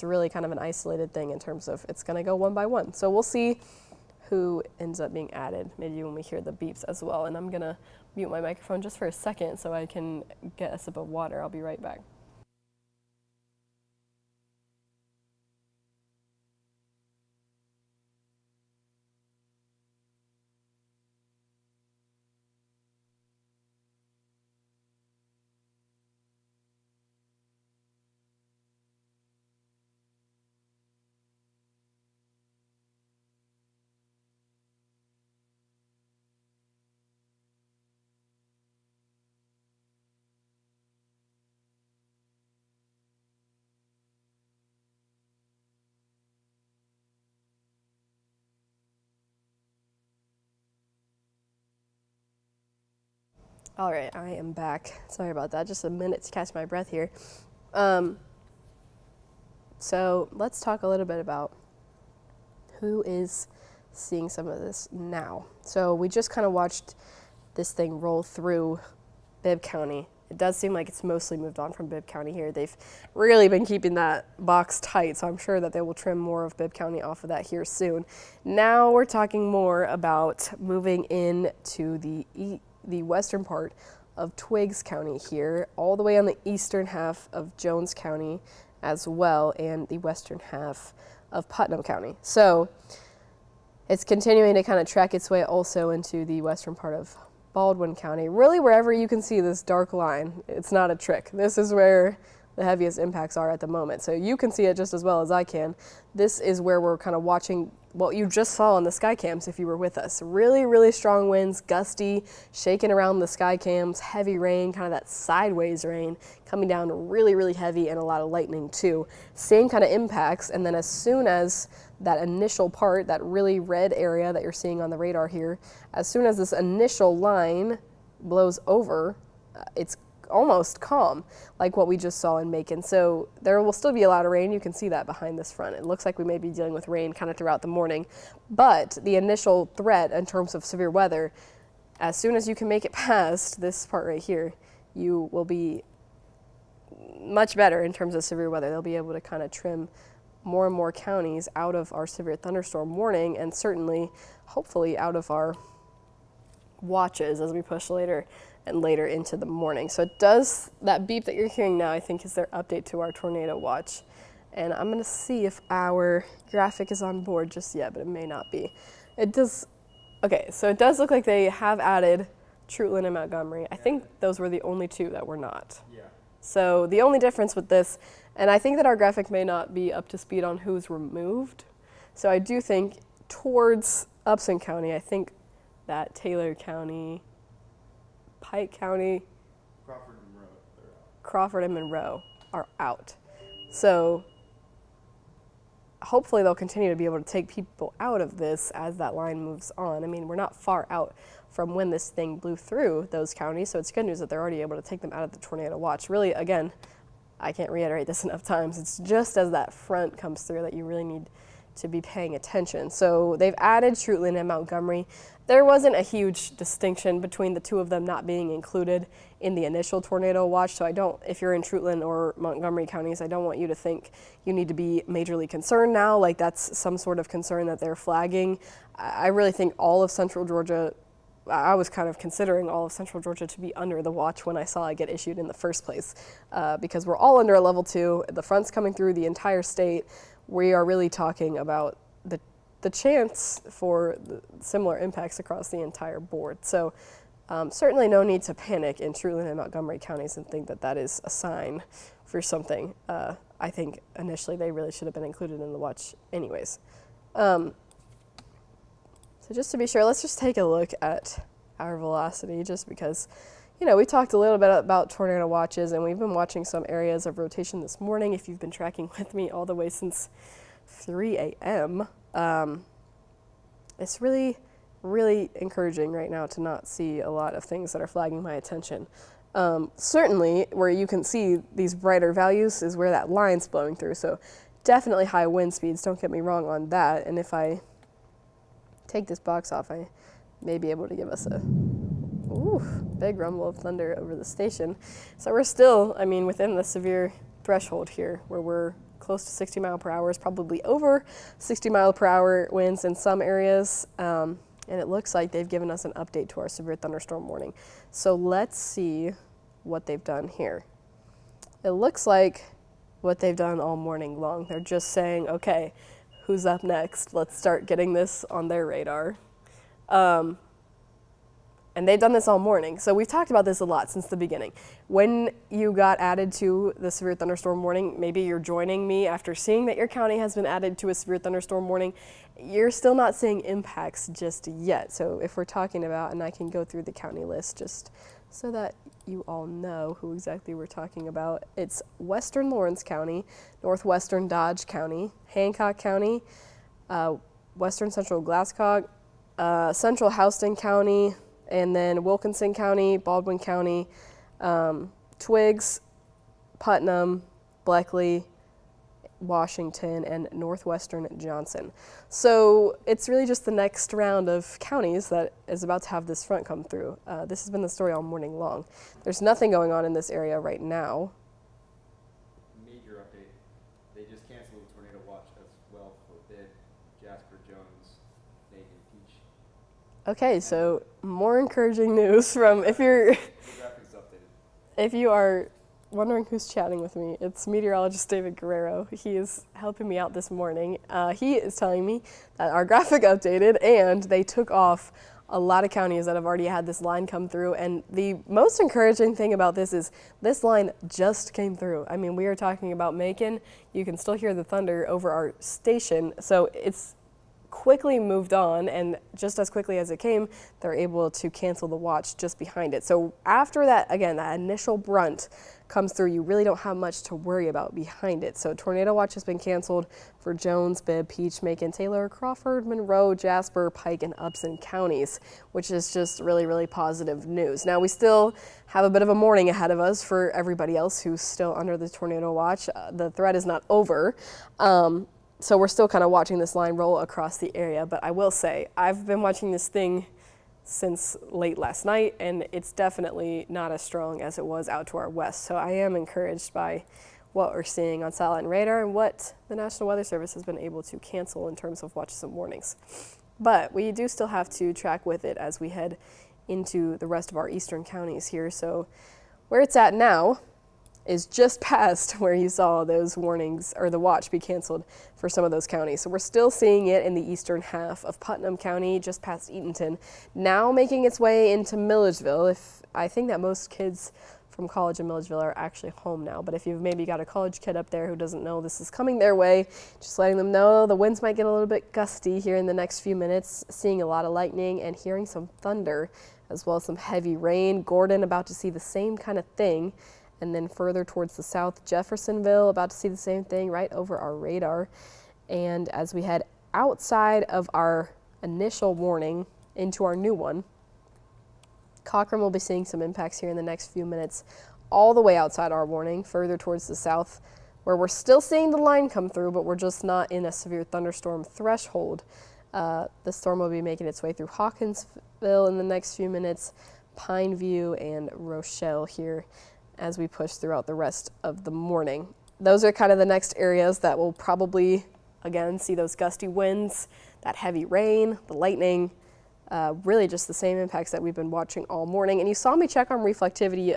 really kind of an isolated thing in terms of it's going to go one by one. So we'll see who ends up being added, maybe when we hear the beeps as well. And I'm going to mute my microphone just for a second so I can get a sip of water. I'll be right back. All right, I am back. Sorry about that. Just a minute to catch my breath here. So let's talk a little bit about who is seeing some of this now. So we just kind of watched this thing roll through Bibb County. It does seem like it's mostly moved on from Bibb County here. They've really been keeping that box tight, so I'm sure that they will trim more of Bibb County off of that here soon. Now we're talking more about moving in to the western part of Twiggs County here, all the way on the eastern half of Jones County as well, and the western half of Putnam County. So it's continuing to kind of track its way also into the western part of Baldwin County. Really, wherever you can see this dark line, it's not a trick. This is where the heaviest impacts are at the moment. So you can see it just as well as I can. This is where we're kind of watching what you just saw on the sky cams if you were with us. Really, really strong winds, gusty, shaking around the sky cams, heavy rain, kind of that sideways rain coming down really, really heavy, and a lot of lightning too. Same kind of impacts, and then as soon as that initial part, that really red area that you're seeing on the radar here, as soon as this initial line blows over, it's almost calm, like what we just saw in Macon. So there will still be a lot of rain. You can see that behind this front. It looks like we may be dealing with rain kind of throughout the morning. But the initial threat in terms of severe weather, as soon as you can make it past this part right here, you will be much better in terms of severe weather. They'll be able to kind of trim more and more counties out of our severe thunderstorm warning, and certainly, hopefully, out of our watches as we push later and later into the morning. So it does, that beep that you're hearing now, I think is their update to our tornado watch. And I'm gonna see if our graphic is on board just yet, but it may not be. It does, okay, so it does look like they have added Trutland and Montgomery. I think those were the only two that were not. Yeah. So the only difference with this, and I think that our graphic may not be up to speed on who's removed. So I do think towards Upson County, I think that Taylor County, Pike County, Crawford and Monroe are out. So hopefully they'll continue to be able to take people out of this as that line moves on. I mean, we're not far out from when this thing blew through those counties, so it's good news that they're already able to take them out of the tornado watch. Really, again, I can't reiterate this enough times. It's just as that front comes through that you really need to be paying attention. So they've added Trutland and Montgomery. There wasn't a huge distinction between the two of them not being included in the initial tornado watch. So I don't, if you're in Trutland or Montgomery counties, I don't want you to think you need to be majorly concerned now, like that's some sort of concern that they're flagging. I really think all of Central Georgia, I was kind of considering all of Central Georgia to be under the watch when I saw it get issued in the first place, because we're all under a level 2. The front's coming through the entire state. We are really talking about the chance for similar impacts across the entire board. So certainly no need to panic in Trutland and Montgomery counties and think that that is a sign for something. I think initially they really should have been included in the watch anyways. So just to be sure, let's just take a look at our velocity, just because, you know, we talked a little bit about tornado watches, and we've been watching some areas of rotation this morning. If you've been tracking with me all the way since 3 a.m., it's really, really encouraging right now to not see a lot of things that are flagging my attention. Certainly, where you can see these brighter values is where that line's blowing through. So definitely high wind speeds, don't get me wrong on that. And if I take this box off, I may be able to give us a big rumble of thunder over the station. So we're still, I mean, within the severe threshold here, where we're close to 60 mile per hour, is probably over 60 mile per hour winds in some areas. And it looks like they've given us an update to our severe thunderstorm warning. So let's see what they've done here. It looks like what they've done all morning long. They're just saying, okay, who's up next? Let's start getting this on their radar. And they've done this all morning. So we've talked about this a lot since the beginning. When you got added to the severe thunderstorm warning, maybe you're joining me after seeing that your county has been added to a severe thunderstorm warning. You're still not seeing impacts just yet. So if we're talking about, and I can go through the county list just so that you all know who exactly we're talking about. It's Western Lawrence County, Northwestern Dodge County, Hancock County, Western Central Glasscock, Central Houston County, and then Wilkinson County, Baldwin County, Twiggs, Putnam, Bleckley, Washington, and northwestern Johnson. So it's really just the next round of counties that is about to have this front come through. This has been the story all morning long. There's nothing going on in this area right now. Major update. They just canceled the tornado watch as well for Bibb, Jasper, Jones, Nate, and Peach. Okay, so more encouraging news from The graphics updated. if you are wondering who's chatting with me, it's meteorologist David Guerrero. He is helping me out this morning. He is telling me that our graphic updated and they took off a lot of counties that have already had this line come through. And the most encouraging thing about this is this line just came through. I mean, we are talking about Macon. You can still hear the thunder over our station. So it's quickly moved on, and just as quickly as it came, they're able to cancel the watch just behind it. So after that, again, that initial brunt comes through, you really don't have much to worry about behind it. So tornado watch has been canceled for Jones, Bibb, Peach, Macon, Taylor, Crawford, Monroe, Jasper, Pike, and Upson counties, which is just really, really positive news. Now we still have a bit of a morning ahead of us for everybody else who's still under the tornado watch. The threat is not over. So we're still kind of watching this line roll across the area, but I will say I've been watching this thing since late last night, and it's definitely not as strong as it was out to our west. So I am encouraged by what we're seeing on satellite and radar and what the National Weather Service has been able to cancel in terms of watches and warnings. But we do still have to track with it as we head into the rest of our eastern counties here. So where it's at now is just past where you saw those warnings or the watch be canceled for some of those counties. So we're still seeing it in the eastern half of Putnam County, just past Eatonton, now making its way into Milledgeville. I think that most kids from college in Milledgeville are actually home now, but if you've maybe got a college kid up there who doesn't know this is coming their way, just letting them know the winds might get a little bit gusty here in the next few minutes, seeing a lot of lightning and hearing some thunder, as well as some heavy rain. Gordon about to see the same kind of thing. And then further towards the south, Jeffersonville, about to see the same thing right over our radar. And as we head outside of our initial warning into our new one, Cochran will be seeing some impacts here in the next few minutes, all the way outside our warning, further towards the south, where we're still seeing the line come through, but we're just not in a severe thunderstorm threshold. The storm will be making its way through Hawkinsville in the next few minutes, Pineview and Rochelle here as we push throughout the rest of the morning. Those are kind of the next areas that will probably, again, see those gusty winds, that heavy rain, the lightning, really just the same impacts that we've been watching all morning. And you saw me check on reflectivity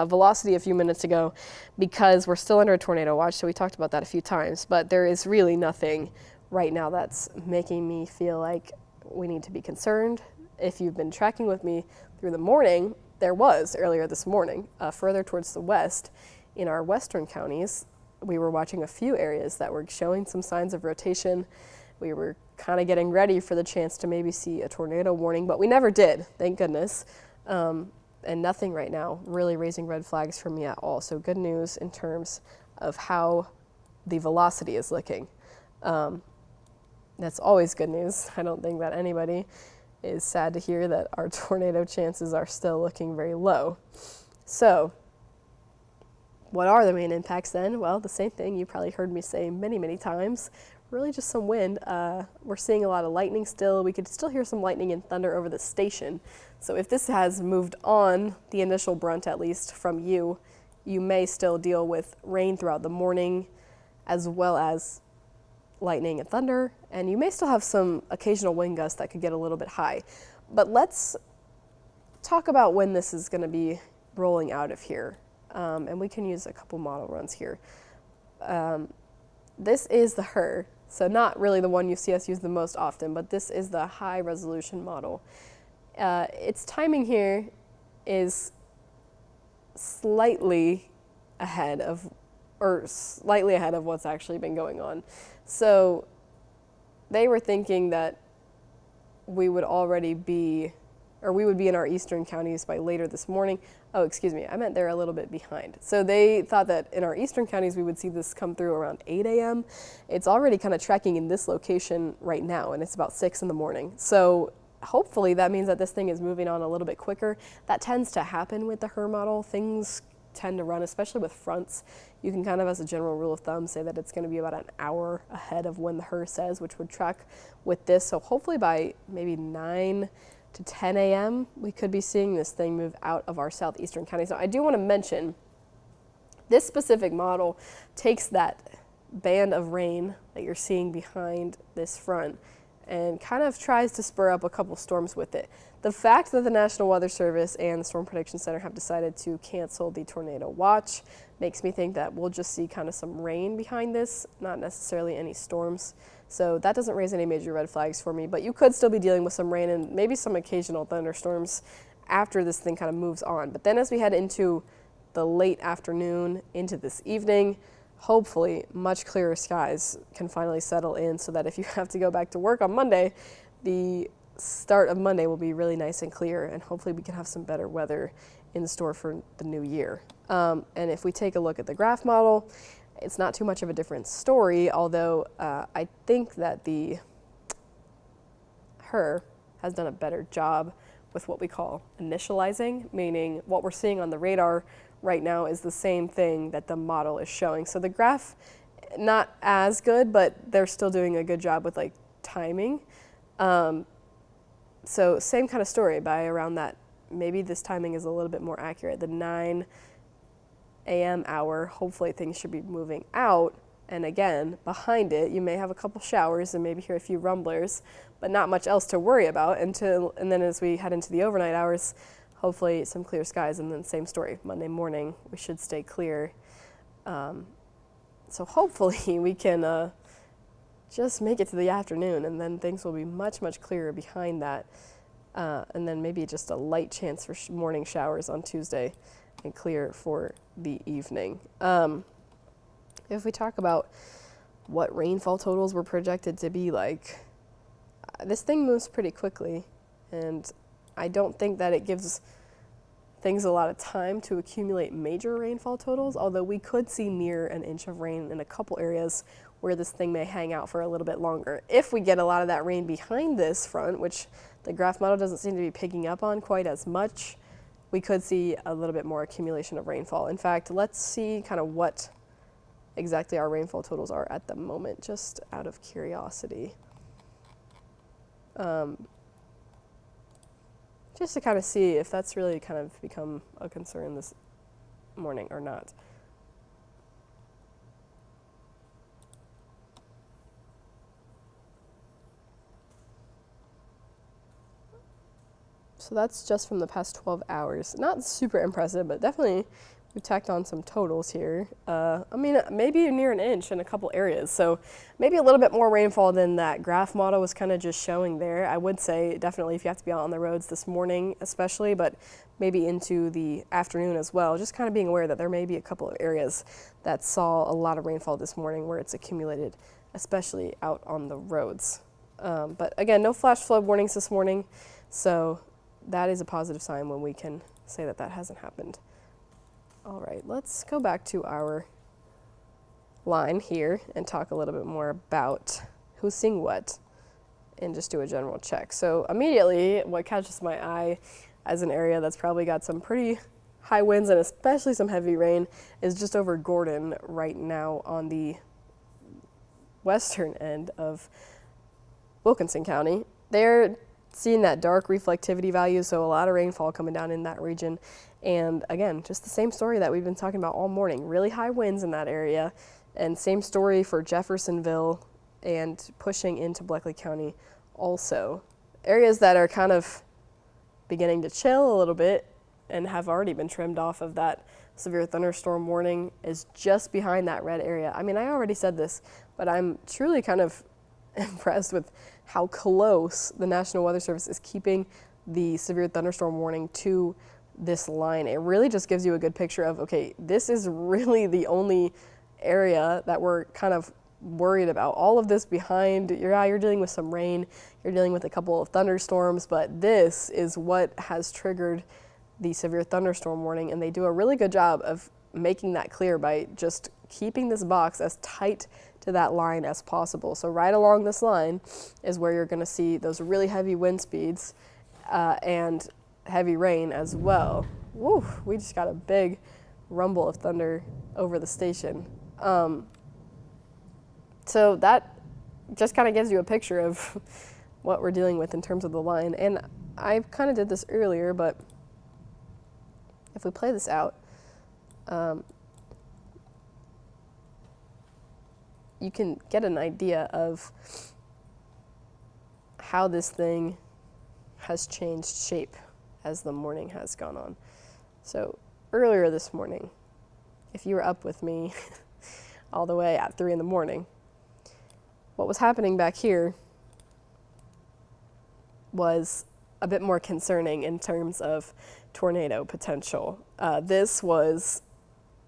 velocity a few minutes ago because we're still under a tornado watch, so we talked about that a few times, but there is really nothing right now that's making me feel like we need to be concerned. If you've been tracking with me through the morning, there was earlier this morning, further towards the west, in our western counties, we were watching a few areas that were showing some signs of rotation. We were kind of getting ready for the chance to maybe see a tornado warning, but we never did, thank goodness. And nothing right now really raising red flags for me at all. So good news in terms of how the velocity is looking. That's always good news. I don't think that anybody is sad to hear that our tornado chances are still looking very low. So what are the main impacts then? Well, the same thing you probably heard me say many, many times. Really just some wind. We're seeing a lot of lightning still. We could still hear some lightning and thunder over the station. So if this has moved on, the initial brunt at least from you, you may still deal with rain throughout the morning as well as lightning and thunder, and you may still have some occasional wind gusts that could get a little bit high. But let's talk about when this is going to be rolling out of here, and we can use a couple model runs here. This is the HRRR, so not really the one you see us use the most often, but this is the high resolution model. Its timing here is slightly ahead of what's actually been going on. So they were thinking that we would be in our eastern counties by later this morning. Oh, excuse me, I meant they're a little bit behind. So they thought that in our eastern counties we would see this come through around 8 a.m. It's already kind of tracking in this location right now, and it's about 6 in the morning. So hopefully that means that this thing is moving on a little bit quicker. That tends to happen with the HRRR model. Things tend to run, especially with fronts. You can kind of, as a general rule of thumb, say that it's going to be about an hour ahead of when the HRRR says, which would track with this. So hopefully by maybe 9 to 10 a.m., we could be seeing this thing move out of our southeastern counties. Now, I do want to mention this specific model takes that band of rain that you're seeing behind this front and kind of tries to spur up a couple storms with it. The fact that the National Weather Service and the Storm Prediction Center have decided to cancel the tornado watch makes me think that we'll just see kind of some rain behind this, not necessarily any storms. So that doesn't raise any major red flags for me, but you could still be dealing with some rain and maybe some occasional thunderstorms after this thing kind of moves on. But then as we head into the late afternoon into this evening, hopefully much clearer skies can finally settle in so that if you have to go back to work on Monday, the start of Monday will be really nice and clear, and hopefully we can have some better weather in store for the new year. And if we take a look at the graph model, it's not too much of a different story, although I think that the HRRR has done a better job with what we call initializing, meaning what we're seeing on the radar right now is the same thing that the model is showing. So the graph, not as good, but they're still doing a good job with like timing. So same kind of story by around that. Maybe this timing is a little bit more accurate. The 9 a.m. hour, hopefully things should be moving out. And again, behind it, you may have a couple showers and maybe hear a few rumblers, but not much else to worry about and then as we head into the overnight hours, hopefully some clear skies, and then same story. Monday morning, we should stay clear. So hopefully we can just make it to the afternoon, and then things will be much, much clearer behind that. And then maybe just a light chance for morning showers on Tuesday and clear for the evening. If we talk about what rainfall totals were projected to be like, this thing moves pretty quickly, and I don't think that it gives things a lot of time to accumulate major rainfall totals, although we could see near an inch of rain in a couple areas where this thing may hang out for a little bit longer. If we get a lot of that rain behind this front, which the graph model doesn't seem to be picking up on quite as much, we could see a little bit more accumulation of rainfall. In fact, let's see kind of what exactly our rainfall totals are at the moment, just out of curiosity. Just to kind of see if that's really kind of become a concern this morning or not. So that's just from the past 12 hours. Not super impressive, but definitely we tacked on some totals here. I mean, maybe near an inch in a couple areas. So maybe a little bit more rainfall than that graph model was kind of just showing there. I would say definitely if you have to be out on the roads this morning especially, but maybe into the afternoon as well, just kind of being aware that there may be a couple of areas that saw a lot of rainfall this morning where it's accumulated, especially out on the roads. But again, no flash flood warnings this morning. So that is a positive sign when we can say that that hasn't happened. All right, let's go back to our line here and talk a little bit more about who's seeing what and just do a general check. So immediately what catches my eye as an area that's probably got some pretty high winds and especially some heavy rain is just over Gordon right now on the western end of Wilkinson County. They're seeing that dark reflectivity value, so a lot of rainfall coming down in that region. And again, just the same story that we've been talking about all morning, really high winds in that area. And same story for Jeffersonville and pushing into Bleckley County also. Areas that are kind of beginning to chill a little bit and have already been trimmed off of that severe thunderstorm warning is just behind that red area. I mean, I already said this, but I'm truly kind of impressed with how close the National Weather Service is keeping the severe thunderstorm warning to this line. It really just gives you a good picture of, okay, this is really the only area that we're kind of worried about. All of this behind, you're dealing with some rain, you're dealing with a couple of thunderstorms, but this is what has triggered the severe thunderstorm warning, and they do a really good job of making that clear by just keeping this box as tight to that line as possible. So right along this line is where you're going to see those really heavy wind speeds and heavy rain as well. Woo, we just got a big rumble of thunder over the station. So that just kind of gives you a picture of what we're dealing with in terms of the line. And I kind of did this earlier, but if we play this out, you can get an idea of how this thing has changed shape as the morning has gone on. So earlier this morning, if you were up with me all the way at 3 in the morning, what was happening back here was a bit more concerning in terms of tornado potential. This was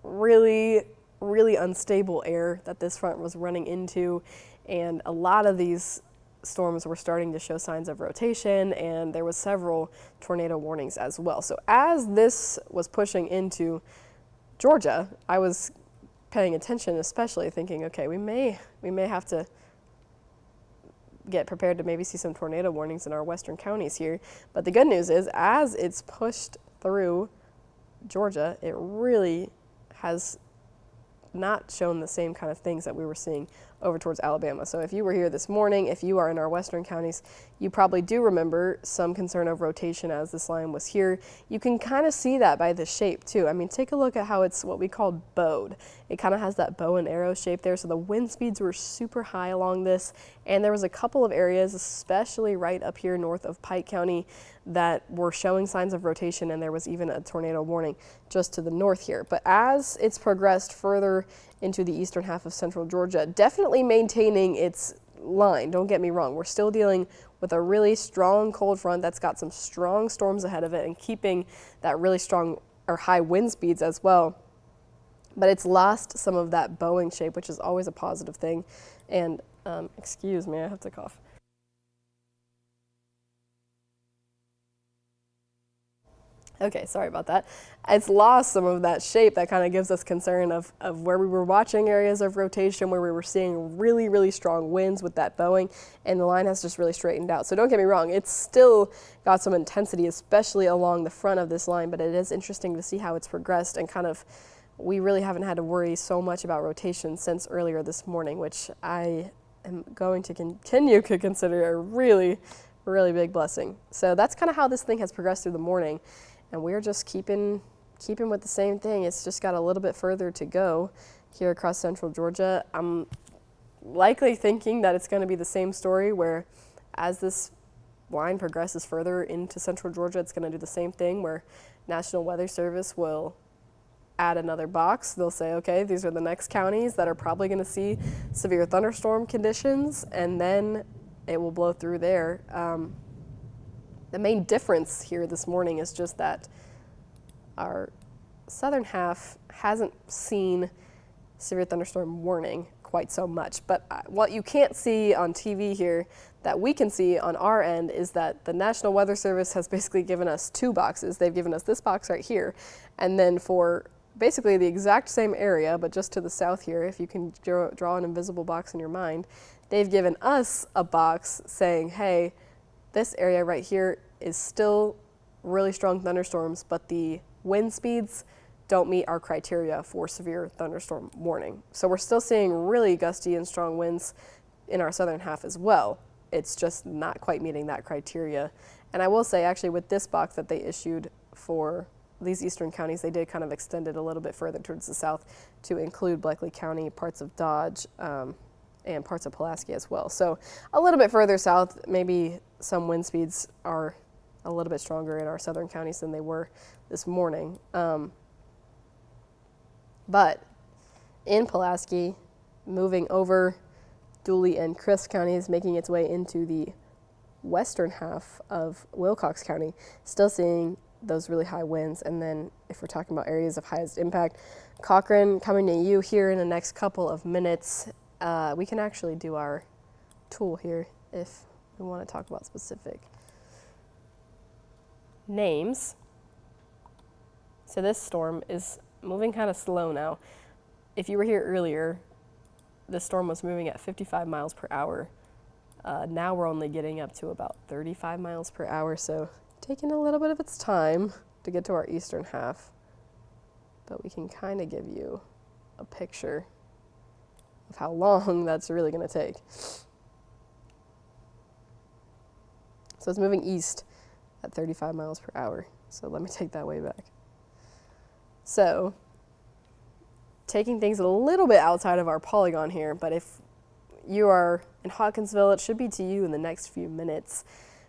really unstable air that this front was running into, and a lot of these storms were starting to show signs of rotation, and there was several tornado warnings as well. So as this was pushing into Georgia, I was paying attention, especially thinking, okay, we may have to get prepared to maybe see some tornado warnings in our western counties here. But the good news is, as it's pushed through Georgia, it really has not shown the same kind of things that we were seeing over towards Alabama. So if you were here this morning, if you are in our western counties, you probably do remember some concern of rotation as this line was here. You can kind of see that by the shape too. I mean, take a look at how it's what we call bowed. It kind of has that bow and arrow shape there. So the wind speeds were super high along this, and there was a couple of areas, especially right up here north of Pike County, that were showing signs of rotation, and there was even a tornado warning just to the north here. But as it's progressed further into the eastern half of central Georgia, definitely maintaining its line. Don't get me wrong. We're still dealing with a really strong cold front that's got some strong storms ahead of it and keeping that really strong or high wind speeds as well. But it's lost some of that bowing shape, which is always a positive thing. And excuse me, I have to cough. Okay, sorry about that. It's lost some of that shape that kind of gives us concern of where we were watching areas of rotation, where we were seeing really strong winds with that bowing, and the line has just really straightened out. So don't get me wrong, it's still got some intensity, especially along the front of this line, but it is interesting to see how it's progressed, and kind of we really haven't had to worry so much about rotation since earlier this morning, which I am going to continue to consider a really big blessing. So that's kind of how this thing has progressed through the morning. And we're just keeping with the same thing. It's just got a little bit further to go here across central Georgia. I'm likely thinking that it's going to be the same story, where as this line progresses further into central Georgia, it's going to do the same thing, where National Weather Service will add another box. They'll say, okay, these are the next counties that are probably going to see severe thunderstorm conditions, and then it will blow through there. The main difference here this morning is just that our southern half hasn't seen severe thunderstorm warning quite so much. But what you can't see on TV here that we can see on our end is that the National Weather Service has basically given us two boxes. They've given us this box right here, and then for basically the exact same area, but just to the south here, if you can draw an invisible box in your mind, they've given us a box saying, hey, this area right here is still really strong thunderstorms, but the wind speeds don't meet our criteria for severe thunderstorm warning. So we're still seeing really gusty and strong winds in our southern half as well. It's just not quite meeting that criteria. And I will say, actually, with this box that they issued for these eastern counties, they did kind of extend it a little bit further towards the south to include Bleckley County, parts of Dodge, and parts of Pulaski as well. So a little bit further south, maybe some wind speeds are a little bit stronger in our southern counties than they were this morning. But in Pulaski, moving over Dooley and Crisp counties, making its way into the western half of Wilcox County, still seeing those really high winds. And then if we're talking about areas of highest impact, Cochrane coming to you here in the next couple of minutes. We can actually do our tool here if we want to talk about specific names. So this storm is moving kind of slow now. If you were here earlier, the storm was moving at 55 miles per hour. Now we're only getting up to about 35 miles per hour, so taking a little bit of its time to get to our eastern half. but we can kind of give you a picture of how long that's really going to take. So it's moving east at 35 miles per hour. So let me take that way back. So taking things a little bit outside of our polygon here, but if you are in Hawkinsville, it should be to you in the next few minutes.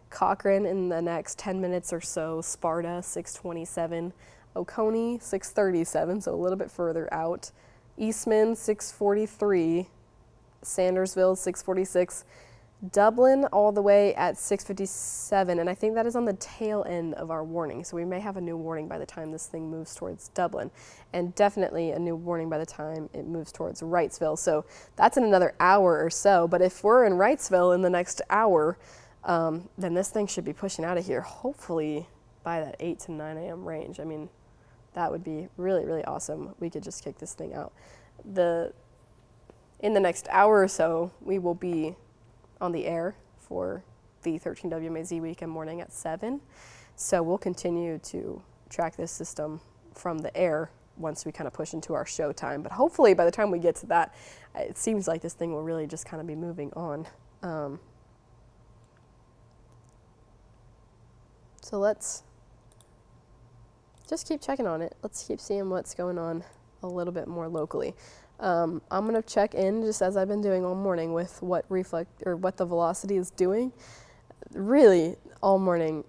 Cochrane in the next 10 minutes or so, Sparta 627, Oconee 637, so a little bit further out, Eastman 643, Sandersville 646, Dublin all the way at 6:57, and I think that is on the tail end of our warning, so we may have a new warning by the time this thing moves towards Dublin, and definitely a new warning by the time it moves towards Wrightsville. So that's in another hour or so, but if we're in Wrightsville in the next hour, then this thing should be pushing out of here, hopefully by that 8 to 9 a.m. range. I mean, that would be really, really awesome. We could just kick this thing out. In the next hour or so, we will be on the air for the 13 WMAZ weekend morning at 7. So we'll continue to track this system from the air once we kind of push into our show time. But hopefully by the time we get to that, it seems like this thing will really just kind of be moving on. So let's just keep checking on it. Let's keep seeing what's going on a little bit more locally. I'm going to check in, just as I've been doing all morning, with what the velocity is doing. Really, all morning,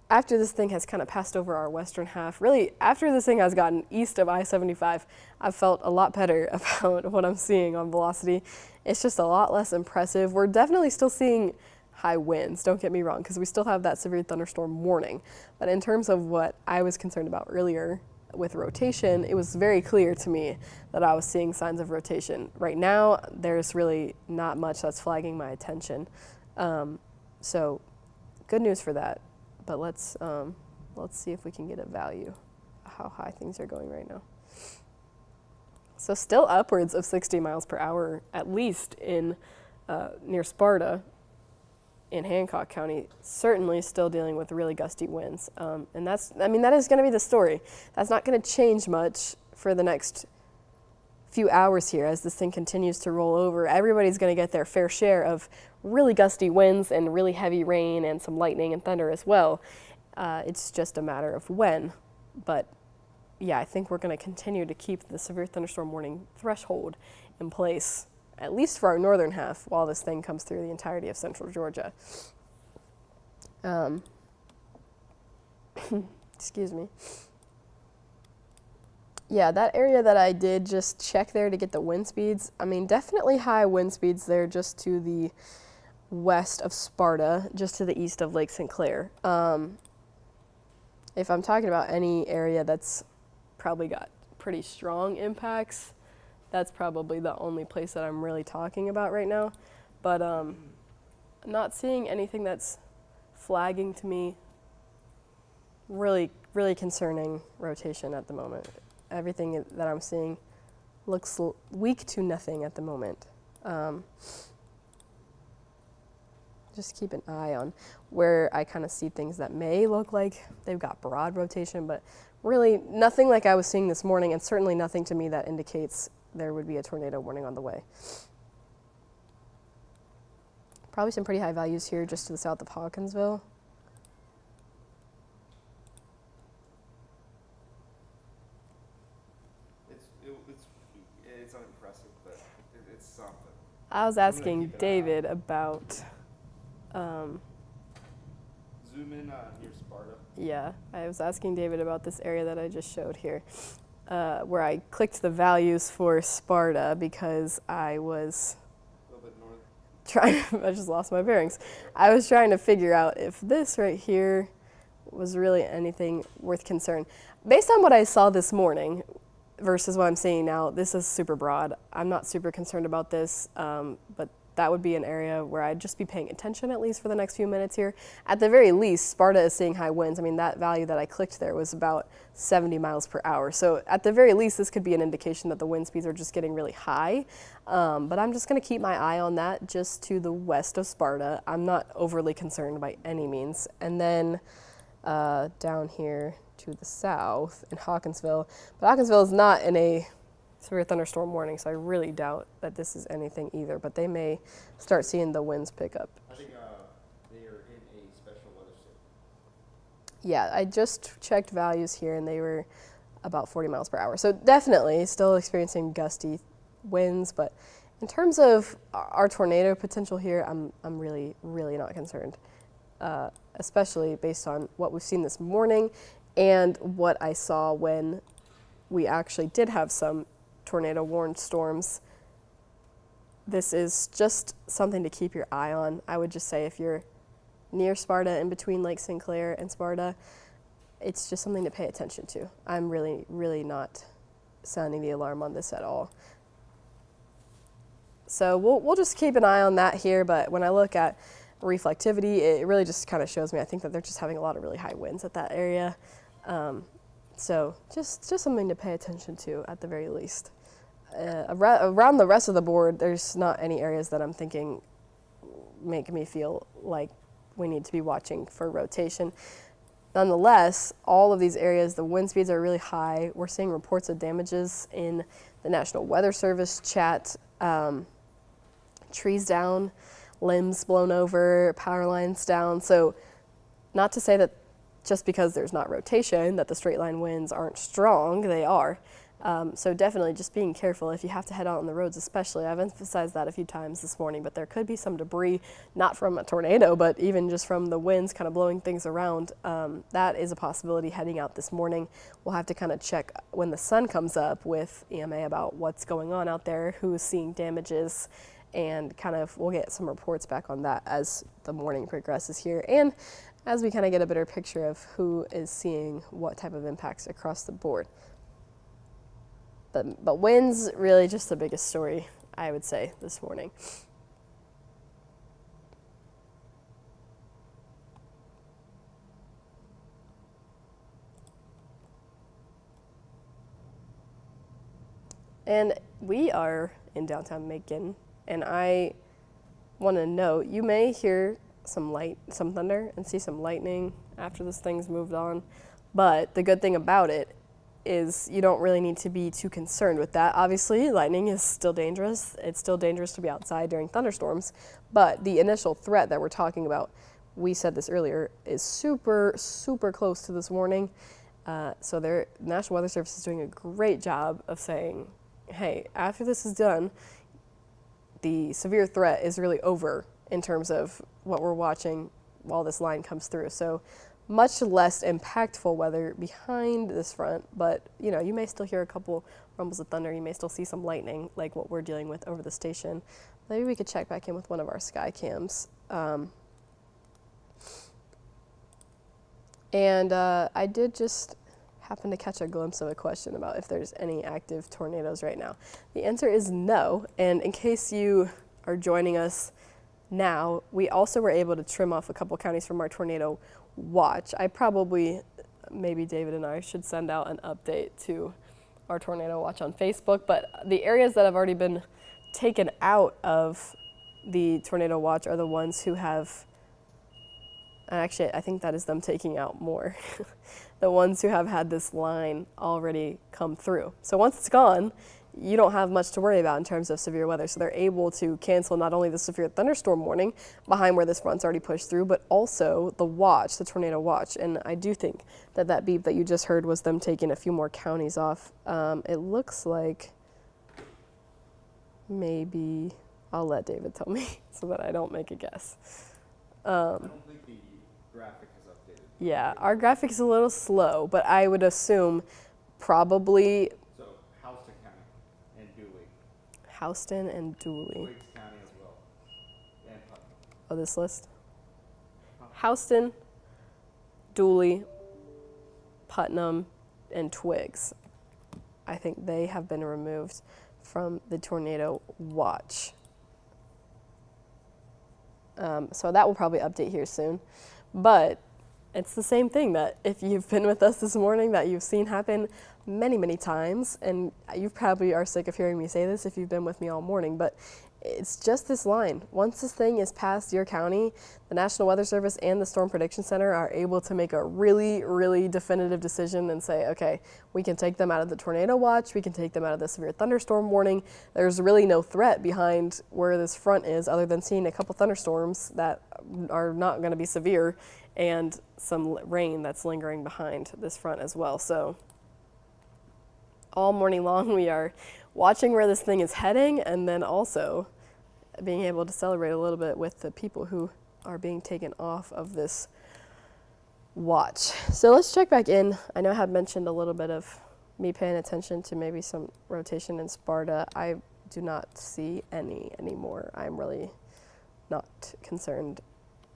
after this thing has kind of passed over our western half, really, after this thing has gotten east of I-75, I've felt a lot better about what I'm seeing on velocity. It's just a lot less impressive. We're definitely still seeing high winds, don't get me wrong, because we still have that severe thunderstorm warning. But in terms of what I was concerned about earlier, with rotation, it was very clear to me that I was seeing signs of rotation. Right now, there's really not much that's flagging my attention. So good news for that. But let's see if we can get a value how high things are going right now. So still upwards of 60 miles per hour, at least in near Sparta, in Hancock County, certainly still dealing with really gusty winds. And that is going to be the story. That's not going to change much for the next few hours here as this thing continues to roll over. Everybody's going to get their fair share of really gusty winds and really heavy rain and some lightning and thunder as well. It's just a matter of when. But yeah, I think we're going to continue to keep the severe thunderstorm warning threshold in place, at least for our northern half, while this thing comes through the entirety of central Georgia. Excuse me. Yeah, that area that I did just check there to get the wind speeds, I mean, definitely high wind speeds there just to the west of Sparta, just to the east of Lake St. Clair. If I'm talking about any area that's probably got pretty strong impacts, that's probably the only place that I'm really talking about right now. But not seeing anything that's flagging to me really, really concerning rotation at the moment. Everything that I'm seeing looks weak to nothing at the moment. Just keep an eye on where I kind of see things that may look like they've got broad rotation, but really nothing like I was seeing this morning, and certainly nothing to me that indicates there would be a tornado warning on the way. Probably some pretty high values here just to the south of Hawkinsville. It's unimpressive, but it's something. I was asking David about Zoom in near Sparta. yeah, I was asking David about this area that I just showed here, where I clicked the values for Sparta because I was A little bit north. I just lost my bearings. I was trying to figure out if this right here was really anything worth concern. Based on what I saw this morning versus what I'm seeing now, this is super broad. I'm not super concerned about this, but that would be an area where I'd just be paying attention at least for the next few minutes here. At the very least, Sparta is seeing high winds. I mean, that value that I clicked there was about 70 miles per hour. So at the very least, this could be an indication that the wind speeds are just getting really high. But I'm just going to keep my eye on that just to the west of Sparta. I'm not overly concerned by any means. And then down here to the south in Hawkinsville. But Hawkinsville is not in a severe thunderstorm warning, so I really doubt that this is anything either. But they may start seeing the winds pick up. I think they are in a special weather state. Yeah, I just checked values here, and they were about 40 miles per hour. So definitely still experiencing gusty winds, but in terms of our tornado potential here, I'm really, really not concerned, especially based on what we've seen this morning and what I saw when we actually did have some tornado warned storms. This is just something to keep your eye on. I would just say if you're near Sparta, in between Lake St. Clair and Sparta, it's just something to pay attention to. I'm really, really not sounding the alarm on this at all. So we'll just keep an eye on that here, but when I look at reflectivity, it really just kind of shows me, I think that they're just having a lot of really high winds at that area. So just something to pay attention to at the very least. Around the rest of the board, there's not any areas that I'm thinking make me feel like we need to be watching for rotation. Nonetheless, all of these areas, the wind speeds are really high. We're seeing reports of damages in the National Weather Service chat. Trees down, limbs blown over, power lines down. So not to say that just because there's not rotation that the straight line winds aren't strong, they are. So definitely just being careful if you have to head out on the roads, especially. I've emphasized that a few times this morning, but there could be some debris, not from a tornado, but even just from the winds kind of blowing things around. That is a possibility heading out this morning. We'll have to kind of check when the sun comes up with EMA about what's going on out there, who's seeing damages, and kind of we'll get some reports back on that as the morning progresses here and as we kind of get a better picture of who is seeing what type of impacts across the board. But winds really just the biggest story, I would say, this morning. And we are in downtown Macon, and I want to note, you may hear some thunder and see some lightning after this thing's moved on, but the good thing about it is you don't really need to be too concerned with that. Obviously, lightning is still dangerous. It's still dangerous to be outside during thunderstorms, but the initial threat that we're talking about, we said this earlier, is super, super close to this warning. So the National Weather Service is doing a great job of saying, hey, after this is done, the severe threat is really over in terms of what we're watching while this line comes through. So much less impactful weather behind this front, but you may still hear a couple rumbles of thunder. You may still see some lightning like what we're dealing with over the station. Maybe we could check back in with one of our sky cams. And I did just happen to catch a glimpse of a question about if there's any active tornadoes right now. The answer is no, and in case you are joining us now, we also were able to trim off a couple counties from our tornado watch. Maybe David and I should send out an update to our tornado watch on Facebook, but the areas that have already been taken out of the tornado watch are the ones who have, actually I think that is them taking out more, the ones who have had this line already come through. So once it's gone, you don't have much to worry about in terms of severe weather. So they're able to cancel not only the severe thunderstorm warning behind where this front's already pushed through, but also the watch, the tornado watch. And I do think that that beep that you just heard was them taking a few more counties off. It looks like maybe, I'll let David tell me so that I don't make a guess. I don't think the graphic has updated. Yeah, our graphic is a little slow, but I would assume probably Houston and Dooley. Twiggs County as well. And Putnam. Oh, this list? Houston, Dooley, Putnam, and Twiggs. I think they have been removed from the tornado watch. So that will probably update here soon. But it's the same thing that if you've been with us this morning that you've seen happen many, many times, and you probably are sick of hearing me say this if you've been with me all morning, but it's just this line. Once this thing is past your county, the National Weather Service and the Storm Prediction Center are able to make a really, really definitive decision and say, okay, we can take them out of the tornado watch, we can take them out of the severe thunderstorm warning. There's really no threat behind where this front is other than seeing a couple thunderstorms that are not going to be severe and some rain that's lingering behind this front as well. So all morning long we are watching where this thing is heading and then also being able to celebrate a little bit with the people who are being taken off of this watch. So let's check back in. I know I had mentioned a little bit of me paying attention to maybe some rotation in Sparta. I do not see any anymore. I'm really not concerned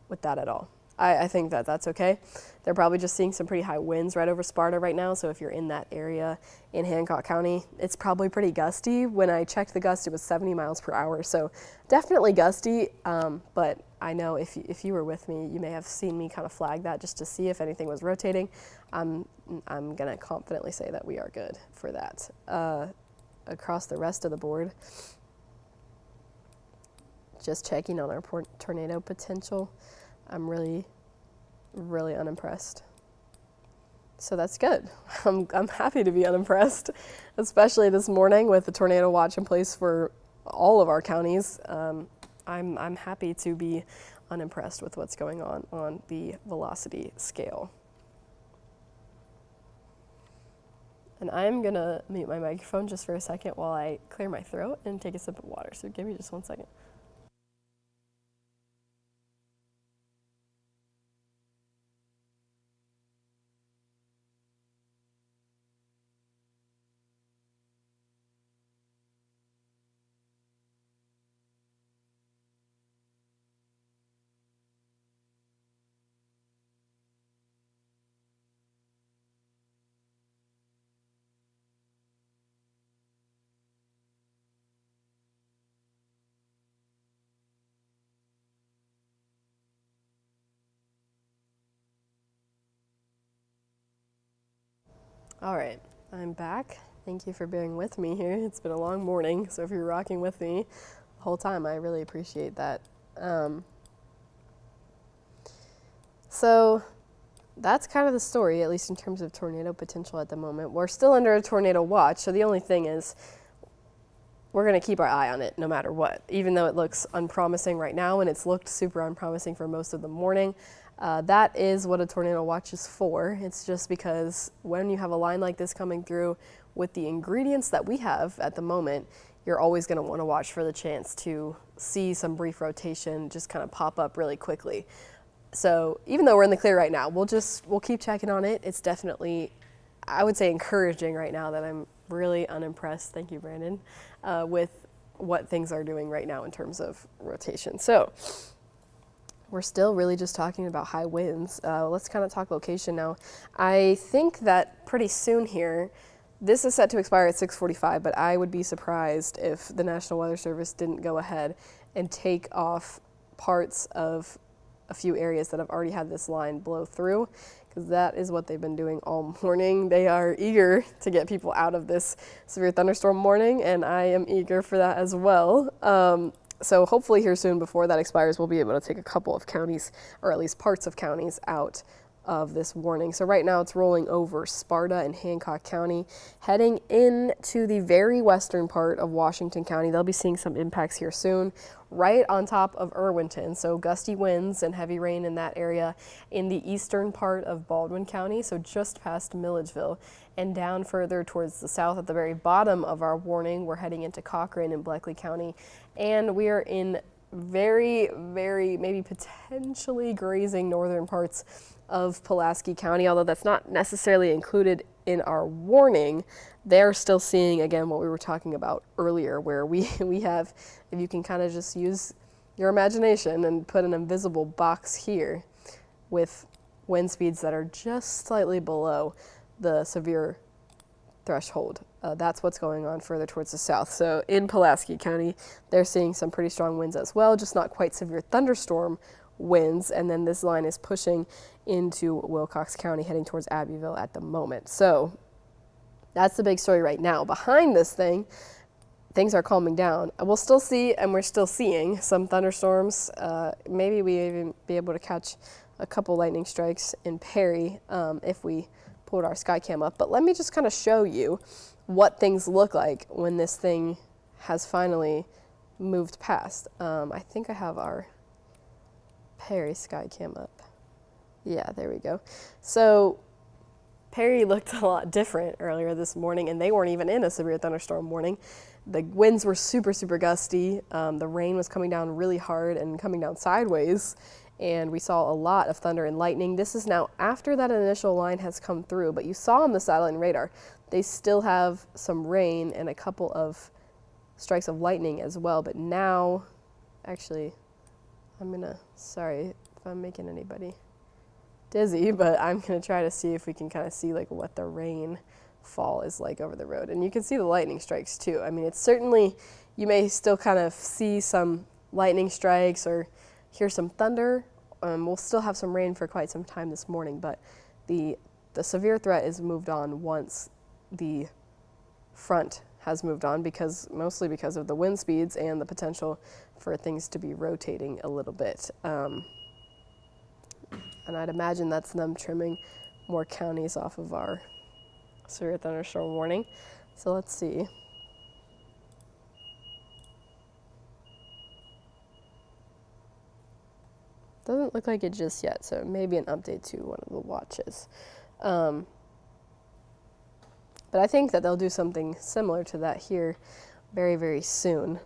with that at all. I think that that's okay. They're probably just seeing some pretty high winds right over Sparta right now. So if you're in that area in Hancock County, it's probably pretty gusty. When I checked the gust, it was 70 miles per hour. So definitely gusty. But I know if you were with me, you may have seen me kind of flag that just to see if anything was rotating. I'm going to confidently say that we are good for that. Across the rest of the board, just checking on our tornado potential. I'm really, really unimpressed. So that's good. I'm happy to be unimpressed, especially this morning with the tornado watch in place for all of our counties. I'm happy to be unimpressed with what's going on the velocity scale. And I'm gonna mute my microphone just for a second while I clear my throat and take a sip of water. So give me just 1 second. All right, I'm back. Thank you for bearing with me here. It's been a long morning, so if you're rocking with me the whole time, I really appreciate that. So that's kind of the story, at least in terms of tornado potential at the moment. We're still under a tornado watch, so the only thing is we're going to keep our eye on it no matter what, even though it looks unpromising right now, and it's looked super unpromising for most of the morning. That is what a tornado watch is for. It's just because when you have a line like this coming through with the ingredients that we have at the moment, you're always going to want to watch for the chance to see some brief rotation just kind of pop up really quickly. So even though we're in the clear right now, we'll keep checking on it. It's definitely, I would say, encouraging right now that I'm really unimpressed. Thank you, Brandon, with what things are doing right now in terms of rotation. So we're still really just talking about high winds. Let's kind of talk location now. I think that pretty soon here, this is set to expire at 6:45, but I would be surprised if the National Weather Service didn't go ahead and take off parts of a few areas that have already had this line blow through, because that is what they've been doing all morning. They are eager to get people out of this severe thunderstorm warning, and I am eager for that as well. So hopefully here soon, before that expires, we'll be able to take a couple of counties, or at least parts of counties, out of this warning. So right now it's rolling over Sparta and Hancock County, heading into the very western part of Washington County. They'll be seeing some impacts here soon, right on top of Irwinton. So gusty winds and heavy rain in that area in the eastern part of Baldwin County, so just past Milledgeville, and down further towards the south at the very bottom of our warning, we're heading into Cochrane and Bleckley County, and we are in very, very, maybe potentially grazing northern parts of Pulaski County, although that's not necessarily included in our warning. They're still seeing, again, what we were talking about earlier, where we have, if you can kind of just use your imagination and put an invisible box here with wind speeds that are just slightly below the severe threshold. That's what's going on further towards the south. So in Pulaski County, they're seeing some pretty strong winds as well, just not quite severe thunderstorm winds. And then this line is pushing into Wilcox County, heading towards Abbeville at the moment. So that's the big story right now. Behind this thing, things are calming down. We'll still see, and we're still seeing some thunderstorms. Maybe we even be able to catch a couple lightning strikes in Perry if we pulled our Skycam up. But let me just kind of show you what things look like when this thing has finally moved past. I think I have our Perry Skycam up. Yeah, there we go. So Perry looked a lot different earlier this morning, and they weren't even in a severe thunderstorm warning. The winds were super, super gusty. The rain was coming down really hard and coming down sideways, and we saw a lot of thunder and lightning. This is now after that initial line has come through, but you saw on the satellite and radar, they still have some rain and a couple of strikes of lightning as well. But now, actually, sorry if I'm making anybody dizzy, but I'm gonna try to see if we can kind of see like what the rain fall is like over the road. And you can see the lightning strikes too. I mean, it's certainly, you may still kind of see some lightning strikes or hear some thunder. We'll still have some rain for quite some time this morning, but the severe threat is moved on once the front has moved on, mostly because of the wind speeds and the potential for things to be rotating a little bit. And I'd imagine that's them trimming more counties off of our severe thunderstorm warning. So let's see. Doesn't look like it just yet, so maybe an update to one of the watches. But I think that they'll do something similar to that here very, very soon.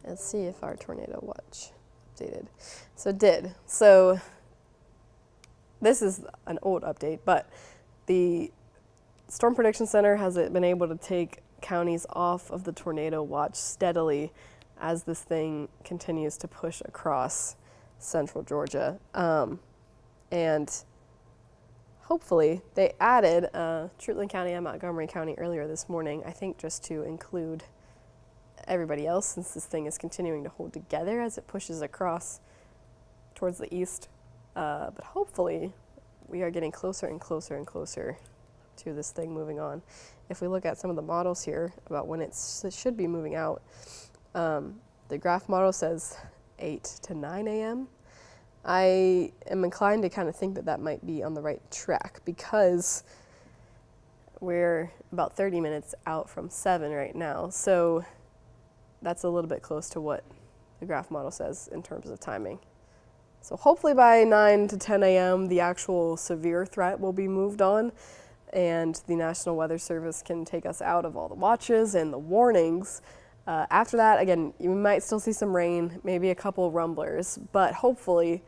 Let's see if our tornado watch updated. So it did. So this is an old update, but the Storm Prediction Center has been able to take counties off of the tornado watch steadily as this thing continues to push across central Georgia. And hopefully they added Treutlen County and Montgomery County earlier this morning, I think just to include everybody else, since this thing is continuing to hold together as it pushes across towards the east. But hopefully we are getting closer and closer and closer to this thing moving on. If we look at some of the models here about when it should be moving out, the graph model says 8 to 9 a.m. I am inclined to kind of think that that might be on the right track because we're about 30 minutes out from 7 right now. So that's a little bit close to what the graph model says in terms of timing. So hopefully by 9 to 10 a.m. the actual severe threat will be moved on and the National Weather Service can take us out of all the watches and the warnings. After that, again, you might still see some rain, maybe a couple rumblers, but hopefully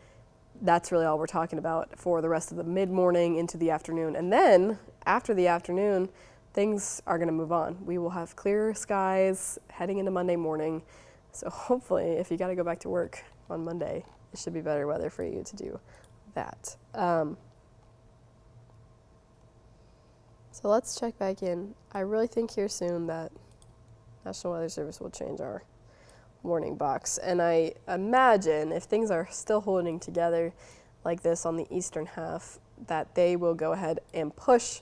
that's really all we're talking about for the rest of the mid-morning into the afternoon. And then after the afternoon, things are going to move on. We will have clear skies heading into Monday morning. So hopefully, if you got to go back to work on Monday, it should be better weather for you to do that. So let's check back in. I really think here soon that National Weather Service will change our warning box. And I imagine if things are still holding together like this on the eastern half, that they will go ahead and push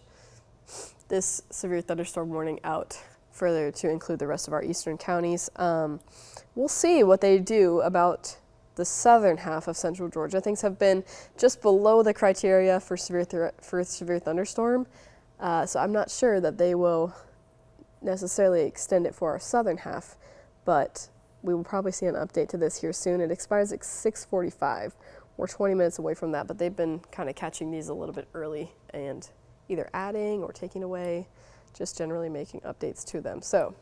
this severe thunderstorm warning out further to include the rest of our eastern counties. We'll see what they do about the southern half of central Georgia. Things have been just below the criteria for severe thunderstorm. So I'm not sure that they will necessarily extend it for our southern half, but we will probably see an update to this here soon. It expires at 6:45. We're 20 minutes away from that, but they've been kind of catching these a little bit early and either adding or taking away, just generally making updates to them. So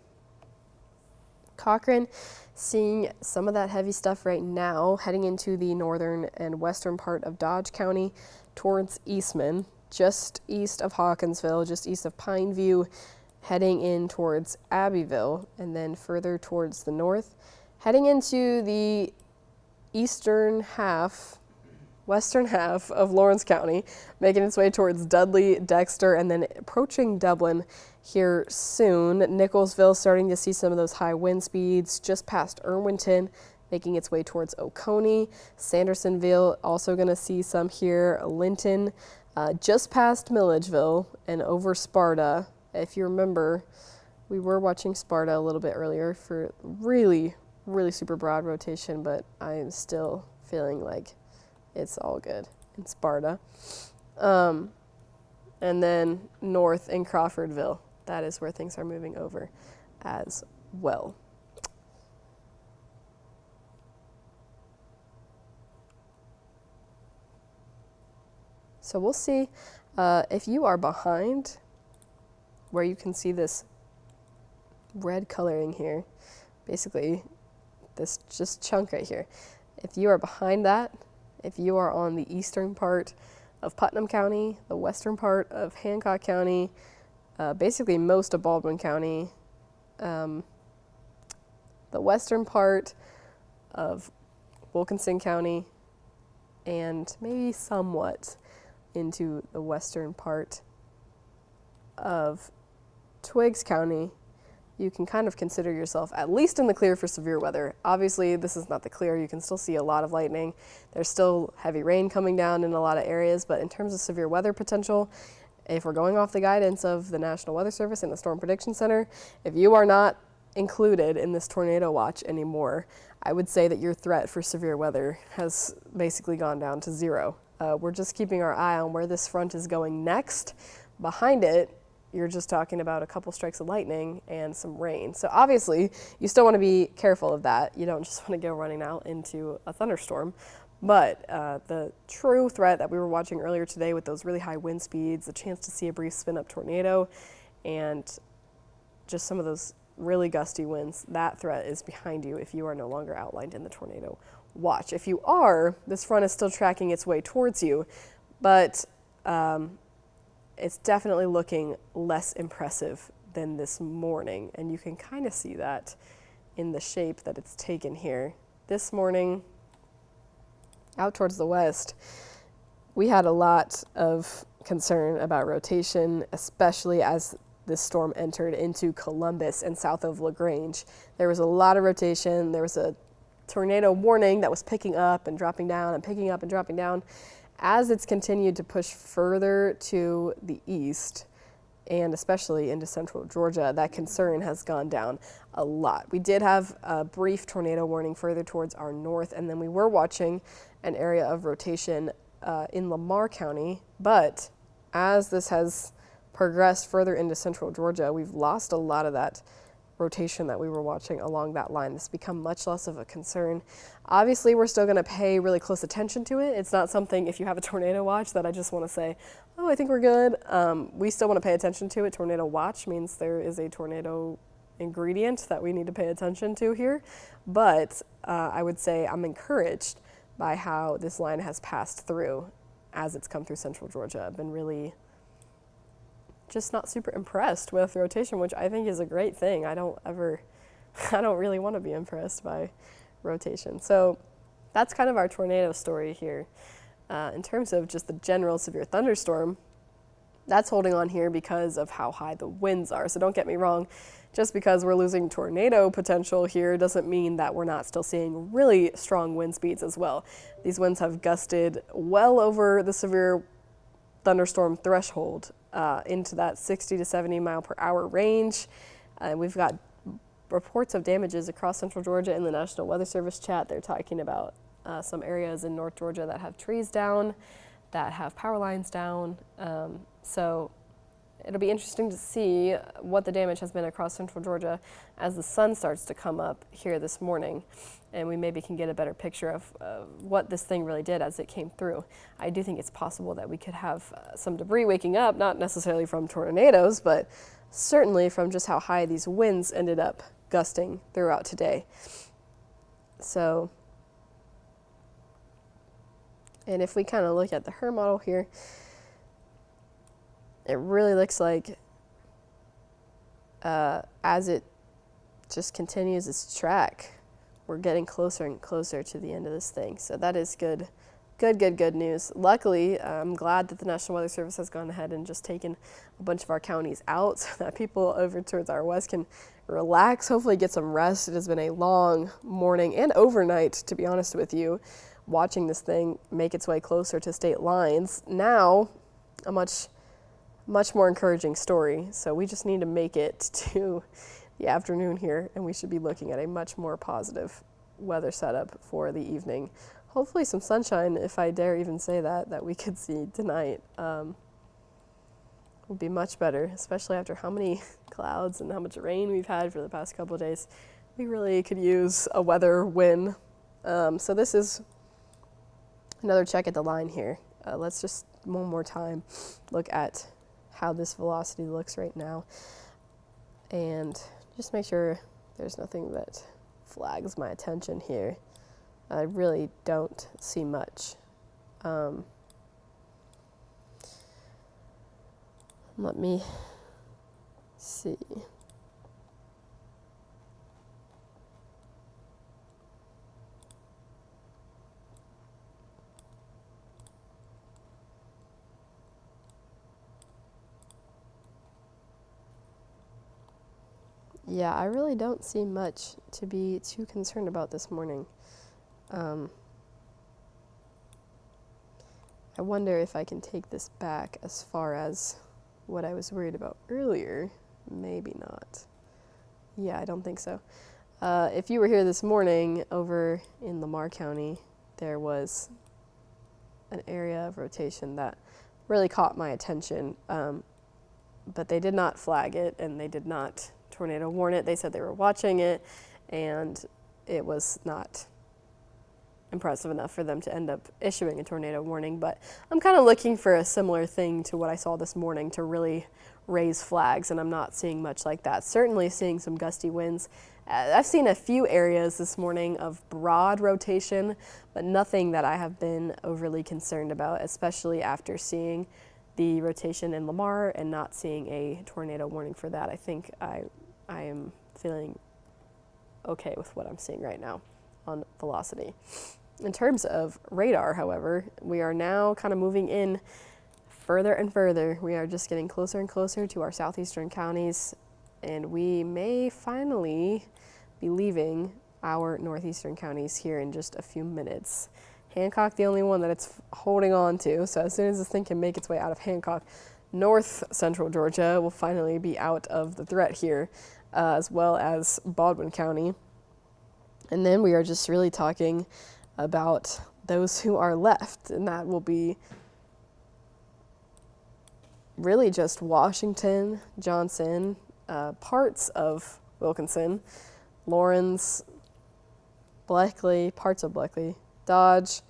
Cochrane, seeing some of that heavy stuff right now, heading into the northern and western part of Dodge County towards Eastman, just east of Hawkinsville, just east of Pineview, heading in towards Abbeville, and then further towards the north, heading into the western half of Lawrence County, making its way towards Dudley, Dexter, and then approaching Dublin here soon. Nicholsville starting to see some of those high wind speeds just past Irwinton, making its way towards Oconee. Sandersonville also going to see some here. Linton, just past Milledgeville and over Sparta. If you remember, we were watching Sparta a little bit earlier for really, really super broad rotation, but I'm still feeling like it's all good in Sparta. And then north in Crawfordville, that is where things are moving over as well. So we'll see if you are behind where you can see this red coloring here, basically this just chunk right here. If you are behind that, if you are on the eastern part of Putnam County, the western part of Hancock County, basically most of Baldwin County, the western part of Wilkinson County, and maybe somewhat into the western part of Twiggs County, you can kind of consider yourself at least in the clear for severe weather. Obviously, this is not the clear. You can still see a lot of lightning. There's still heavy rain coming down in a lot of areas, but in terms of severe weather potential, if we're going off the guidance of the National Weather Service and the Storm Prediction Center, if you are not included in this tornado watch anymore, I would say that your threat for severe weather has basically gone down to zero. We're just keeping our eye on where this front is going next. Behind it, you're just talking about a couple strikes of lightning and some rain. So obviously, you still want to be careful of that. You don't just want to go running out into a thunderstorm. But the true threat that we were watching earlier today with those really high wind speeds, the chance to see a brief spin-up tornado, and just some of those really gusty winds, that threat is behind you if you are no longer outlined in the tornado watch. If you are, this front is still tracking its way towards you, but it's definitely looking less impressive than this morning, and you can kind of see that in the shape that it's taken here. This morning, out towards the west, we had a lot of concern about rotation, especially as this storm entered into Columbus and south of LaGrange. There was a lot of rotation. There was a tornado warning that was picking up and dropping down and picking up and dropping down. As it's continued to push further to the east, and especially into central Georgia, that concern has gone down a lot. We did have a brief tornado warning further towards our north, and then we were watching an area of rotation in Lamar County, but as this has progressed further into central Georgia, we've lost a lot of that rotation that we were watching along that line. It's become much less of a concern. Obviously, we're still going to pay really close attention to it. It's not something, if you have a tornado watch, that I just want to say, oh, I think we're good. We still want to pay attention to it. Tornado watch means there is a tornado ingredient that we need to pay attention to here. But I would say I'm encouraged by how this line has passed through as it's come through central Georgia. I've been really just not super impressed with rotation, which I think is a great thing. I don't really want to be impressed by rotation. So that's kind of our tornado story here. In terms of just the general severe thunderstorm, that's holding on here because of how high the winds are. So don't get me wrong, just because we're losing tornado potential here doesn't mean that we're not still seeing really strong wind speeds as well. These winds have gusted well over the severe thunderstorm threshold into that 60 to 70 mile per hour range. We've got reports of damages across central Georgia in the National Weather Service chat. They're talking about some areas in North Georgia that have trees down, that have power lines down. So it'll be interesting to see what the damage has been across central Georgia as the sun starts to come up here this morning, and we maybe can get a better picture of what this thing really did as it came through. I do think it's possible that we could have some debris waking up, not necessarily from tornadoes, but certainly from just how high these winds ended up gusting throughout today. So, and if we kind of look at the HRRR model here, it really looks like as it just continues its track, we're getting closer and closer to the end of this thing. So that is good news. Luckily, I'm glad that the National Weather Service has gone ahead and just taken a bunch of our counties out so that people over towards our west can relax, hopefully get some rest. It has been a long morning and overnight, to be honest with you, watching this thing make its way closer to state lines. Now, a much more encouraging story. So we just need to make it to the afternoon here, and we should be looking at a much more positive weather setup for the evening. Hopefully some sunshine, if I dare even say that we could see tonight. Would be much better, especially after how many clouds and how much rain we've had for the past couple of days. We really could use a weather win. So this is another check at the line here. Let's just one more time look at how this velocity looks right now, and just make sure there's nothing that flags my attention here. I really don't see much. Let me see. Yeah, I really don't see much to be too concerned about this morning. I wonder if I can take this back as far as what I was worried about earlier. Maybe not. Yeah, I don't think so. If you were here this morning over in Lamar County, there was an area of rotation that really caught my attention, but they did not flag it and they did not tornado warn it. They said they were watching it, and it was not impressive enough for them to end up issuing a tornado warning. But I'm kind of looking for a similar thing to what I saw this morning to really raise flags, and I'm not seeing much like that. Certainly seeing some gusty winds. I've seen a few areas this morning of broad rotation, but nothing that I have been overly concerned about, especially after seeing the rotation in Lamar and not seeing a tornado warning for that. I think I am feeling okay with what I'm seeing right now on velocity. In terms of radar, however, we are now kind of moving in further and further. We are just getting closer and closer to our southeastern counties, and we may finally be leaving our northeastern counties here in just a few minutes. Hancock, the only one that it's holding on to, so as soon as this thing can make its way out of Hancock, north central Georgia will finally be out of the threat here, as well as Baldwin County. And then we are just really talking about those who are left, and that will be really just Washington, Johnson, parts of Wilkinson, Lawrence, Bleckley, parts of Bleckley, Dodge,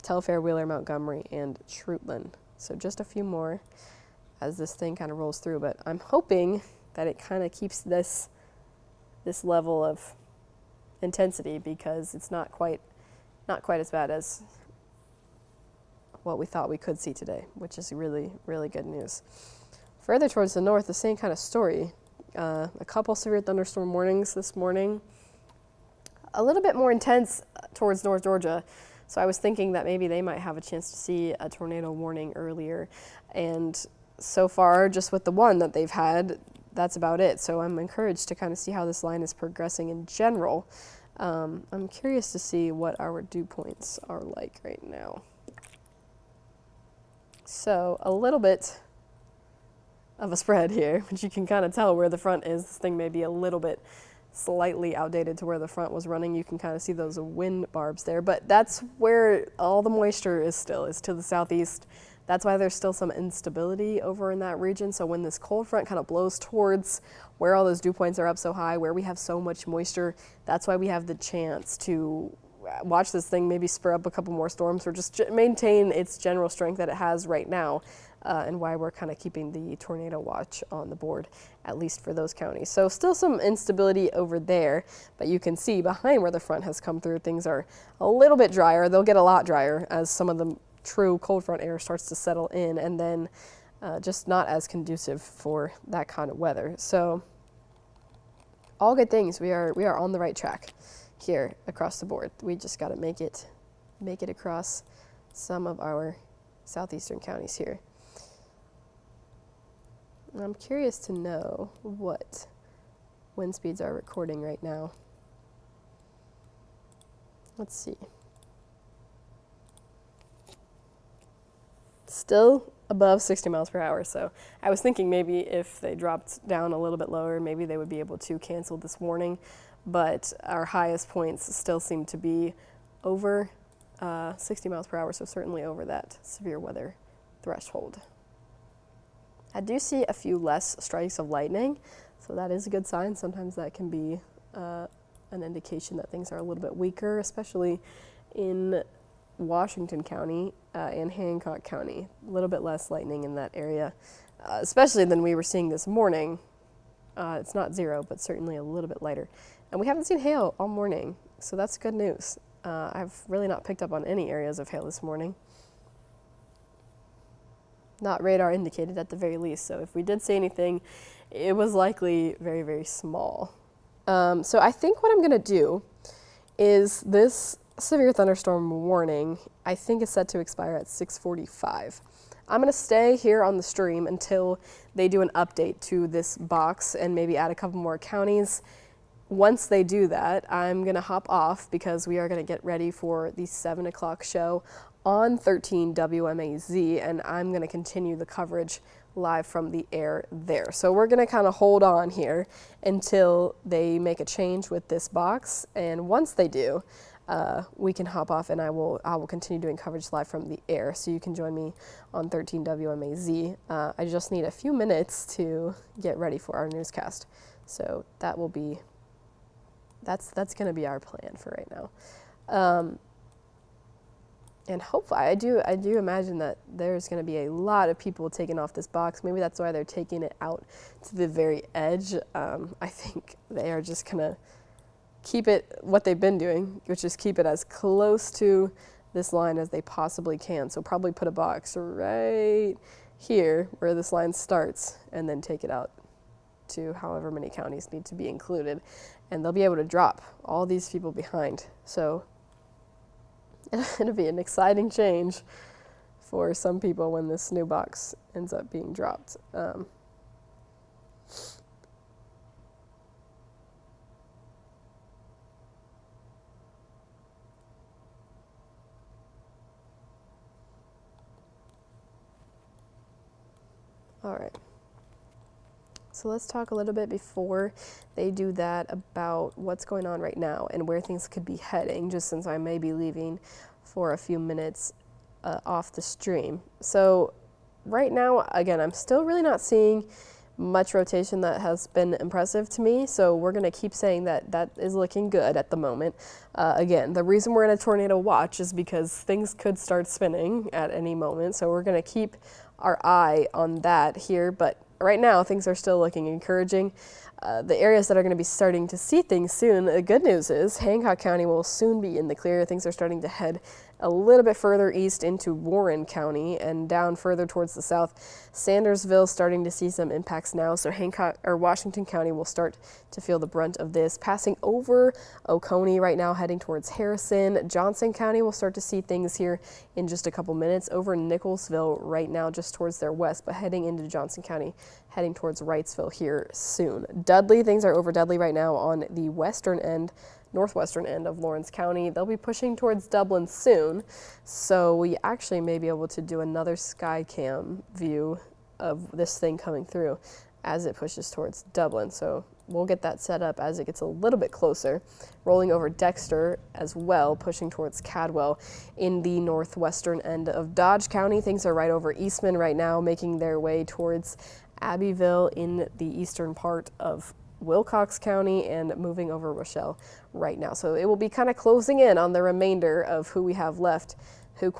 Telfair, Wheeler, Montgomery, and Shrutland. So just a few more as this thing kind of rolls through, but I'm hoping that it kind of keeps this level of intensity, because it's not quite as bad as what we thought we could see today, which is really, really good news. Further towards the north, the same kind of story. A couple severe thunderstorm warnings this morning. A little bit more intense towards North Georgia, so I was thinking that maybe they might have a chance to see a tornado warning earlier. And so far, just with the one that they've had, that's about it. So I'm encouraged to kind of see how this line is progressing in general. I'm curious to see what our dew points are like right now. So a little bit of a spread here, which you can kind of tell where the front is. This thing may be a little bit slightly outdated to where the front was running. You can kind of see those wind barbs there, but that's where all the moisture is to the southeast. That's why there's still some instability over in that region. So when this cold front kind of blows towards where all those dew points are up so high, where we have so much moisture, that's why we have the chance to watch this thing maybe spur up a couple more storms, or just maintain its general strength that it has right now, and why we're kind of keeping the tornado watch on the board, at least for those counties. So still some instability over there, but you can see behind where the front has come through, things are a little bit drier. They'll get a lot drier as some of the true cold front air starts to settle in, and then just not as conducive for that kind of weather. So all good things. We are on the right track here across the board. We just got to make it across some of our southeastern counties here. And I'm curious to know what wind speeds are recording right now. Let's see. Still above 60 miles per hour. So I was thinking maybe if they dropped down a little bit lower, maybe they would be able to cancel this warning. But our highest points still seem to be over 60 miles per hour, so certainly over that severe weather threshold. I do see a few less strikes of lightning, so that is a good sign. Sometimes that can be an indication that things are a little bit weaker, especially in Washington County and Hancock County. A little bit less lightning in that area, especially than we were seeing this morning. It's not zero, but certainly a little bit lighter. And we haven't seen hail all morning, so that's good news. I've really not picked up on any areas of hail this morning. Not radar indicated at the very least, so if we did see anything, it was likely very, very small. So I think what I'm going to do is this severe thunderstorm warning, I think is set to expire at 6:45. I'm going to stay here on the stream until they do an update to this box and maybe add a couple more counties. Once they do that, I'm going to hop off because we are going to get ready for the 7 o'clock show on 13 WMAZ, and I'm going to continue the coverage live from the air there. So we're going to kind of hold on here until they make a change with this box, and once they do, we can hop off and I will continue doing coverage live from the air, so you can join me on 13 WMAZ. I just need a few minutes to get ready for our newscast, so that will be that's going to be our plan for right now. And hopefully, I do imagine that there's going to be a lot of people taking off this box. Maybe that's why they're taking it out to the very edge. I think they are just going to keep it what they've been doing, which is keep it as close to this line as they possibly can. So probably put a box right here where this line starts and then take it out to however many counties need to be included. And they'll be able to drop all these people behind. So it'll be an exciting change for some people when this new box ends up being dropped. All right. So let's talk a little bit before they do that about what's going on right now and where things could be heading, just since I may be leaving for a few minutes off the stream. So right now, again, I'm still really not seeing much rotation that has been impressive to me, so we're going to keep saying that that is looking good at the moment. Again, the reason we're in a tornado watch is because things could start spinning at any moment, so we're going to keep our eye on that here, but right now things are still looking encouraging. The areas that are going to be starting to see things soon, the good news is Hancock County will soon be in the clear. Things are starting to head a little bit further east into Warren County and down further towards the south. Sandersville starting to see some impacts now, so Hancock or Washington County will start to feel the brunt of this. Passing over Oconee right now, heading towards Harrison. Johnson County will start to see things here in just a couple minutes. Over Nicholsville right now, just towards their west, but heading into Johnson County, heading towards Wrightsville here soon. Dudley, things are over Dudley right now on the northwestern end of Lawrence County. They'll be pushing towards Dublin soon, so we actually may be able to do another sky cam view of this thing coming through as it pushes towards Dublin. So we'll get that set up as it gets a little bit closer. Rolling over Dexter as well, pushing towards Cadwell in the northwestern end of Dodge County. Things are right over Eastman right now, making their way towards Abbeville in the eastern part of Wilcox County and moving over Rochelle right now. So it will be kind of closing in on the remainder of who we have left, who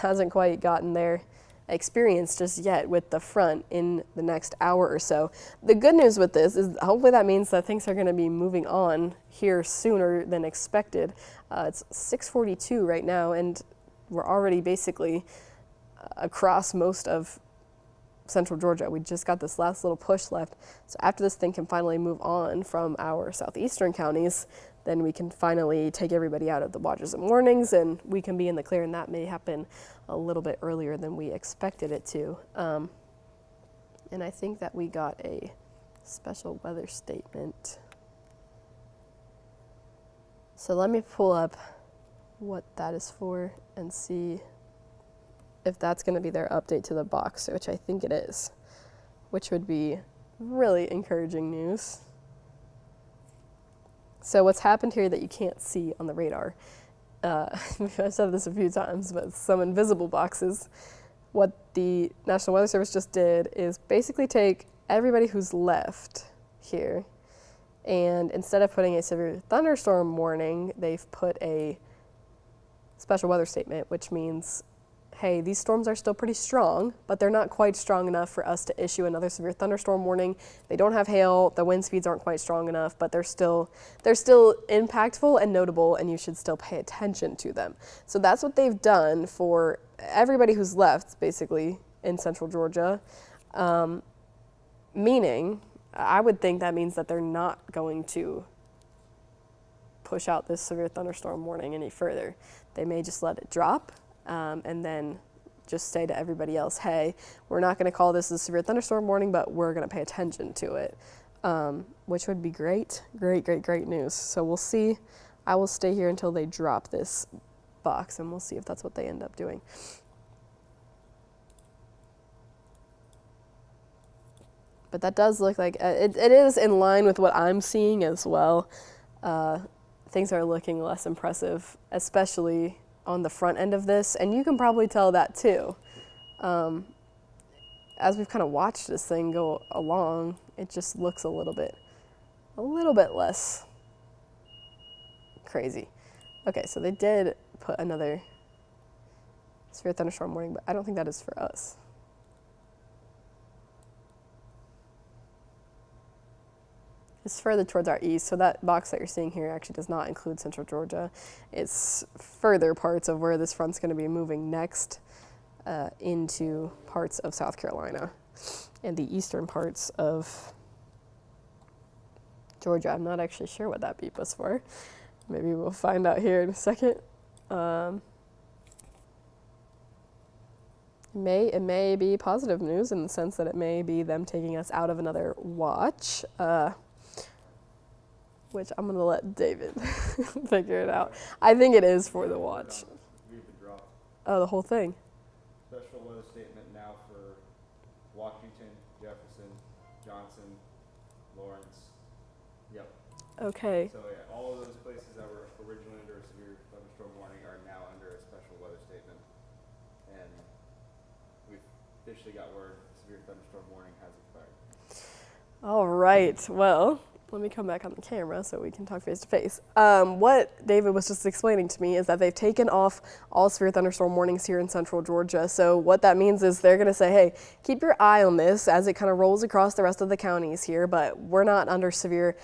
hasn't quite gotten their experience just yet with the front in the next hour or so. The good news with this is hopefully that means that things are going to be moving on here sooner than expected. It's 6:42 right now, and we're already basically across most of central Georgia. We just got this last little push left. So after this thing can finally move on from our southeastern counties, then we can finally take everybody out of the watches and warnings and we can be in the clear, and that may happen a little bit earlier than we expected it to. And I think that we got a special weather statement. So let me pull up what that is for and see if that's going to be their update to the box, which I think it is, which would be really encouraging news. So what's happened here that you can't see on the radar, I've said this a few times, but some invisible boxes. What the National Weather Service just did is basically take everybody who's left here, and instead of putting a severe thunderstorm warning, they've put a special weather statement, which means, hey, these storms are still pretty strong, but they're not quite strong enough for us to issue another severe thunderstorm warning. They don't have hail, the wind speeds aren't quite strong enough, but they're still impactful and notable, and you should still pay attention to them. So that's what they've done for everybody who's left, basically, in central Georgia. Meaning, I would think that means that they're not going to push out this severe thunderstorm warning any further. They may just let it drop, and then just say to everybody else, hey, we're not going to call this a severe thunderstorm warning, but we're going to pay attention to it, which would be great news. So we'll see. I will stay here until they drop this box, and we'll see if that's what they end up doing. But that does look like it is in line with what I'm seeing as well. Things are looking less impressive, especially on the front end of this, and you can probably tell that too. As we've kind of watched this thing go along, it just looks a little bit less crazy. Okay, so they did put another severe thunderstorm warning, but I don't think that is for us. It's further towards our east, so that box that you're seeing here actually does not include central Georgia. It's further parts of where this front's going to be moving next into parts of South Carolina and the eastern parts of Georgia. I'm not actually sure what that beep was for. Maybe we'll find out here in a second. It may be positive news in the sense that it may be them taking us out of another watch. Which I'm going to let David figure it out. I think it is for the watch. We've been dropped. Oh, the whole thing. Special weather statement now for Washington, Jefferson, Johnson, Lawrence. Yep. Okay. So yeah, all of those places that were originally under a severe thunderstorm warning are now under a special weather statement. And we've officially got word severe thunderstorm warning has expired. All right. Well, let me come back on the camera so we can talk face to face. What David was just explaining to me is that they've taken off all severe thunderstorm warnings here in central Georgia. So what that means is they're going to say, hey, keep your eye on this as it kind of rolls across the rest of the counties here, but we're not under severe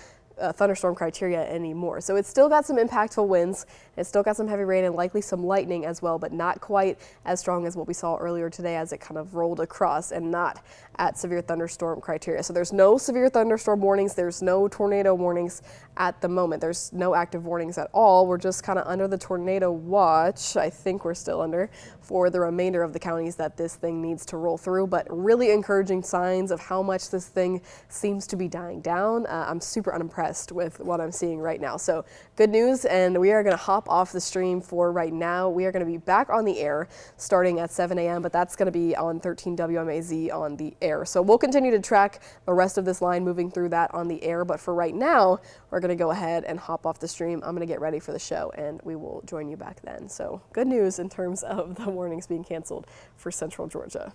thunderstorm criteria anymore. So it's still got some impactful winds. It's still got some heavy rain and likely some lightning as well, but not quite as strong as what we saw earlier today as it kind of rolled across, and not at severe thunderstorm criteria. So there's no severe thunderstorm warnings. There's no tornado warnings at the moment. There's no active warnings at all. We're just kind of under the tornado watch. I think we're still under for the remainder of the counties that this thing needs to roll through, but really encouraging signs of how much this thing seems to be dying down. I'm super unimpressed with what I'm seeing right now. So good news, and we are going to hop off the stream for right now. We are going to be back on the air starting at 7 a.m., but that's going to be on 13 WMAZ on the air. So we'll continue to track the rest of this line moving through that on the air, but for right now, we're going to go ahead and hop off the stream. I'm going to get ready for the show, and we will join you back then. So good news in terms of the warnings being canceled for central Georgia.